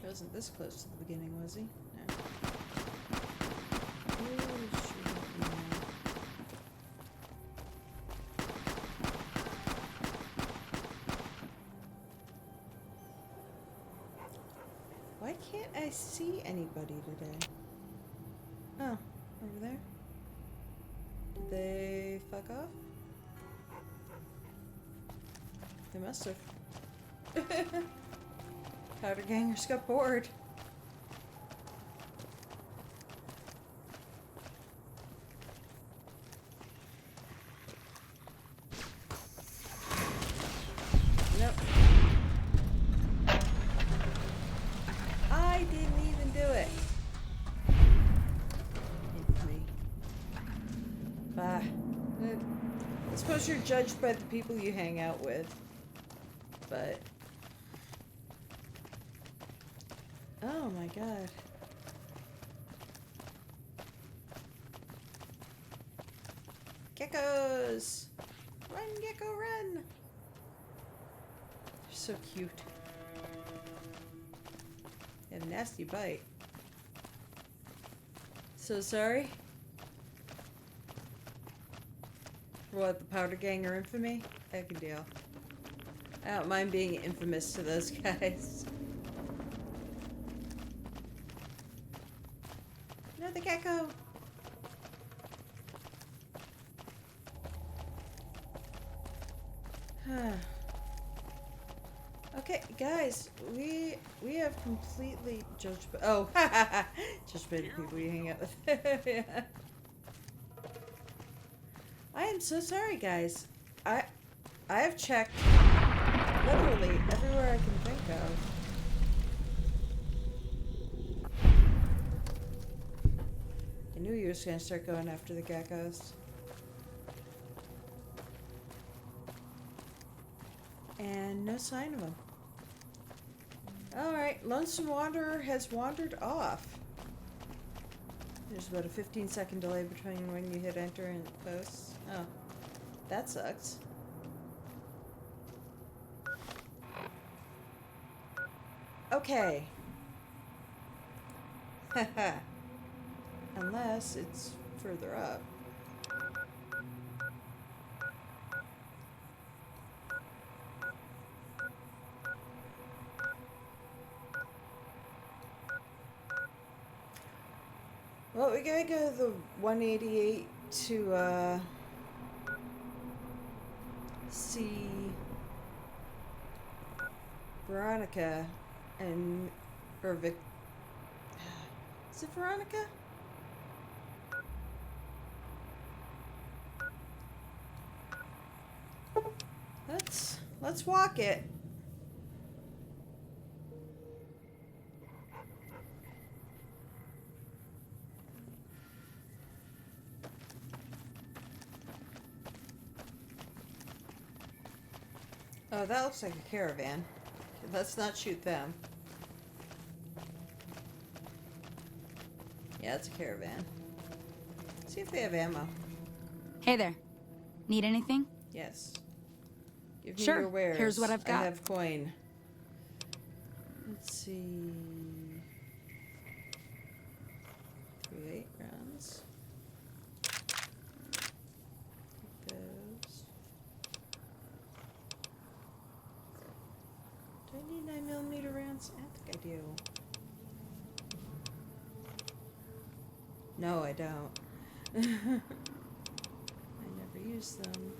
He wasn't this close to the beginning, was he? No. Why can't I see anybody today? Oh, over there? Did they fuck off? They must have. Powder gangers got bored. Nope. I didn't even do it. Infamy. I suppose you're judged by the people you hang out with. but... Oh my god. Geckos! Run, gecko, run! They're so cute. They have a nasty bite. So sorry? What, the powder gang or infamy? Heck a deal. I don't mind being infamous to those guys. Another gecko! Okay, guys, we have completely judged. Oh, just by the people you hang out with. Yeah. I am so sorry, guys. I have checked literally everywhere I can think of. I knew you was gonna start going after the geckos. And no sign of him. Alright, Lonesome Wanderer has wandered off. There's about a 15-second delay between when you hit enter and it posts. Oh, that sucks. Okay. Haha. Unless it's further up. Well, we gotta go to the 188 to, see Veronica and, or Vic, is it Veronica? Let's walk it. Oh, that looks like a caravan. Let's not shoot them. Yeah, it's a caravan. See if they have ammo. Hey there. Need anything? Yes. Give me Sure. your wares. Here's what I've got. I have coin. Let's see. 3 rounds. Take those. Do I need 9mm rounds? I think I do. No, I don't. I never use them.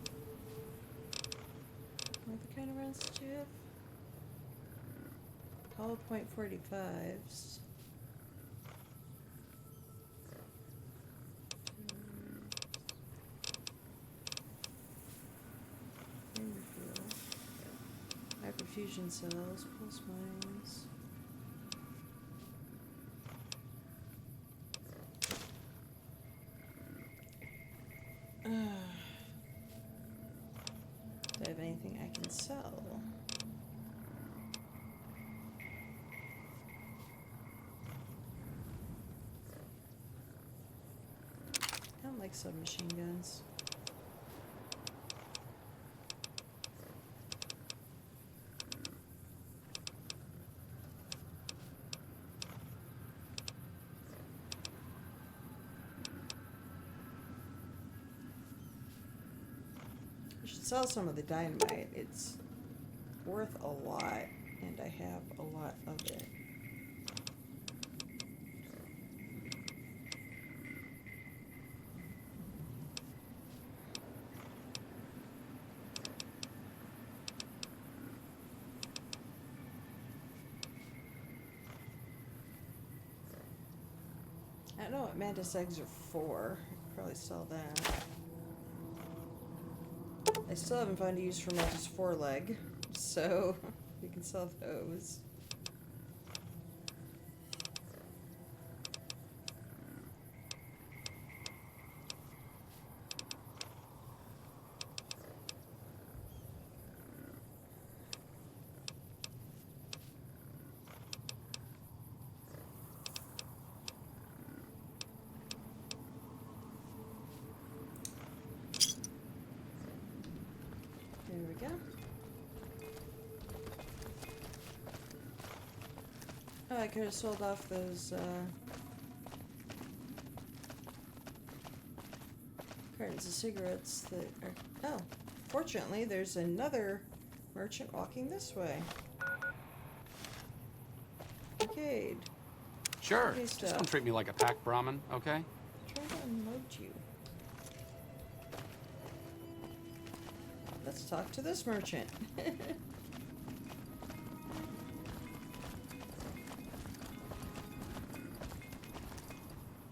What other kind of rounds did you have? Hollow point 45s. Hyperfusion cells, pulse mines. Do I have anything I can sell? I don't like submachine guns. I should sell some of the dynamite. It's worth a lot, and I have a lot of it. I don't know what mantis eggs are for. I could probably sell that. I still haven't found a use for mantis foreleg, so we can sell those. Oh, I could have sold off those, cartons of cigarettes that are... Oh, fortunately, there's another merchant walking this way. Arcade. Sure. Okay, Just stuff. don't treat me like a pack Brahmin, okay? Try to unload you. Let's talk to this merchant.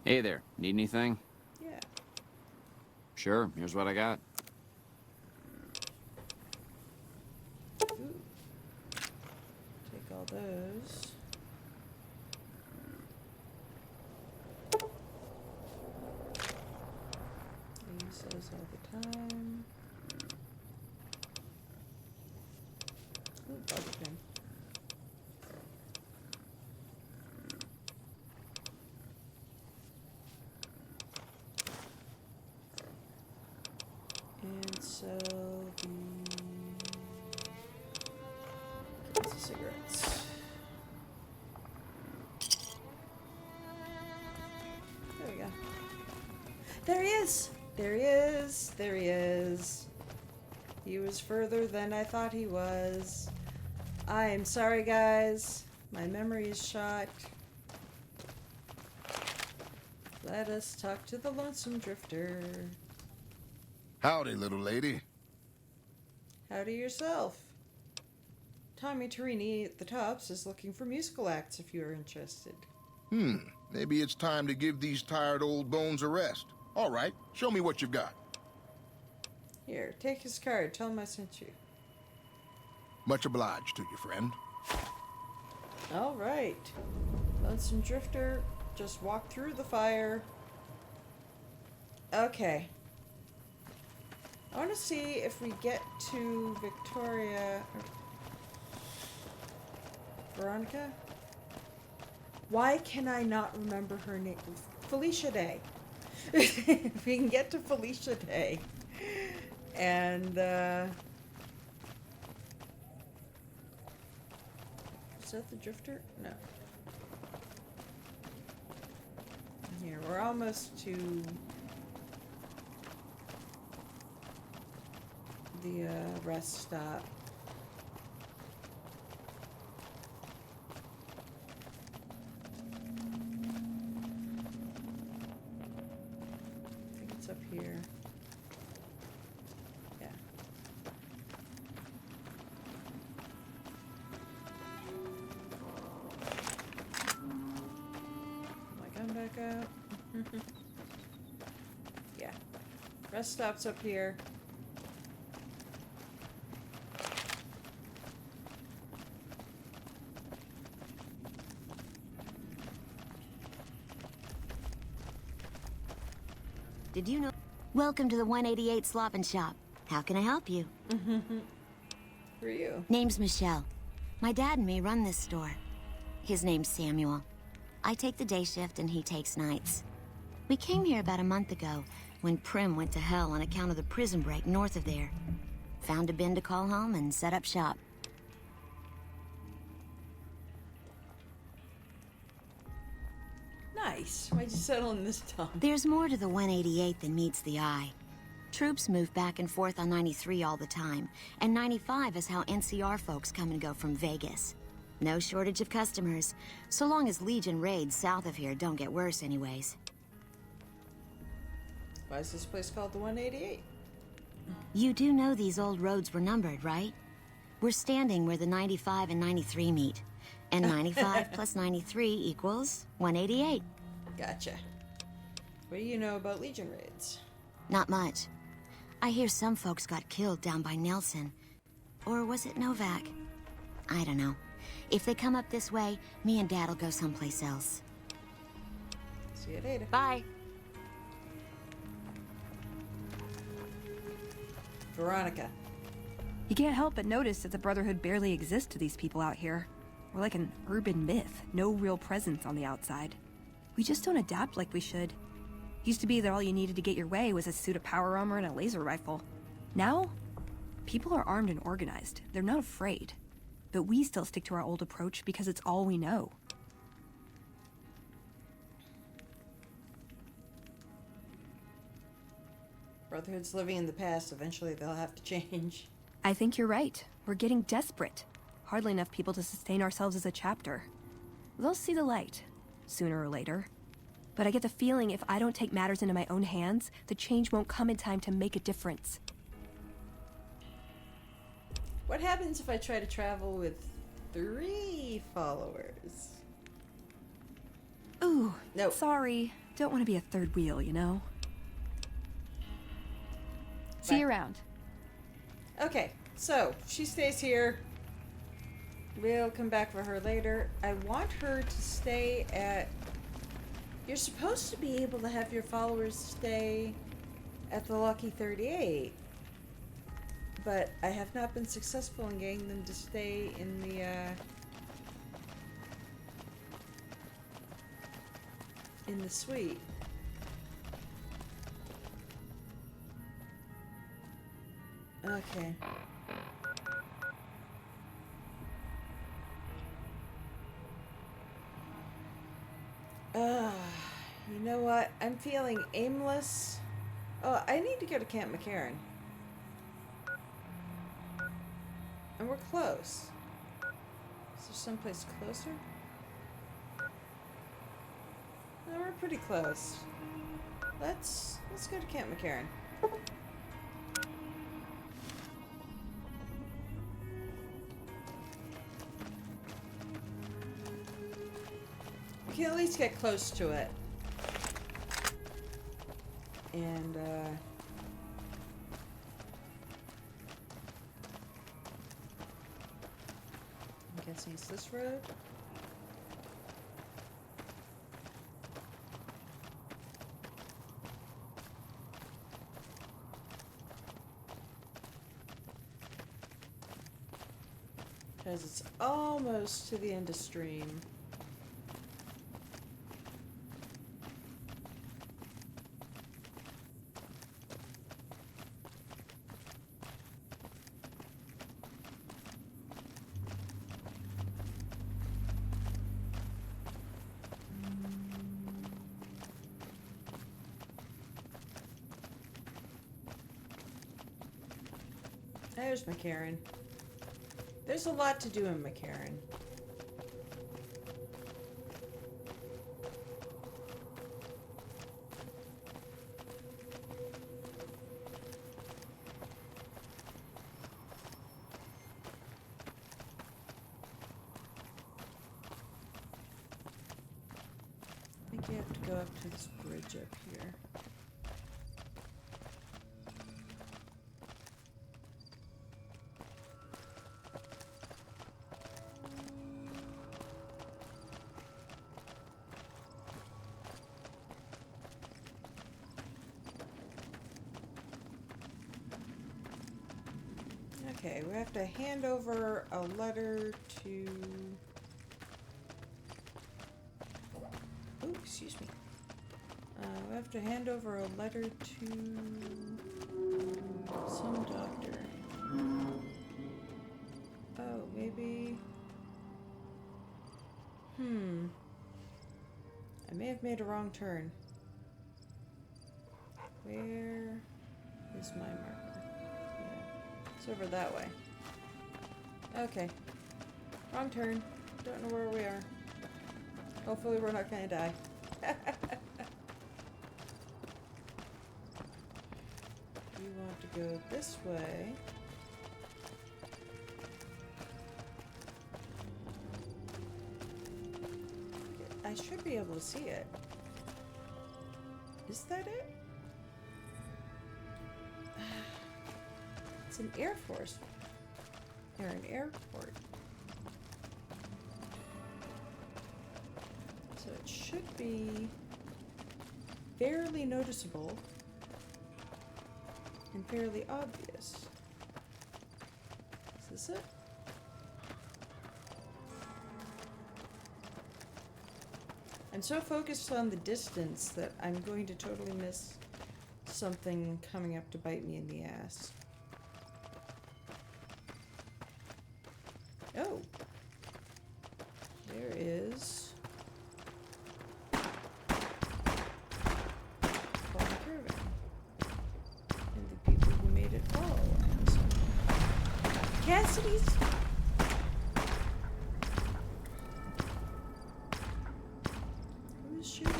Hey there, need anything? Yeah. Sure, here's what I got. Ooh. Take all those. I use those all the time. Ooh, bug pin. And sell the cans of cigarettes. There we go. There he is! There he is! There he is. He was further than I thought he was. I am sorry, guys. My memory is shot. Let us talk to the lonesome drifter. Howdy, little lady. Howdy yourself. Tommy Torini at the Tops is looking for musical acts if you're interested. Maybe it's time to give these tired old bones a rest. All right, show me what you've got. Here, take his card. Tell him I sent you. Much obliged to you, friend. All right. Lonesome Drifter just walked through the fire. Okay. I want to see if we get to Victoria... Veronica? Why can I not remember her name? Felicia Day. If we can get to Felicia Day. And, is that the drifter? No. Here, we're almost to the, rest stop. I think it's up here. Yeah. My gun back up. Yeah. Rest stop's up here. Did you know? Welcome to the 188 Slop and Shop. How can I help you? For you. Name's Michelle. My dad and me run this store. His name's Samuel. I take the day shift and he takes nights. We came here about a month ago when Prim went to hell on account of the prison break north of there. Found a bin to call home and set up shop. Nice. Why'd you settle in this town? There's more to the 188 than meets the eye. Troops move back and forth on 93 all the time, and 95 is how NCR folks come and go from Vegas. No shortage of customers, so long as Legion raids south of here don't get worse anyways. Why is this place called the 188? You do know these old roads were numbered, right? We're standing where the 95 and 93 meet, and 95 plus 93 equals 188. Gotcha. What do you know about Legion raids? Not much. I hear some folks got killed down by Nelson. Or was it Novak? I don't know. If they come up this way, me and Dad'll go someplace else. See you later. Bye. Veronica. You can't help but notice that the Brotherhood barely exists to these people out here. We're like an urban myth, no real presence on the outside. We just don't adapt like we should. Used to be that all you needed to get your way was a suit of power armor and a laser rifle. Now, people are armed and organized. They're not afraid. But we still stick to our old approach because it's all we know. Brotherhood's living in the past. Eventually they'll have to change. I think you're right. We're getting desperate. Hardly enough people to sustain ourselves as a chapter. They'll see the light, sooner or later. But I get the feeling if I don't take matters into my own hands, the change won't come in time to make a difference. What happens if I try to travel with 3 followers? Ooh, no. Sorry. Don't want to be a third wheel, you know? See you around. Okay, so she stays here. We'll come back for her later. I want her to stay at... You're supposed to be able to have your followers stay at the Lucky 38. But I have not been successful in getting them to stay in the suite. Okay. You know what? I'm feeling aimless. Oh, I need to go to Camp McCarran. And we're close. Is there someplace closer? No, we're pretty close. Let's go to Camp McCarran. We can at least get close to it. And, I'm guessing it's this road. Because it's almost to the end of stream. There's McCarran. There's a lot to do in McCarran. I think you have to go up to this bridge up here. Okay, we have to hand over a letter to... Oh, excuse me. We have to hand over a letter to some doctor. Oh, maybe... I may have made a wrong turn. Where is my marker? It's over that way. Okay. Wrong turn. Don't know where we are. Hopefully we're not gonna die. We want to go this way. I should be able to see it. Is that it? It's an Air Force or an airport. So it should be fairly noticeable and fairly obvious. Is this it? I'm so focused on the distance that I'm going to totally miss something coming up to bite me in the ass. Oh, there is Caravan. Cassidy's... Who's shooting?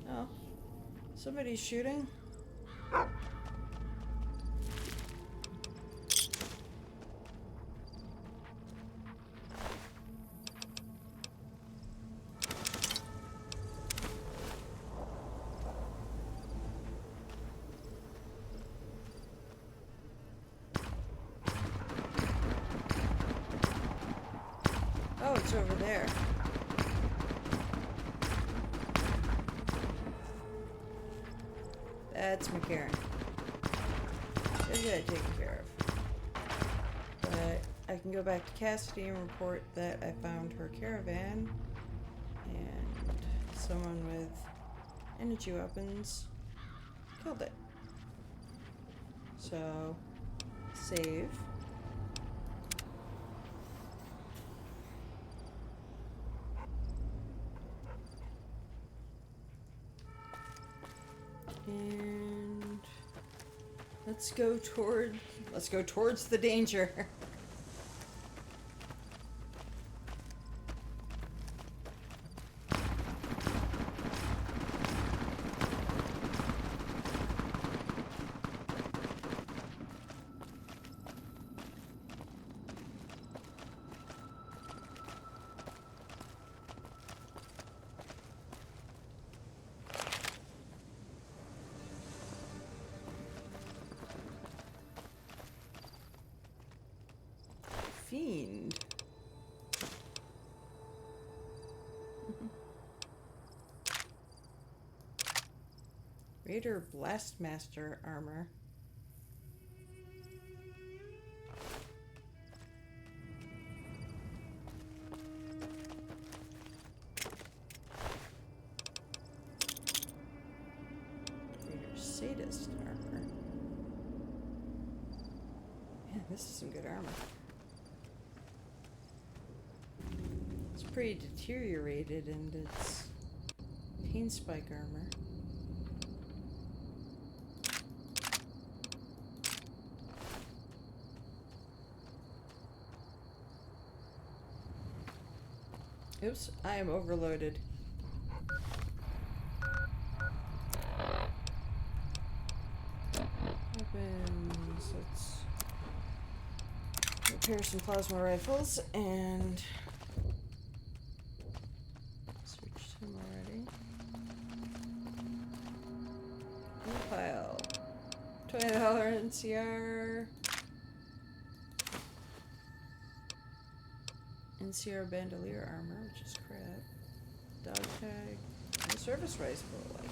Oh. Somebody's shooting. Oh, it's over there. That's McCarran. He'll get it taken care of. But I can go back to Cassidy and report that I found her caravan and someone with energy weapons killed it. So, save. And let's go towards the danger. Fiend. Raider Blastmaster armor. Raider Sadist armor. Man, this is some good armor. Pretty deteriorated, and it's pain spike armor. Oops, I am overloaded. Weapons, let's repair some plasma rifles and already. Pile. $20 NCR. NCR bandolier armor, which is crap. Dog tag. And a service rifle. I can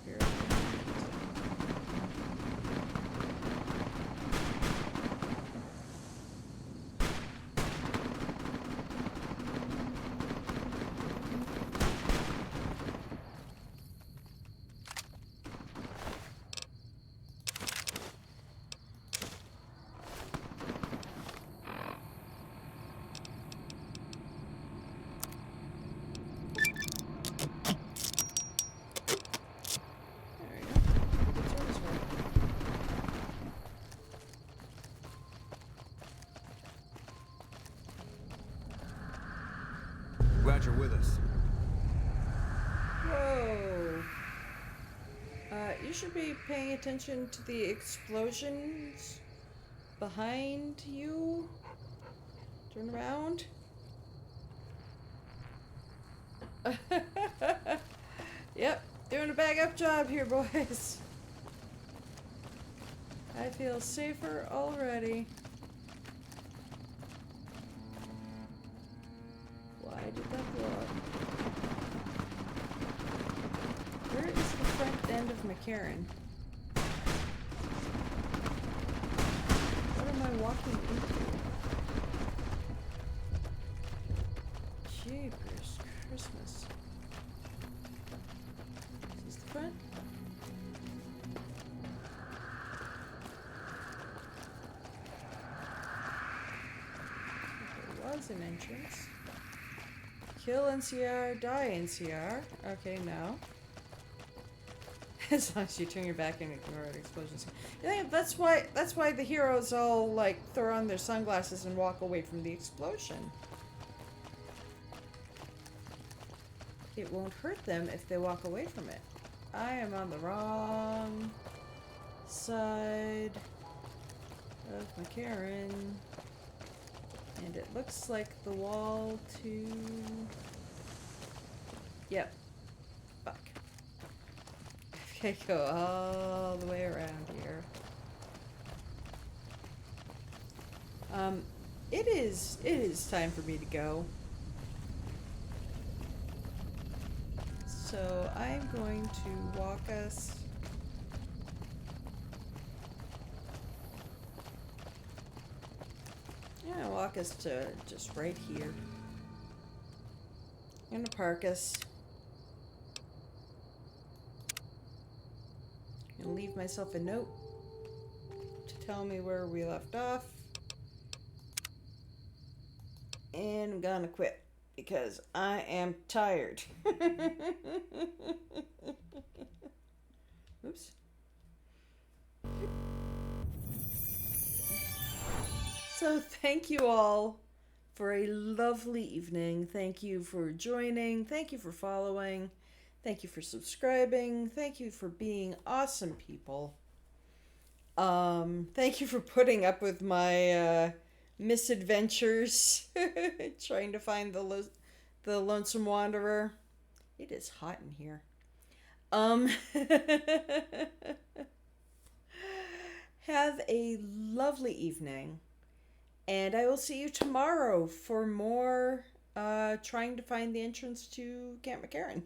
repair it. Glad you're with us. Whoa. You should be paying attention to the explosions behind you. Turn around. Yep, doing a bag-up job here, boys. I feel safer already. Why did that blow up? Where is the front end of McCarran? What am I walking into? Jeepers Christmas. Is this the front? There was an entrance. Kill NCR, die NCR. Okay, no. As long as you turn your back and ignore explosions. Yeah, that's why the heroes all like throw on their sunglasses and walk away from the explosion. It won't hurt them if they walk away from it. I am on the wrong side of McCarran. And it looks like the wall to... Yep. Fuck. Okay, go all the way around here. It is time for me to go. So I'm going to walk us to just right here. I'm gonna park us. I'm gonna leave myself a note to tell me where we left off. And I'm gonna quit because I am tired. Oops. So thank you all for a lovely evening. Thank you for joining. Thank you for following. Thank you for subscribing. Thank you for being awesome people. Thank you for putting up with my misadventures trying to find the Lonesome Wanderer. It is hot in here. Have a lovely evening. And I will see you tomorrow for more trying to find the entrance to Camp McCarran.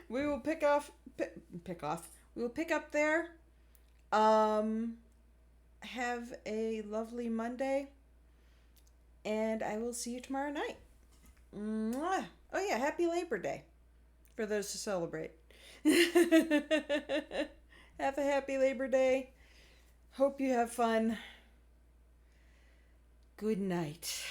We will pick off. We will pick up there. Have a lovely Monday. And I will see you tomorrow night. Mwah. Oh yeah, happy Labor Day. For those who celebrate. Have a happy Labor Day. Hope you have fun. Good night.